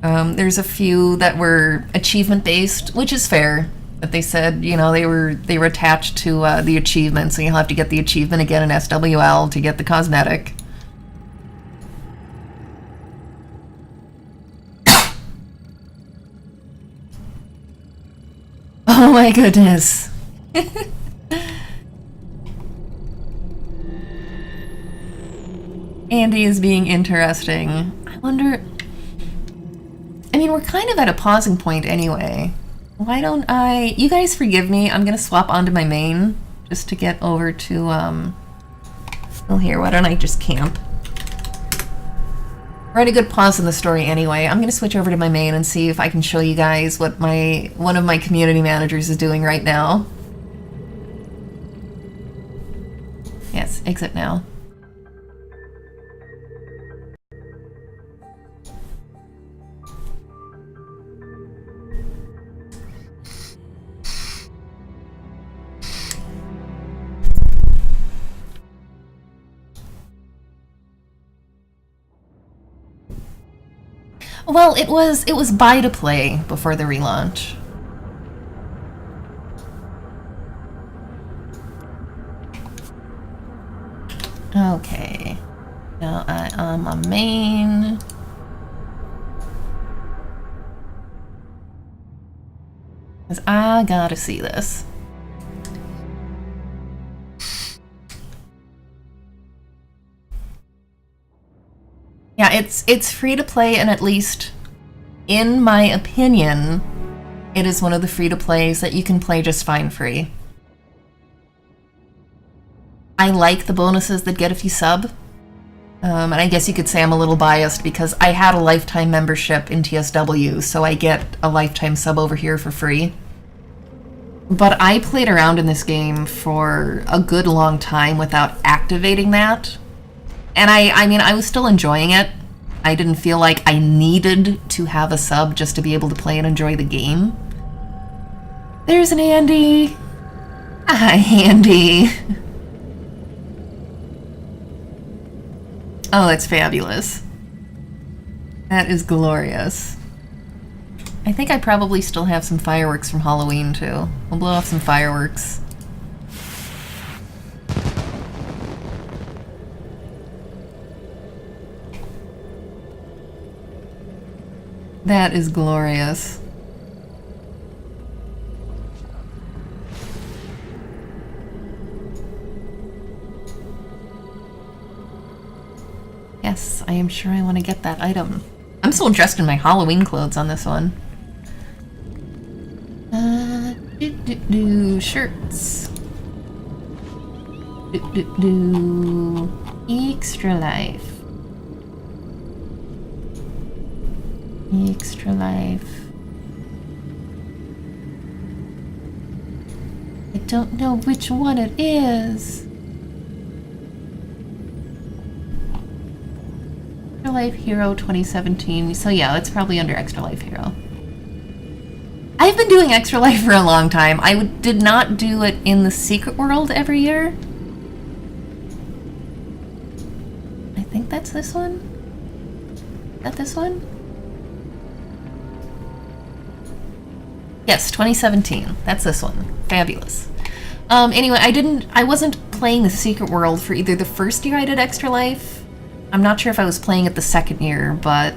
There's a few that were achievement-based, which is fair. But they said, you know, they were attached to the achievement, so you'll have to get the achievement again in SWL to get the cosmetic. Oh my goodness. Andy is being interesting. I wonder... I mean, we're kind of at a pausing point anyway. Why don't I... You guys forgive me. I'm going to swap onto my main just to get over to... Well, here, why don't I just camp? We're at a good pause in the story anyway. I'm going to switch over to my main and see if I can show you guys what one of my community managers is doing right now. Yes, exit now. Well, it was buy to play before the relaunch. Okay. Now I am a main. Cause I gotta see this. Yeah, it's free to play, and at least, in my opinion, it is one of the free to plays that you can play just fine free. I like the bonuses that get if you sub. And I guess you could say I'm a little biased because I had a lifetime membership in TSW, so I get a lifetime sub over here for free. But I played around in this game for a good long time without activating that. And I mean, I was still enjoying it. I didn't feel like I needed to have a sub just to be able to play and enjoy the game. There's an Andy. Hi, Andy. Oh, that's fabulous. That is glorious. I think I probably still have some fireworks from Halloween, too. We'll blow off some fireworks. That is glorious. Yes, I am sure I want to get that item. I'm still dressed in my Halloween clothes on this one. Shirts. Extra life. Extra life. I don't know which one it is. Extra Life Hero 2017. So yeah, it's probably under Extra Life Hero. I've been doing Extra Life for a long time. I did not do it in the Secret World every year. I think that's this one. Is that this one? Yes, 2017. That's this one. Fabulous. Anyway, I wasn't playing the Secret World for either the first year I did Extra Life. I'm not sure if I was playing it the second year, but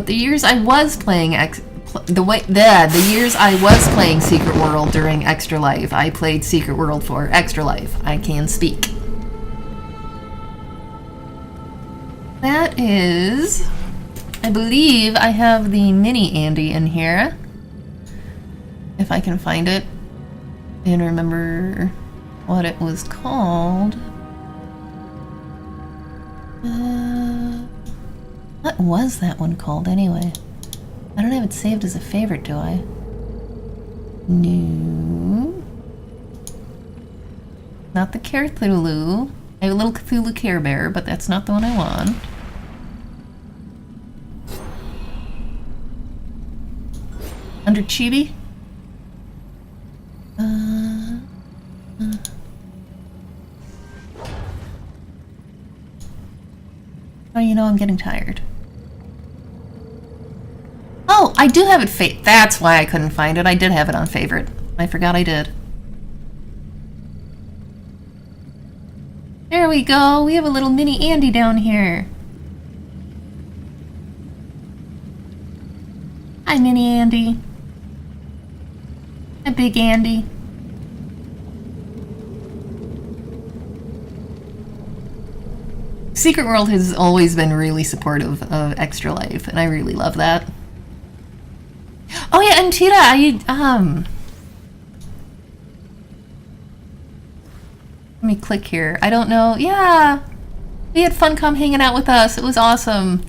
the years I was playing the years I was playing Secret World during Extra Life, I played Secret World for Extra Life. I can speak. That is... I believe I have the mini Andy in here. If I can find it. And remember what it was called. What was that one called anyway? I don't have it saved as a favorite, do I? No. Not the Cthulhu. I have a little Cthulhu Care Bear, but that's not the one I want. Under Chibi? Oh, you know, I'm getting tired. Oh, I do have it that's why I couldn't find it. I did have it on favorite. I forgot I did. There we go. We have a little mini Andy down here. Hi, mini Andy. Hi, big Andy. Secret World has always been really supportive of Extra Life, and I really love that. Oh yeah, and Tita, let me click here. I don't know. Yeah, we had Funcom hanging out with us. It was awesome.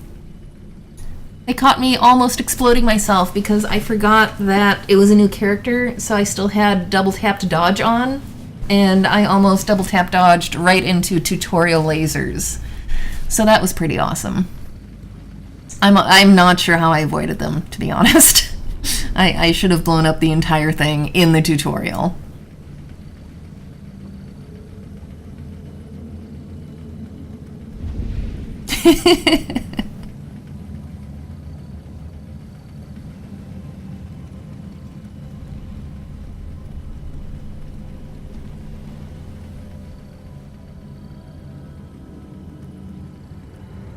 They caught me almost exploding myself because I forgot that it was a new character, so I still had double tap to dodge on, and I almost double tap dodged right into tutorial lasers. So that was pretty awesome. I'm not sure how I avoided them, to be honest. I should have blown up the entire thing in the tutorial.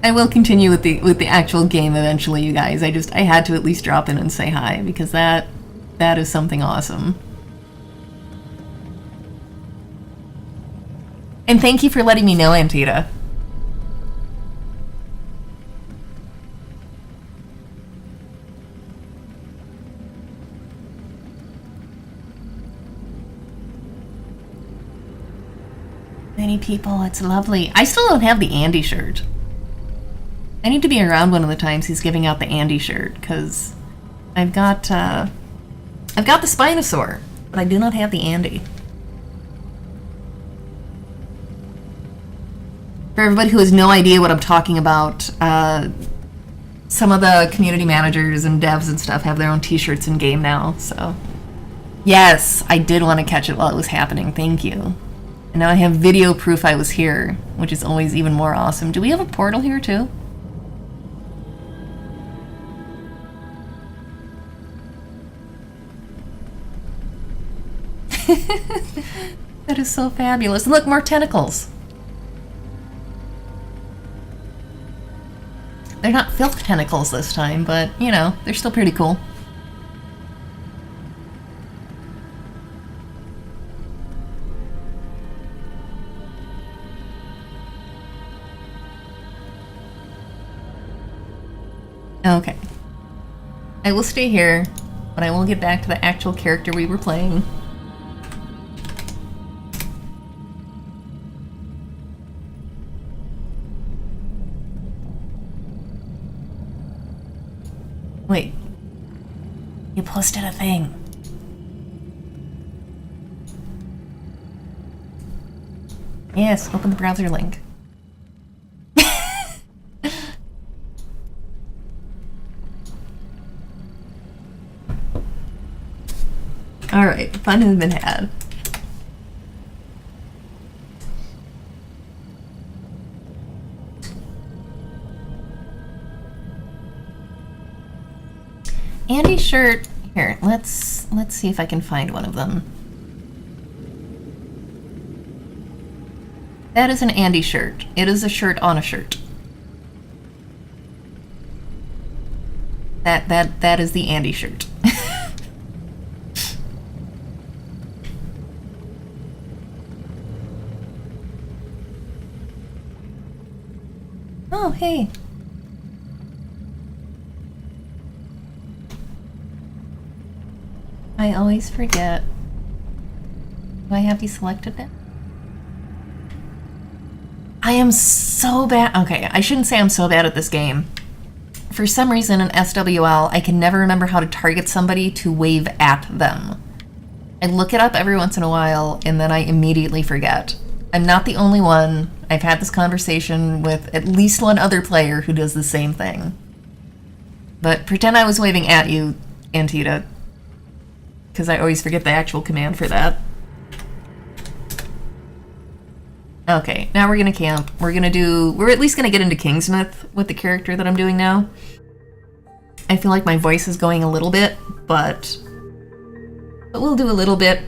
I will continue with the actual game eventually, you guys. I had to at least drop in and say hi because that is something awesome. And thank you for letting me know, Antita. Many people, it's lovely. I still don't have the Andy shirt. I need to be around one of the times he's giving out the Andy shirt, because I've got the Spinosaur, but I do not have the Andy. For everybody who has no idea what I'm talking about, some of the community managers and devs and stuff have their own t-shirts in game now, so. Yes, I did want to catch it while it was happening, thank you. And now I have video proof I was here, which is always even more awesome. Do we have a portal here too? That is so fabulous. Look, more tentacles. They're not filth tentacles this time, but, you know, they're still pretty cool. Okay. I will stay here, but I will get back to the actual character we were playing. Wait. You posted a thing. Yes, open the browser link. Alright, fun has been had. Andy's shirt. Here, let's see if I can find one of them. That is an Andy shirt. It is a shirt on a shirt. That is the Andy shirt. Oh, hey. I always forget. Do I have you selected now? I am so bad. Okay, I shouldn't say I'm so bad at this game. For some reason in SWL, I can never remember how to target somebody to wave at them. I look it up every once in a while, and then I immediately forget. I'm not the only one. I've had this conversation with at least one other player who does the same thing. But pretend I was waving at you, Antita, because I always forget the actual command for that. Okay, now we're gonna camp. We're at least gonna get into Kingsmouth with the character that I'm doing now. I feel like my voice is going a little bit, but we'll do a little bit.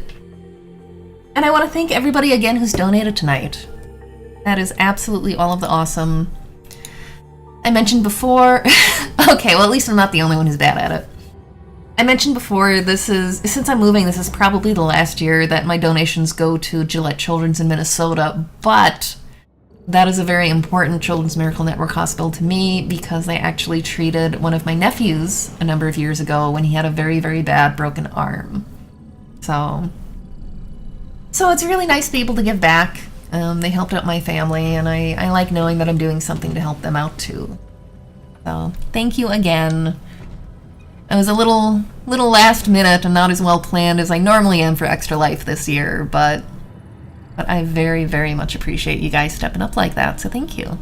And I want to thank everybody again who's donated tonight. That is absolutely all of the awesome. I mentioned before, okay, well at least I'm not the only one who's bad at it. I mentioned before, since I'm moving, this is probably the last year that my donations go to Gillette Children's in Minnesota, but that is a very important Children's Miracle Network hospital to me because they actually treated one of my nephews a number of years ago when he had a very, very bad broken arm. So it's really nice to be able to give back. They helped out my family, and I like knowing that I'm doing something to help them out too. So thank you again. I was a little last minute and not as well planned as I normally am for Extra Life this year, but I very, very much appreciate you guys stepping up like that, so thank you.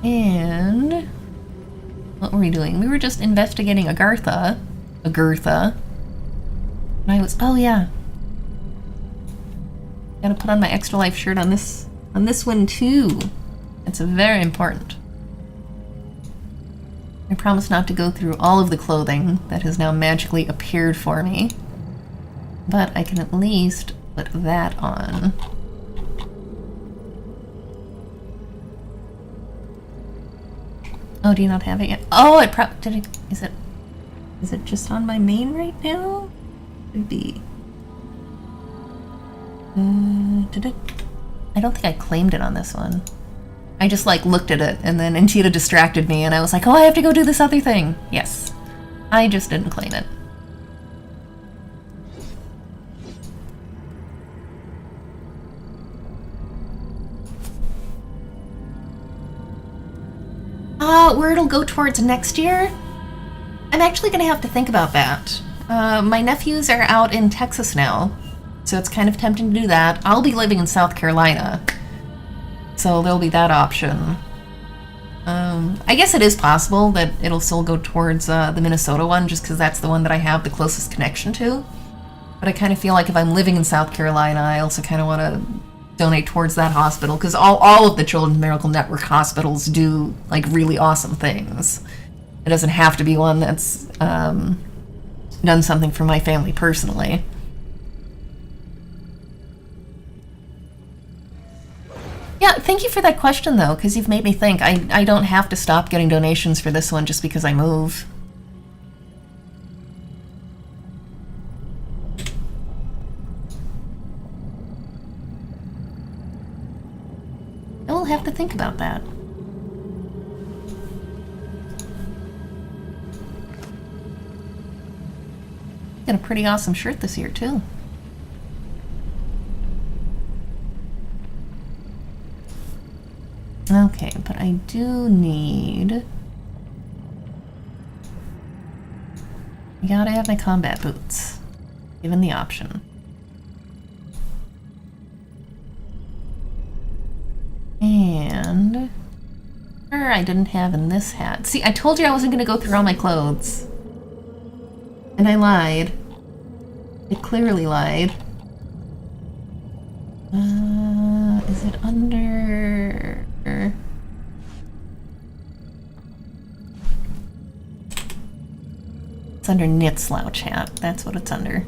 And what were we doing? We were just investigating Agartha. And I was, oh yeah. Gotta put on my Extra Life shirt on this one too. It's very important. I promise not to go through all of the clothing that has now magically appeared for me, but I can at least put that on. Oh, do you not have it yet? Oh, is it just on my main right now? Could be. Did it? I don't think I claimed it on this one. I just looked at it and then Antita distracted me and I was like, oh, I have to go do this other thing. Yes. I just didn't claim it. Where it'll go towards next year? I'm actually gonna have to think about that. My nephews are out in Texas now, so it's kind of tempting to do that. I'll be living in South Carolina, so there'll be that option. I guess it is possible that it'll still go towards the Minnesota one, just because that's the one that I have the closest connection to. But I kind of feel like if I'm living in South Carolina, I also kind of want to donate towards that hospital, because all of the Children's Miracle Network hospitals do really awesome things. It doesn't have to be one that's done something for my family personally. Yeah, thank you for that question though, because you've made me think. I don't have to stop getting donations for this one just because I move. I will have to think about that. Got a pretty awesome shirt this year too. Okay, but I do need... I gotta have my combat boots, given the option. And... I didn't have in this hat. See, I told you I wasn't gonna go through all my clothes. And I lied. I clearly lied. Is it under... It's under knit slouch hat. That's what it's under.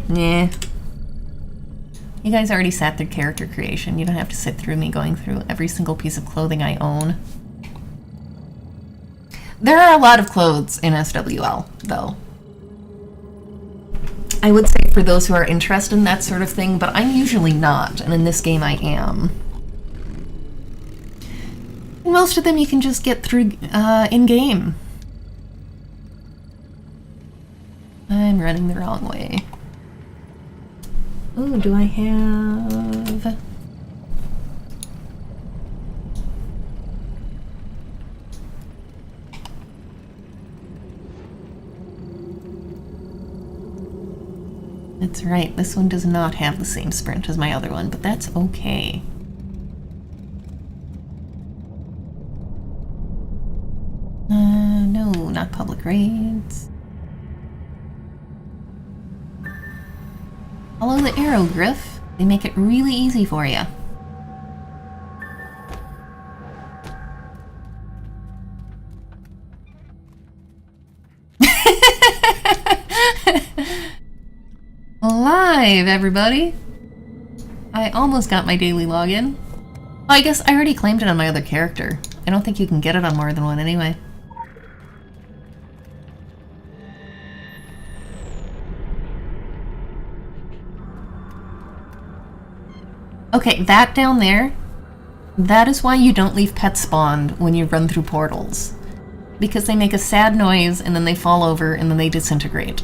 Nah. You guys already sat through character creation. You don't have to sit through me going through every single piece of clothing I own. There are a lot of clothes in SWL, though. I would say for those who are interested in that sort of thing, but I'm usually not, and in this game I am. Most of them you can just get through in-game. I'm running the wrong way. Oh, do I have... That's right, this one does not have the same sprint as my other one, but that's okay. No, not public raids. Follow the arrow, Griff. They make it really easy for you. Live, everybody! I almost got my daily login. Oh, I guess I already claimed it on my other character. I don't think you can get it on more than one anyway. Okay, that down there, that is why you don't leave pets spawned when you run through portals. Because they make a sad noise, and then they fall over, and then they disintegrate.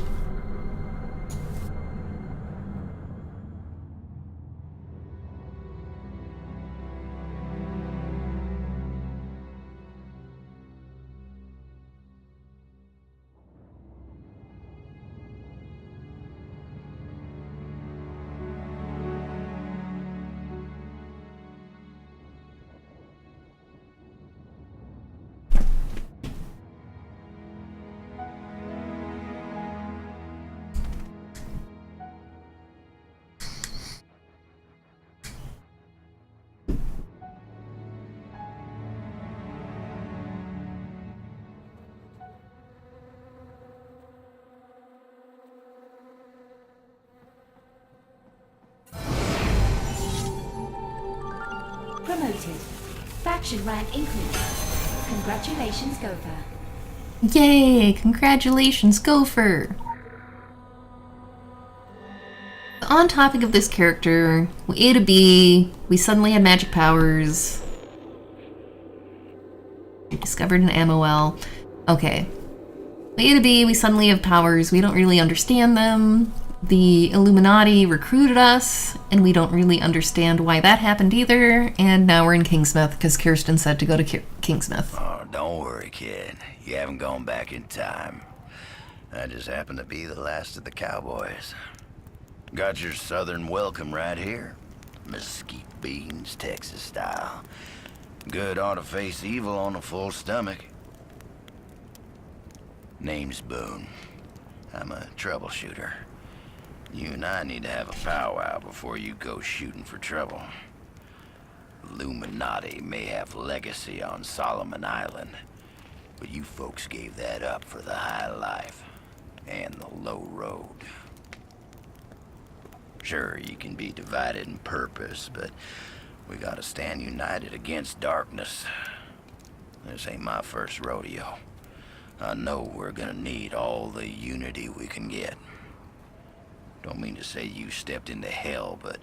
Promoted. Faction rank increased. Congratulations, Gopher. Yay! Congratulations, Gopher! On topic of this character, A to B, we suddenly had magic powers. We discovered an MOL. Okay. A to B, we suddenly have powers. We don't really understand them. The Illuminati recruited us, and we don't really understand why that happened either. And now we're in Kingsmouth because Kirsten said to go to Kingsmouth. Oh, don't worry, kid. You haven't gone back in time. I just happen to be the last of the cowboys. Got your southern welcome right here. Mesquite beans, Texas style. Good ought to face evil on a full stomach. Name's Boone. I'm a troubleshooter. You and I need to have a powwow before you go shooting for trouble. Illuminati may have legacy on Solomon Island, but you folks gave that up for the high life and the low road. Sure, you can be divided in purpose, but we gotta stand united against darkness. This ain't my first rodeo. I know we're gonna need all the unity we can get. Don't mean to say you stepped into hell, but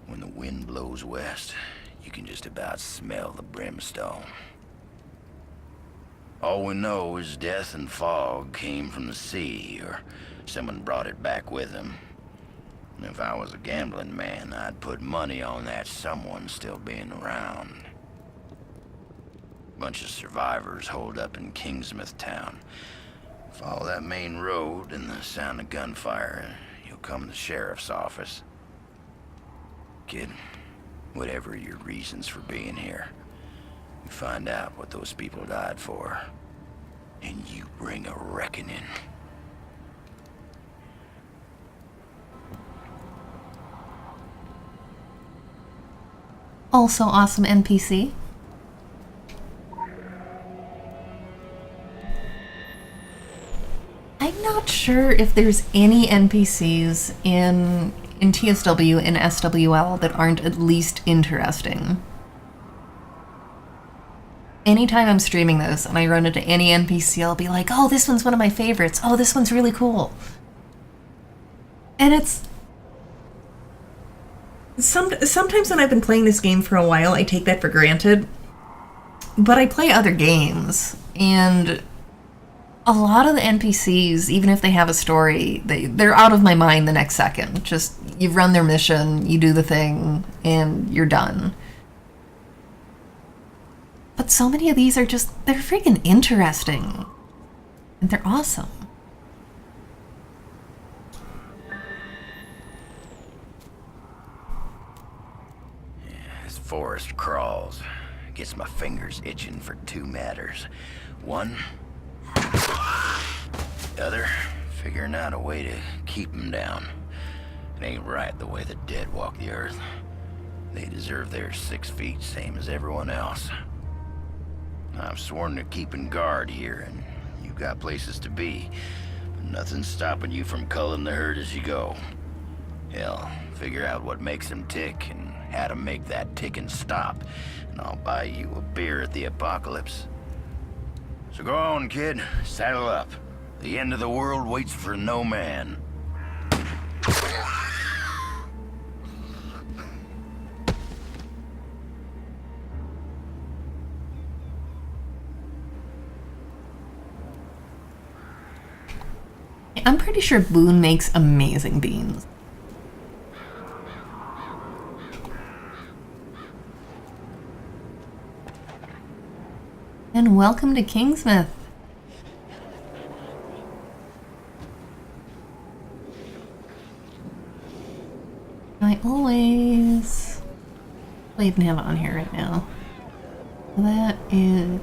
when the wind blows west, you can just about smell the brimstone. All we know is death and fog came from the sea, or someone brought it back with them. And if I was a gambling man, I'd put money on that someone still being around. Bunch of survivors holed up in Kingsmouth town. Follow that main road and the sound of gunfire, you'll come to the sheriff's office. Kid, whatever your reasons for being here, you find out what those people died for, and you bring a reckoning. Also awesome NPC. I'm not sure if there's any NPCs in TSW and SWL that aren't at least interesting. anytime I'm streaming this and I run into any NPC, I'll be like, oh, this one's one of my favorites. Oh, this one's really cool. And it's... Sometimes when I've been playing this game for a while, I take that for granted. But I play other games, and a lot of the NPCs, even if they have a story, they're out of my mind the next second. Just, you run their mission, you do the thing, and you're done. But so many of these are just, they're freaking interesting. And they're awesome. This forest crawls. Gets my fingers itching for two matters. One, the other, figuring out a way to keep them down. It ain't right the way the dead walk the earth. They deserve their 6 feet, same as everyone else. I've sworn to keeping guard here, and you've got places to be. But nothing's stopping you from culling the herd as you go. Hell, figure out what makes them tick and how to make that ticking stop, and I'll buy you a beer at the apocalypse. So go on, kid. Saddle up. The end of the world waits for no man. I'm pretty sure Boone makes amazing beans. And welcome to Kingsmouth. I always... I even have it on here right now. That is...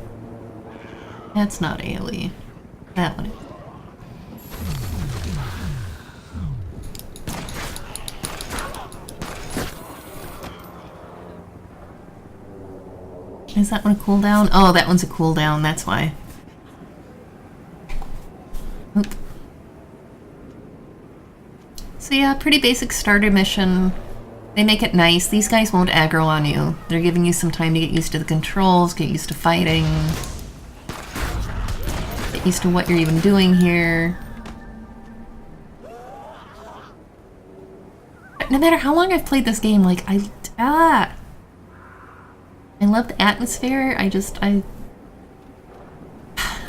That's not Ailey. That one is. Is that one a cooldown? Oh, that one's a cooldown, that's why. Oop. So yeah, pretty basic starter mission. They make it nice. These guys won't aggro on you. They're giving you some time to get used to the controls, get used to fighting, get used to what you're even doing here. No matter how long I've played this game, like, I love the atmosphere. I'm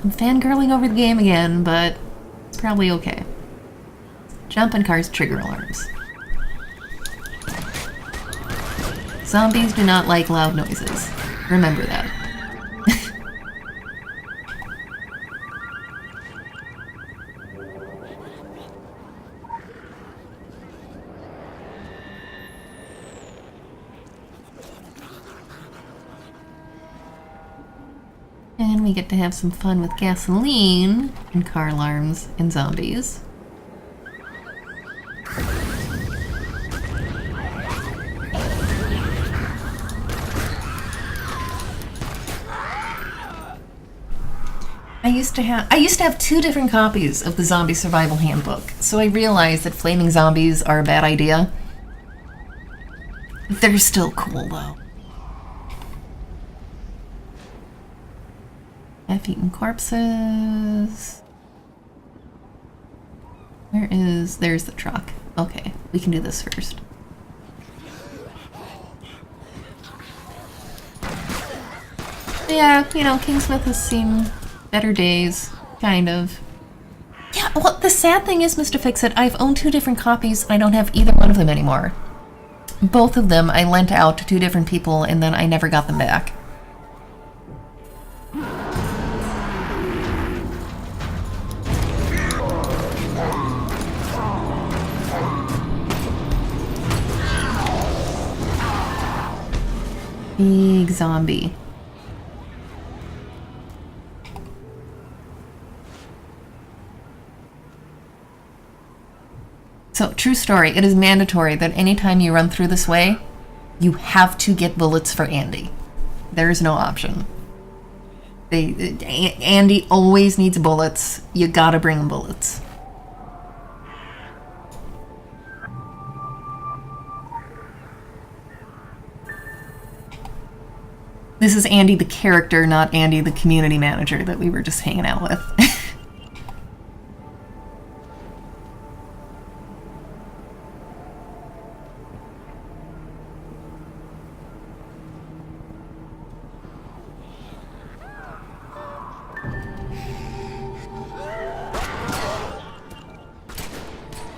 fangirling over the game again, but it's probably okay. Jumping cars, trigger alarms. Zombies do not like loud noises. Remember that. And we get to have some fun with gasoline and car alarms and zombies. I used to have 2 different copies of the Zombie Survival Handbook, so I realized that flaming zombies are a bad idea. They're still cool though. Half-eaten corpses. There's the truck. Okay, we can do this first. Yeah, you know, Kingsmouth has seen better days, kind of. Yeah, well, the sad thing is, Mr. Fix-It, I've owned 2 different copies, and I don't have either one of them anymore. Both of them I lent out to 2 different people, and then I never got them back. Big zombie. So, true story, it is mandatory that anytime you run through this way, you have to get bullets for Andy. There is no option. Andy always needs bullets. You gotta bring him bullets. This is Andy the character, not Andy the community manager that we were just hanging out with.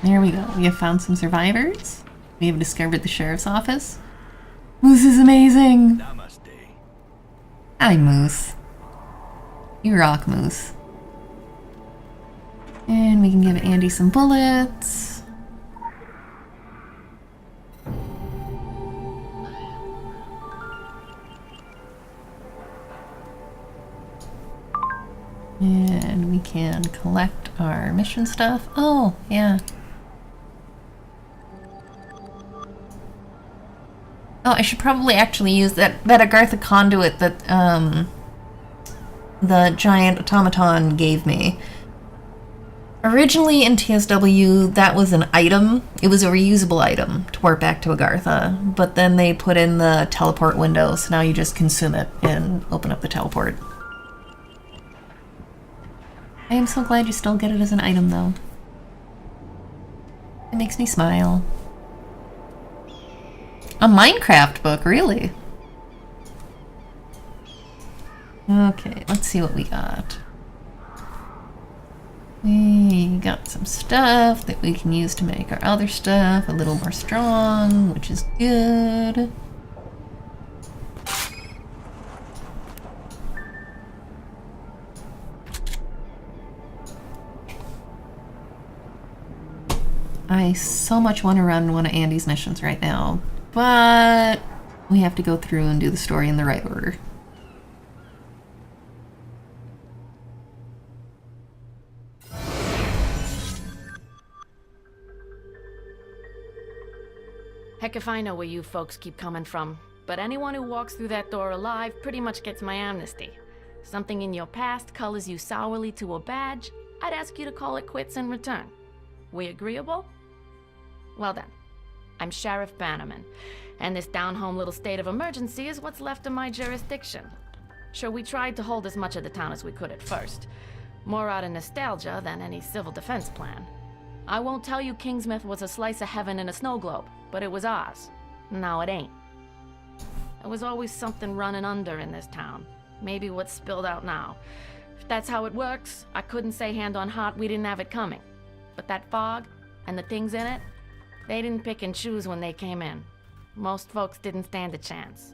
There we go. We have found some survivors. We have discovered the sheriff's office. Moose is amazing! Namaste. Hi, Moose. You rock, Moose. And we can give Andy some bullets. And we can collect our mission stuff. Oh, yeah. Oh, I should probably actually use that Agartha conduit that the giant automaton gave me. Originally in TSW, that was an item. It was a reusable item to warp back to Agartha, but then they put in the teleport window, so now you just consume it and open up the teleport. I am so glad you still get it as an item, though. It makes me smile. A Minecraft book, really? Okay, let's see what we got. We got some stuff that we can use to make our other stuff a little more strong, which is good. I so much want to run one of Andy's missions right now, but we have to go through and do the story in the right order. Heck if I know where you folks keep coming from, but anyone who walks through that door alive pretty much gets my amnesty. Something in your past colors you sourly to a badge, I'd ask you to call it quits in return. We agreeable? Well then, I'm Sheriff Bannerman, and this down-home little state of emergency is what's left of my jurisdiction. Sure, we tried to hold as much of the town as we could at first, more out of nostalgia than any civil defense plan. I won't tell you Kingsmouth was a slice of heaven in a snow globe, but it was ours. Now it ain't. There was always something running under in this town, maybe what's spilled out now. If that's how it works, I couldn't say hand on heart we didn't have it coming. But that fog, and the things in it, they didn't pick and choose when they came in. Most folks didn't stand a chance.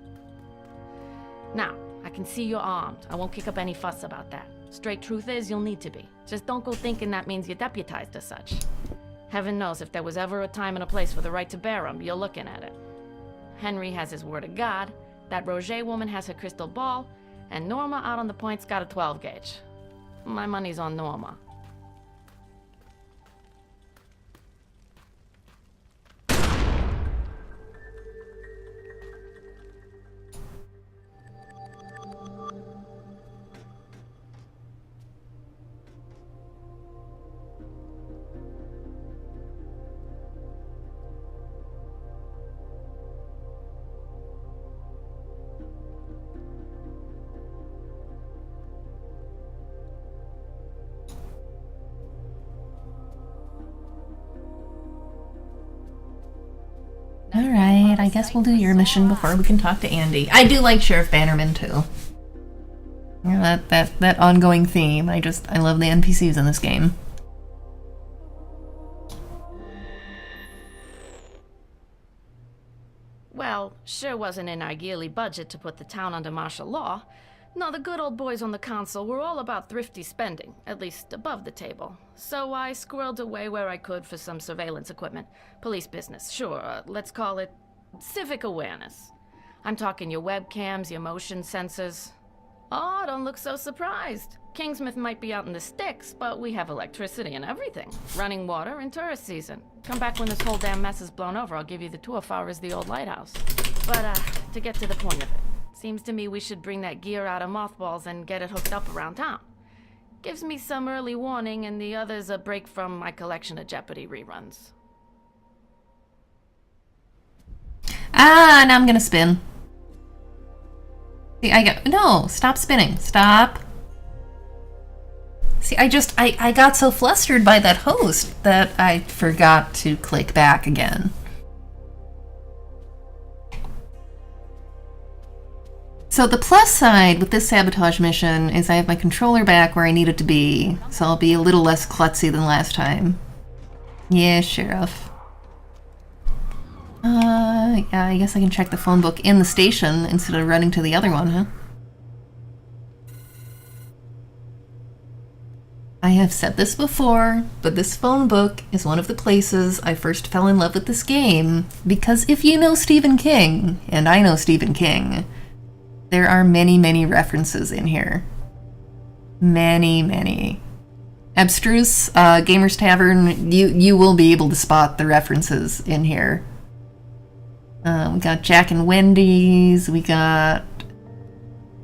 Now, I can see you're armed. I won't kick up any fuss about that. Straight truth is, you'll need to be. Just don't go thinking that means you're deputized as such. Heaven knows if there was ever a time and a place for the right to bear 'em, you're looking at it. Henry has his word of God, that Roger woman has her crystal ball, and Norma out on the point's got a 12 gauge. My money's on Norma. Alright, I guess we'll do your mission before we can talk to Andy. I do like Sheriff Bannerman too. Yeah, that ongoing theme. I love the NPCs in this game. Well, sure wasn't in our yearly budget to put the town under martial law. No, the good old boys on the council were all about thrifty spending, at least above the table. So I squirreled away where I could for some surveillance equipment. Police business, sure, let's call it civic awareness. I'm talking your webcams, your motion sensors. Oh, don't look so surprised. Kingsmouth might be out in the sticks, but we have electricity and everything. Running water in tourist season. Come back when this whole damn mess is blown over, I'll give you the tour far as the old lighthouse. But, to get to the point of it. Seems to me we should bring that gear out of mothballs and get it hooked up around town. Gives me some early warning and the others a break from my collection of Jeopardy reruns. Ah, now I'm gonna spin. See, no, stop spinning. Stop. See, I got so flustered by that host that I forgot to click back again. So the plus side with this sabotage mission is I have my controller back where I need it to be, so I'll be a little less klutzy than last time. Yeah, Sheriff. Yeah, I guess I can check the phone book in the station instead of running to the other one, huh? I have said this before, but this phone book is one of the places I first fell in love with this game, because if you know Stephen King, and I know Stephen King, there are many, many references in here. Many, many. Abstruse, Gamer's Tavern, you will be able to spot the references in here. We got Jack and Wendy's, we got...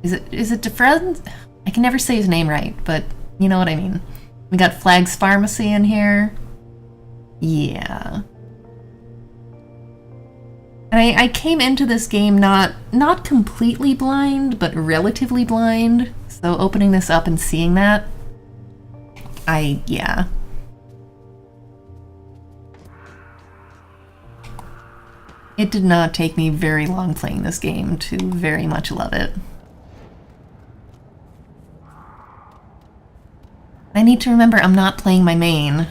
Is it DeFred? I can never say his name right, but you know what I mean. We got Flag's Pharmacy in here. Yeah. And I came into this game not completely blind, but relatively blind. So opening this up and seeing that, yeah. It did not take me very long playing this game to very much love it. I need to remember I'm not playing my main.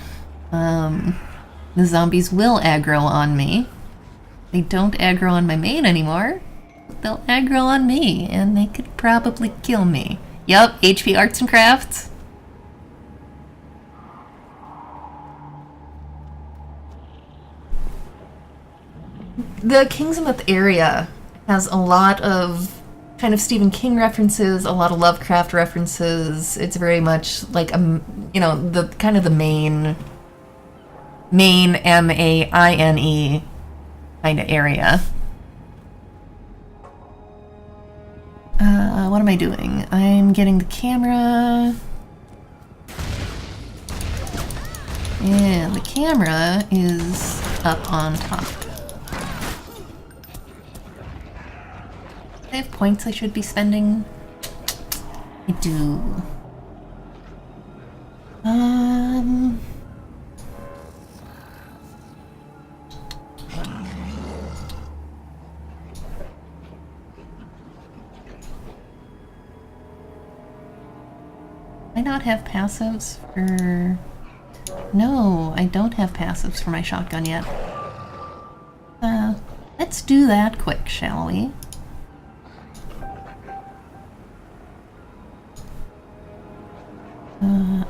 The zombies will aggro on me. They don't aggro on my main anymore. They'll aggro on me, and they could probably kill me. Yup, HP Arts and Crafts. The Kingsmouth area has a lot of kind of Stephen King references, a lot of Lovecraft references. It's very much like you know, the kind of the main Maine kind of area. What am I doing? I'm getting the camera. And the camera is up on top. I have points I should be spending. I do. I not have passives for... No, I don't have passives for my shotgun yet. Let's do that quick, shall we?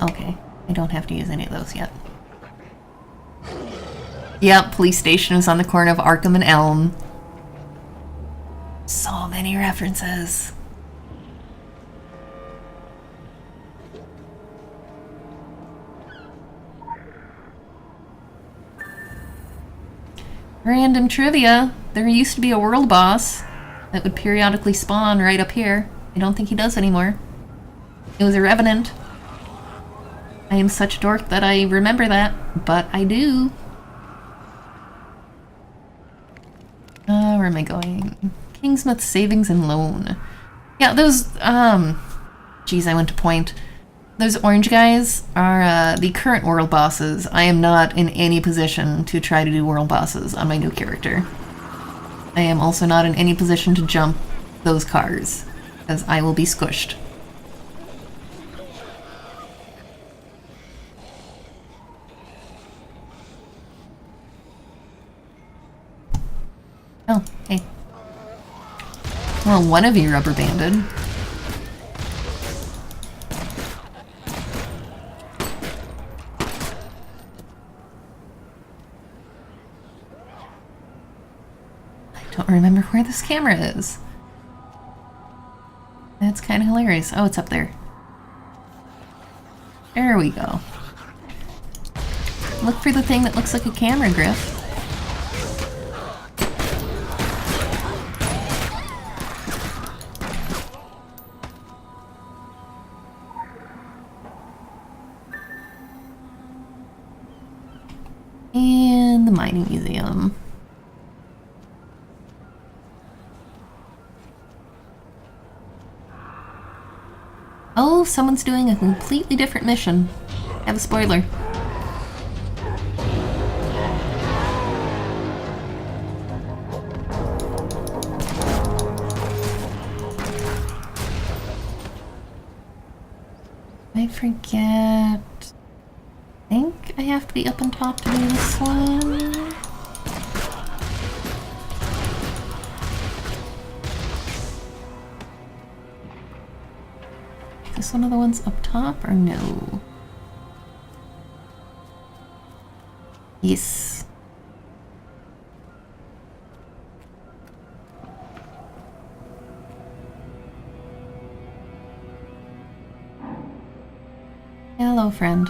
Okay. I don't have to use any of those yet. Yep, police station is on the corner of Arkham and Elm. So many references. Random trivia. There used to be a world boss that would periodically spawn right up here. I don't think he does anymore. It was a revenant. I am such a dork that I remember that, but I do. Where am I going? Kingsmouth Savings and Loan. Yeah, those, geez, I went to point. Those orange guys are the current world bosses. I am not in any position to try to do world bosses on my new character. I am also not in any position to jump those cars, because I will be squished. Oh, hey. Well, one of you rubber banded. I don't remember where this camera is. That's kind of hilarious. Oh, it's up there. There we go. Look for the thing that looks like a camera, Griff. And the mining museum. Oh, someone's doing a completely different mission. I have a spoiler. I forget. I think I have to be up on top to do this one. Is this one of the ones up top or no? Yes. Hello, friend.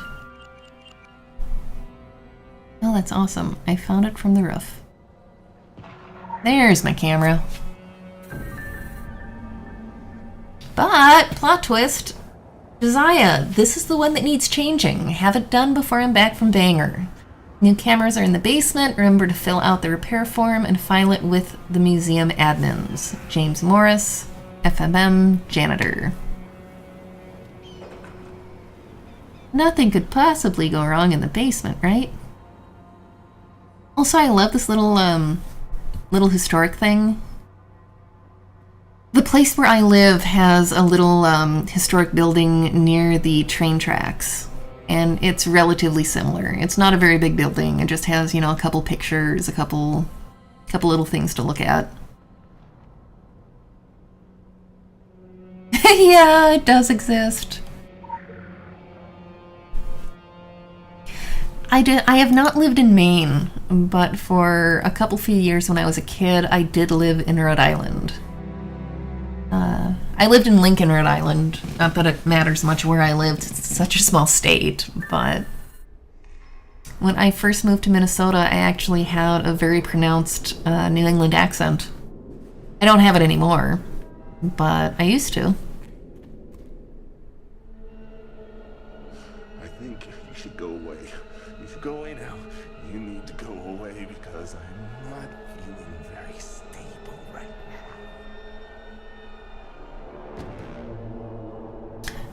Oh, that's awesome. I found it from the roof. There's my camera. But, plot twist, Josiah, this is the one that needs changing. Have it done before I'm back from Bangor. New cameras are in the basement. Remember to fill out the repair form and file it with the museum admins. James Morris, FMM, janitor. Nothing could possibly go wrong in the basement, right? Also, I love this little historic thing. The place where I live has a little historic building near the train tracks, and it's relatively similar. It's not a very big building. It just has, you know, a couple pictures, a couple little things to look at. Yeah, it does exist. I have not lived in Maine, but for a few years when I was a kid, I did live in Rhode Island. I lived in Lincoln, Rhode Island. Not that it matters much where I lived, it's such a small state, but when I first moved to Minnesota, I actually had a very pronounced New England accent. I don't have it anymore, but I used to. I think you should go away. You should go away now. You need to go away because I'm not feeling very stable right now.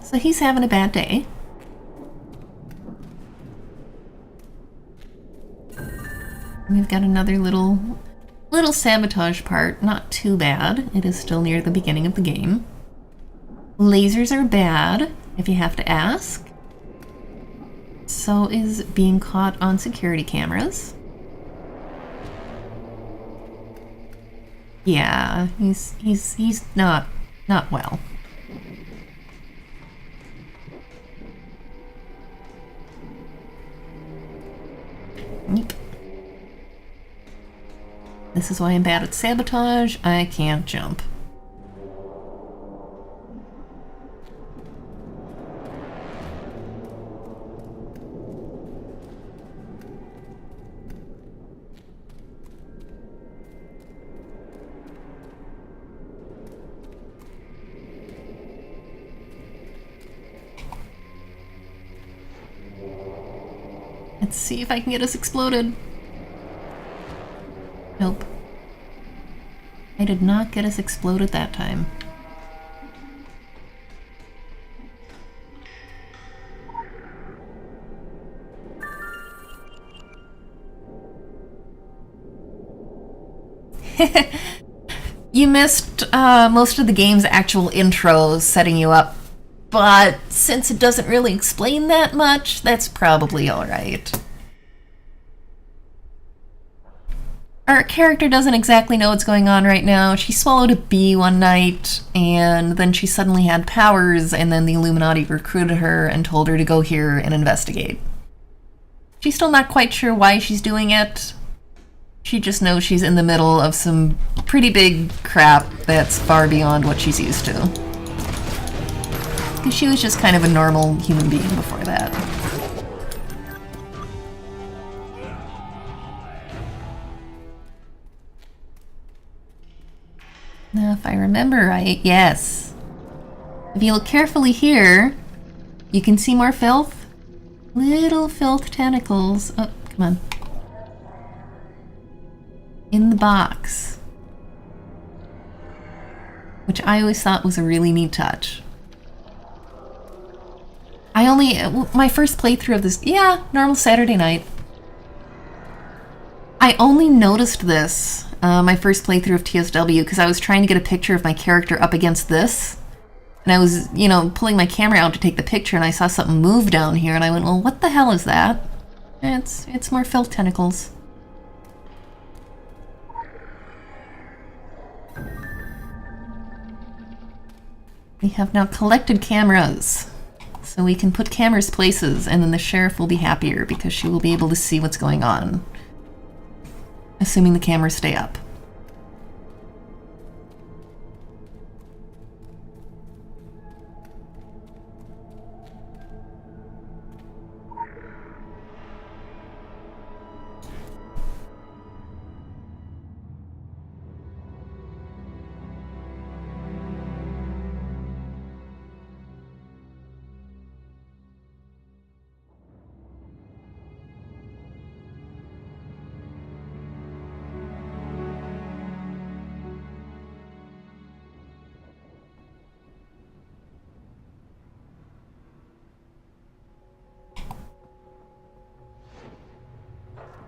So he's having a bad day. We've got another little sabotage part. Not too bad. It is still near the beginning of the game. Lasers are bad, if you have to ask. So is being caught on security cameras. Yeah, he's not well. Yep. This is why I'm bad at sabotage. I can't jump. Let's see if I can get us exploded. Nope. I did not get us exploded that time. You missed most of the game's actual intros setting you up, but since it doesn't really explain that much, that's probably alright. Our character doesn't exactly know what's going on right now. She swallowed a bee one night, and then she suddenly had powers, and then the Illuminati recruited her and told her to go here and investigate. She's still not quite sure why she's doing it. She just knows she's in the middle of some pretty big crap that's far beyond what she's used to. Because she was just kind of a normal human being before that. Now, if I remember right, yes. If you look carefully here, you can see more filth. Little filth tentacles. Oh, come on. In the box. Which I always thought was a really neat touch. I only, my first playthrough of this, yeah, normal Saturday night. I only noticed this, my first playthrough of TSW, because I was trying to get a picture of my character up against this. And I was, you know, pulling my camera out to take the picture, and I saw something move down here, and I went, well, what the hell is that? And it's more filth tentacles. We have now collected cameras, so we can put cameras places, and then the sheriff will be happier because she will be able to see what's going on. Assuming the cameras stay up.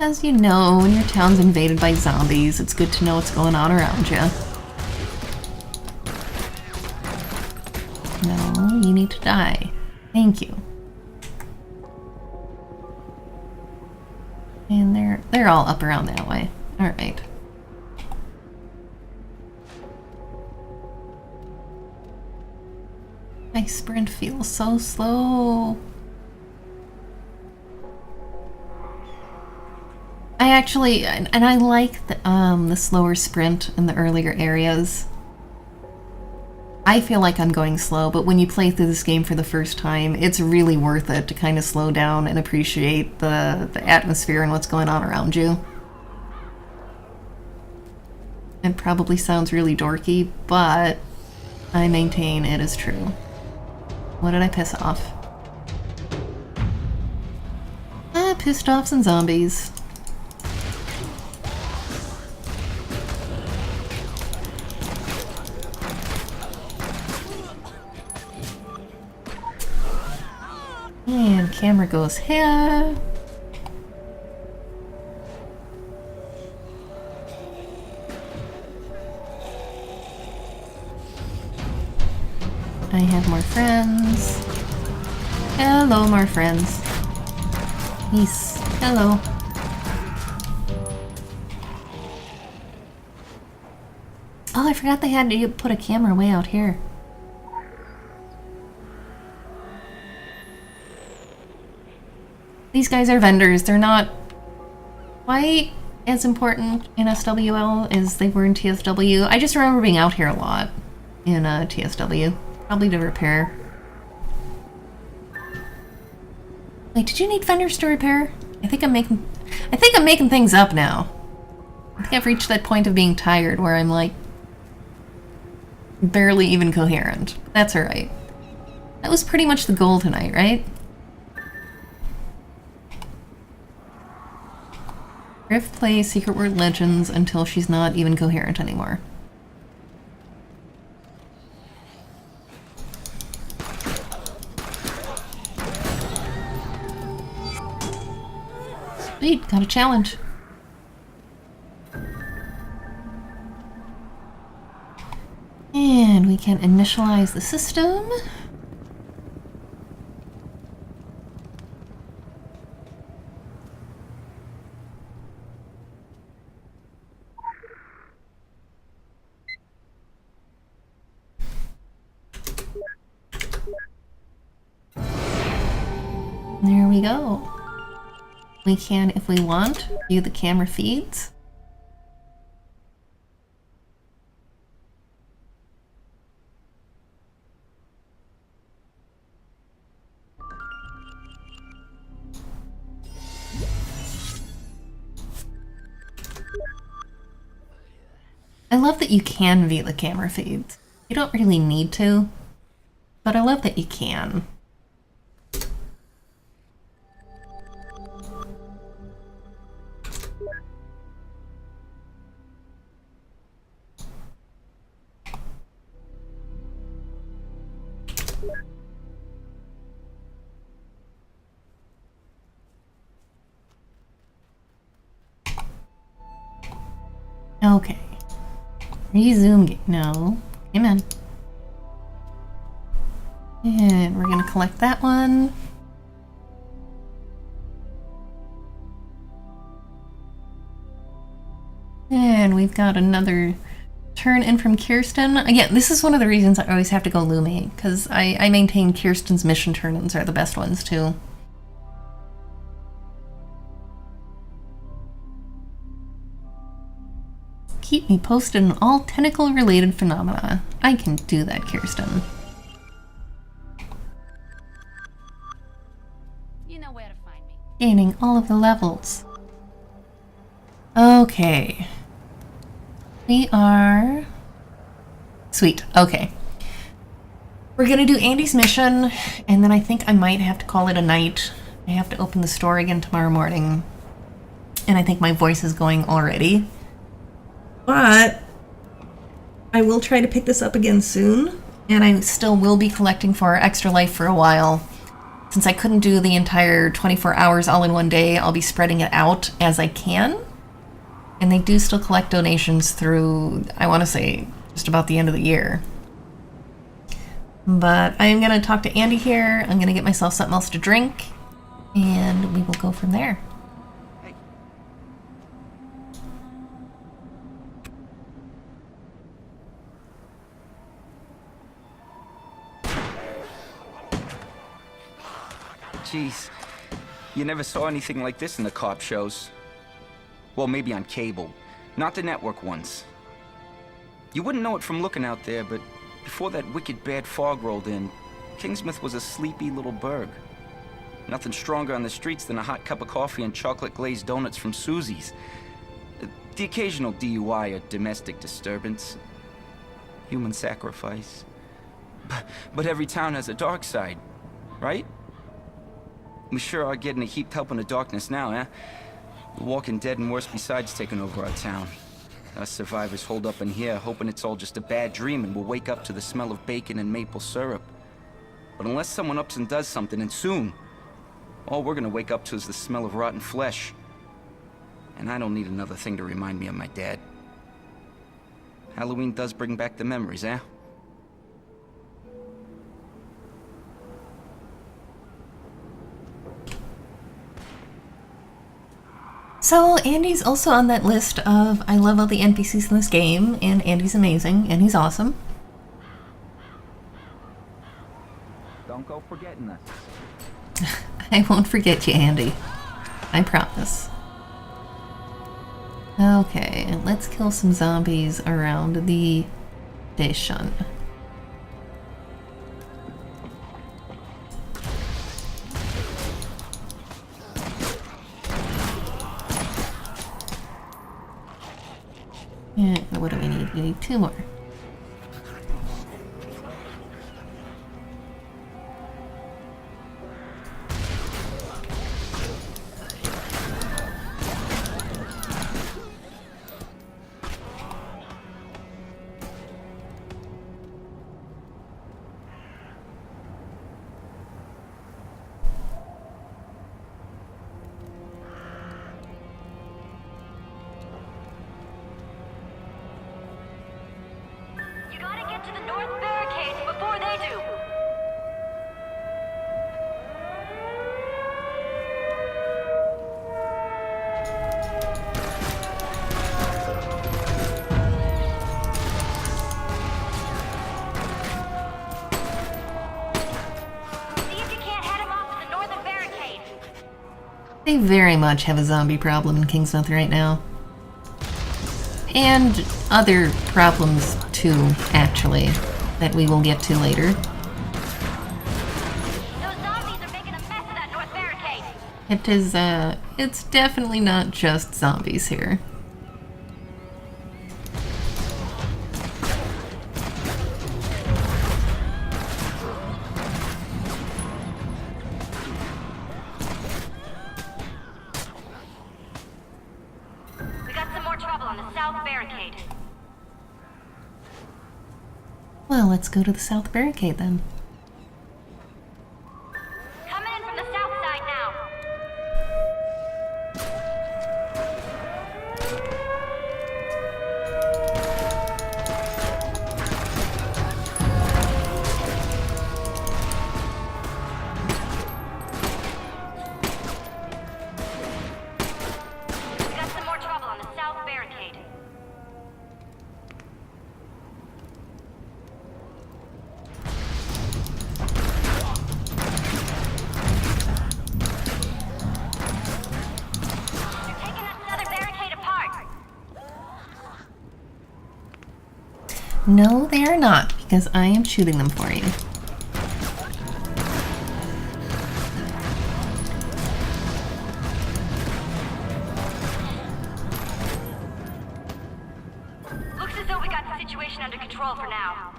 As you know, when your town's invaded by zombies, it's good to know what's going on around you. No, you need to die. Thank you. And they're all up around that way. Alright. My sprint feels so slow. I actually, and I like the slower sprint in the earlier areas. I feel like I'm going slow, but when you play through this game for the first time, it's really worth it to kind of slow down and appreciate the atmosphere and what's going on around you. It probably sounds really dorky, but I maintain it is true. What did I piss off? I pissed off some zombies. And camera goes here. I have more friends. Hello, more friends. Yes, hello. Oh, I forgot they had to put a camera way out here. These guys are vendors. They're not quite as important in SWL as they were in TSW. I just remember being out here a lot in TSW. Probably to repair. Wait, did you need vendors to repair? I think I'm making things up now. I think I've reached that point of being tired where I'm like barely even coherent. That's alright. That was pretty much the goal tonight, right? Griff plays Secret Word Legends until she's not even coherent anymore. Sweet, got a challenge. And we can initialize the system. There we go. We can, if we want, view the camera feeds. I love that you can view the camera feeds. You don't really need to, but I love that you can. Okay. Resume game. No. Amen. And we're gonna collect that one. And we've got another turn in from Kirsten. Again, this is one of the reasons I always have to go Lume, because I maintain Kirsten's mission turn-ins are the best ones too. Keep me posted on all tentacle-related phenomena. I can do that, Kirsten. You know where to find me. Gaining all of the levels. Okay. We are... Sweet. Okay. We're gonna do Andy's mission, and then I think I might have to call it a night. I have to open the store again tomorrow morning. And I think my voice is going already. But I will try to pick this up again soon, and I still will be collecting for Extra Life for a while. Since I couldn't do the entire 24 hours all in one day, I'll be spreading it out as I can. And they do still collect donations through, I want to say, just about the end of the year. But I'm going to talk to Andy here, I'm going to get myself something else to drink, and we will go from there. Jeez, you never saw anything like this in the cop shows. Well, maybe on cable, not the network ones. You wouldn't know it from looking out there, but before that wicked bad fog rolled in, Kingsmouth was a sleepy little burg. Nothing stronger on the streets than a hot cup of coffee and chocolate-glazed donuts from Susie's. The occasional DUI or domestic disturbance. Human sacrifice. But every town has a dark side, right? We sure are getting a heaped help in the darkness now, eh? The Walking Dead and worse besides taking over our town. Us survivors hold up in here, hoping it's all just a bad dream and we'll wake up to the smell of bacon and maple syrup. But unless someone ups and does something, and soon, all we're gonna wake up to is the smell of rotten flesh. And I don't need another thing to remind me of my dad. Halloween does bring back the memories, eh? So Andy's also on that list of I love all the NPCs in this game, and Andy's amazing, and he's awesome. Don't go forgetting us. I won't forget you, Andy. I promise. Okay, let's kill some zombies around the station. Yeah, what do we need? We need 2 more. They very much have a zombie problem in Kingsmouth right now. And other problems too, actually, that we will get to later. It is, it's definitely not just zombies here. Well, let's go to the south barricade then. Coming in from the south side now. No, they are not, because I am shooting them for you. Looks as though we got the situation under control for now.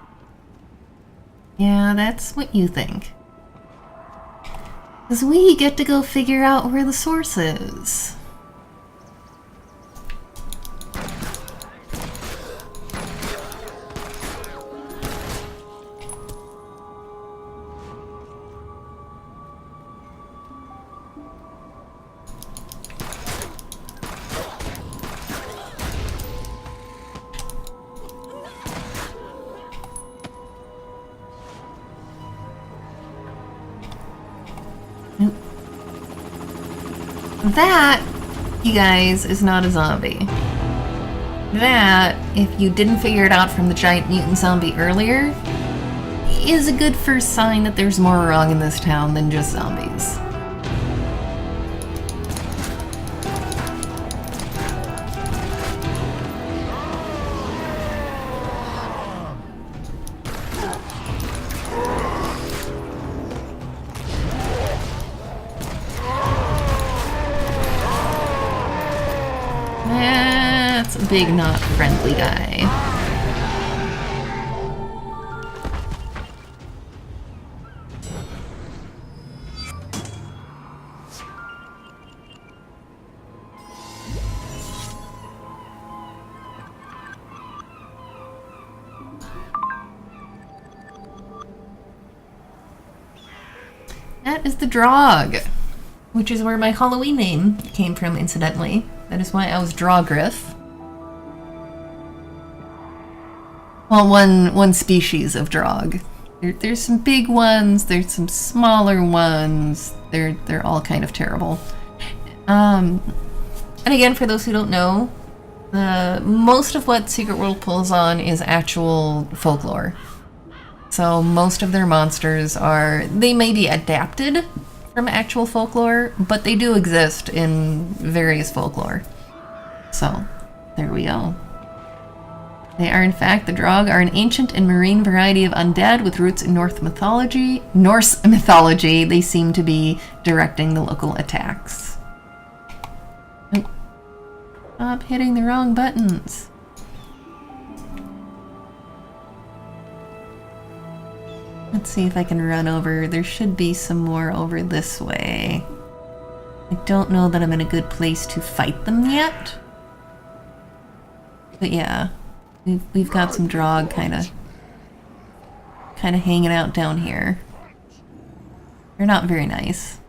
Yeah, that's what you think. Because we get to go figure out where the source is. That, you guys, is not a zombie. That, if you didn't figure it out from the giant mutant zombie earlier, is a good first sign that there's more wrong in this town than just zombies. That's a big, not friendly guy. That is the Drog, which is where my Halloween name came from, incidentally. That is why I was Drawgriff. Well, one species of Drog. There's some big ones, there's some smaller ones. They're all kind of terrible. And again, for those who don't know, most of what Secret World pulls on is actual folklore. So most of their monsters they may be adapted from actual folklore, but they do exist in various folklore. So, there we go. They are, in fact, the Drog are an ancient and marine variety of undead with roots in Norse mythology. They seem to be directing the local attacks. Oh. Stop hitting the wrong buttons. Let's see if I can run over. There should be some more over this way. I don't know that I'm in a good place to fight them yet. But yeah, we've got some Drog kind of hanging out down here. They're not very nice.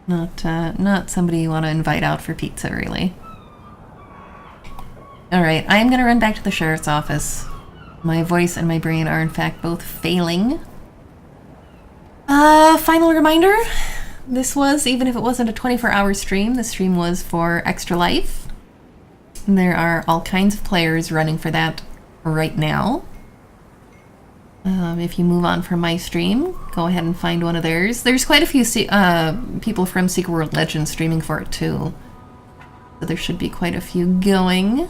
Not somebody you want to invite out for pizza, really. Alright, I am going to run back to the sheriff's office. My voice and my brain are in fact both failing. Final reminder. This was, even if it wasn't a 24-hour stream, the stream was for Extra Life. There are all kinds of players running for that right now. If you move on from my stream, go ahead and find one of theirs. There's quite a few people from Secret World Legends streaming for it too. So there should be quite a few going.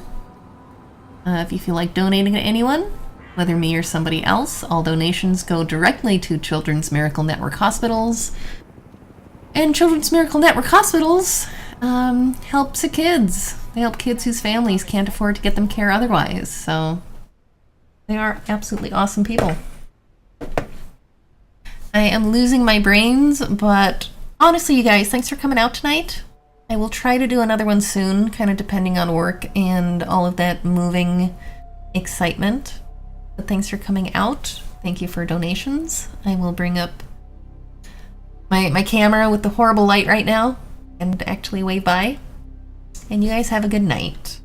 If you feel like donating to anyone, whether me or somebody else, all donations go directly to Children's Miracle Network Hospitals. And Children's Miracle Network Hospitals helps the kids. They help kids whose families can't afford to get them care otherwise. So they are absolutely awesome people. I am losing my brains, but honestly, you guys, thanks for coming out tonight. I will try to do another one soon, kind of depending on work and all of that moving excitement. But thanks for coming out. Thank you for donations. I will bring up my camera with the horrible light right now and actually wave bye. And you guys have a good night.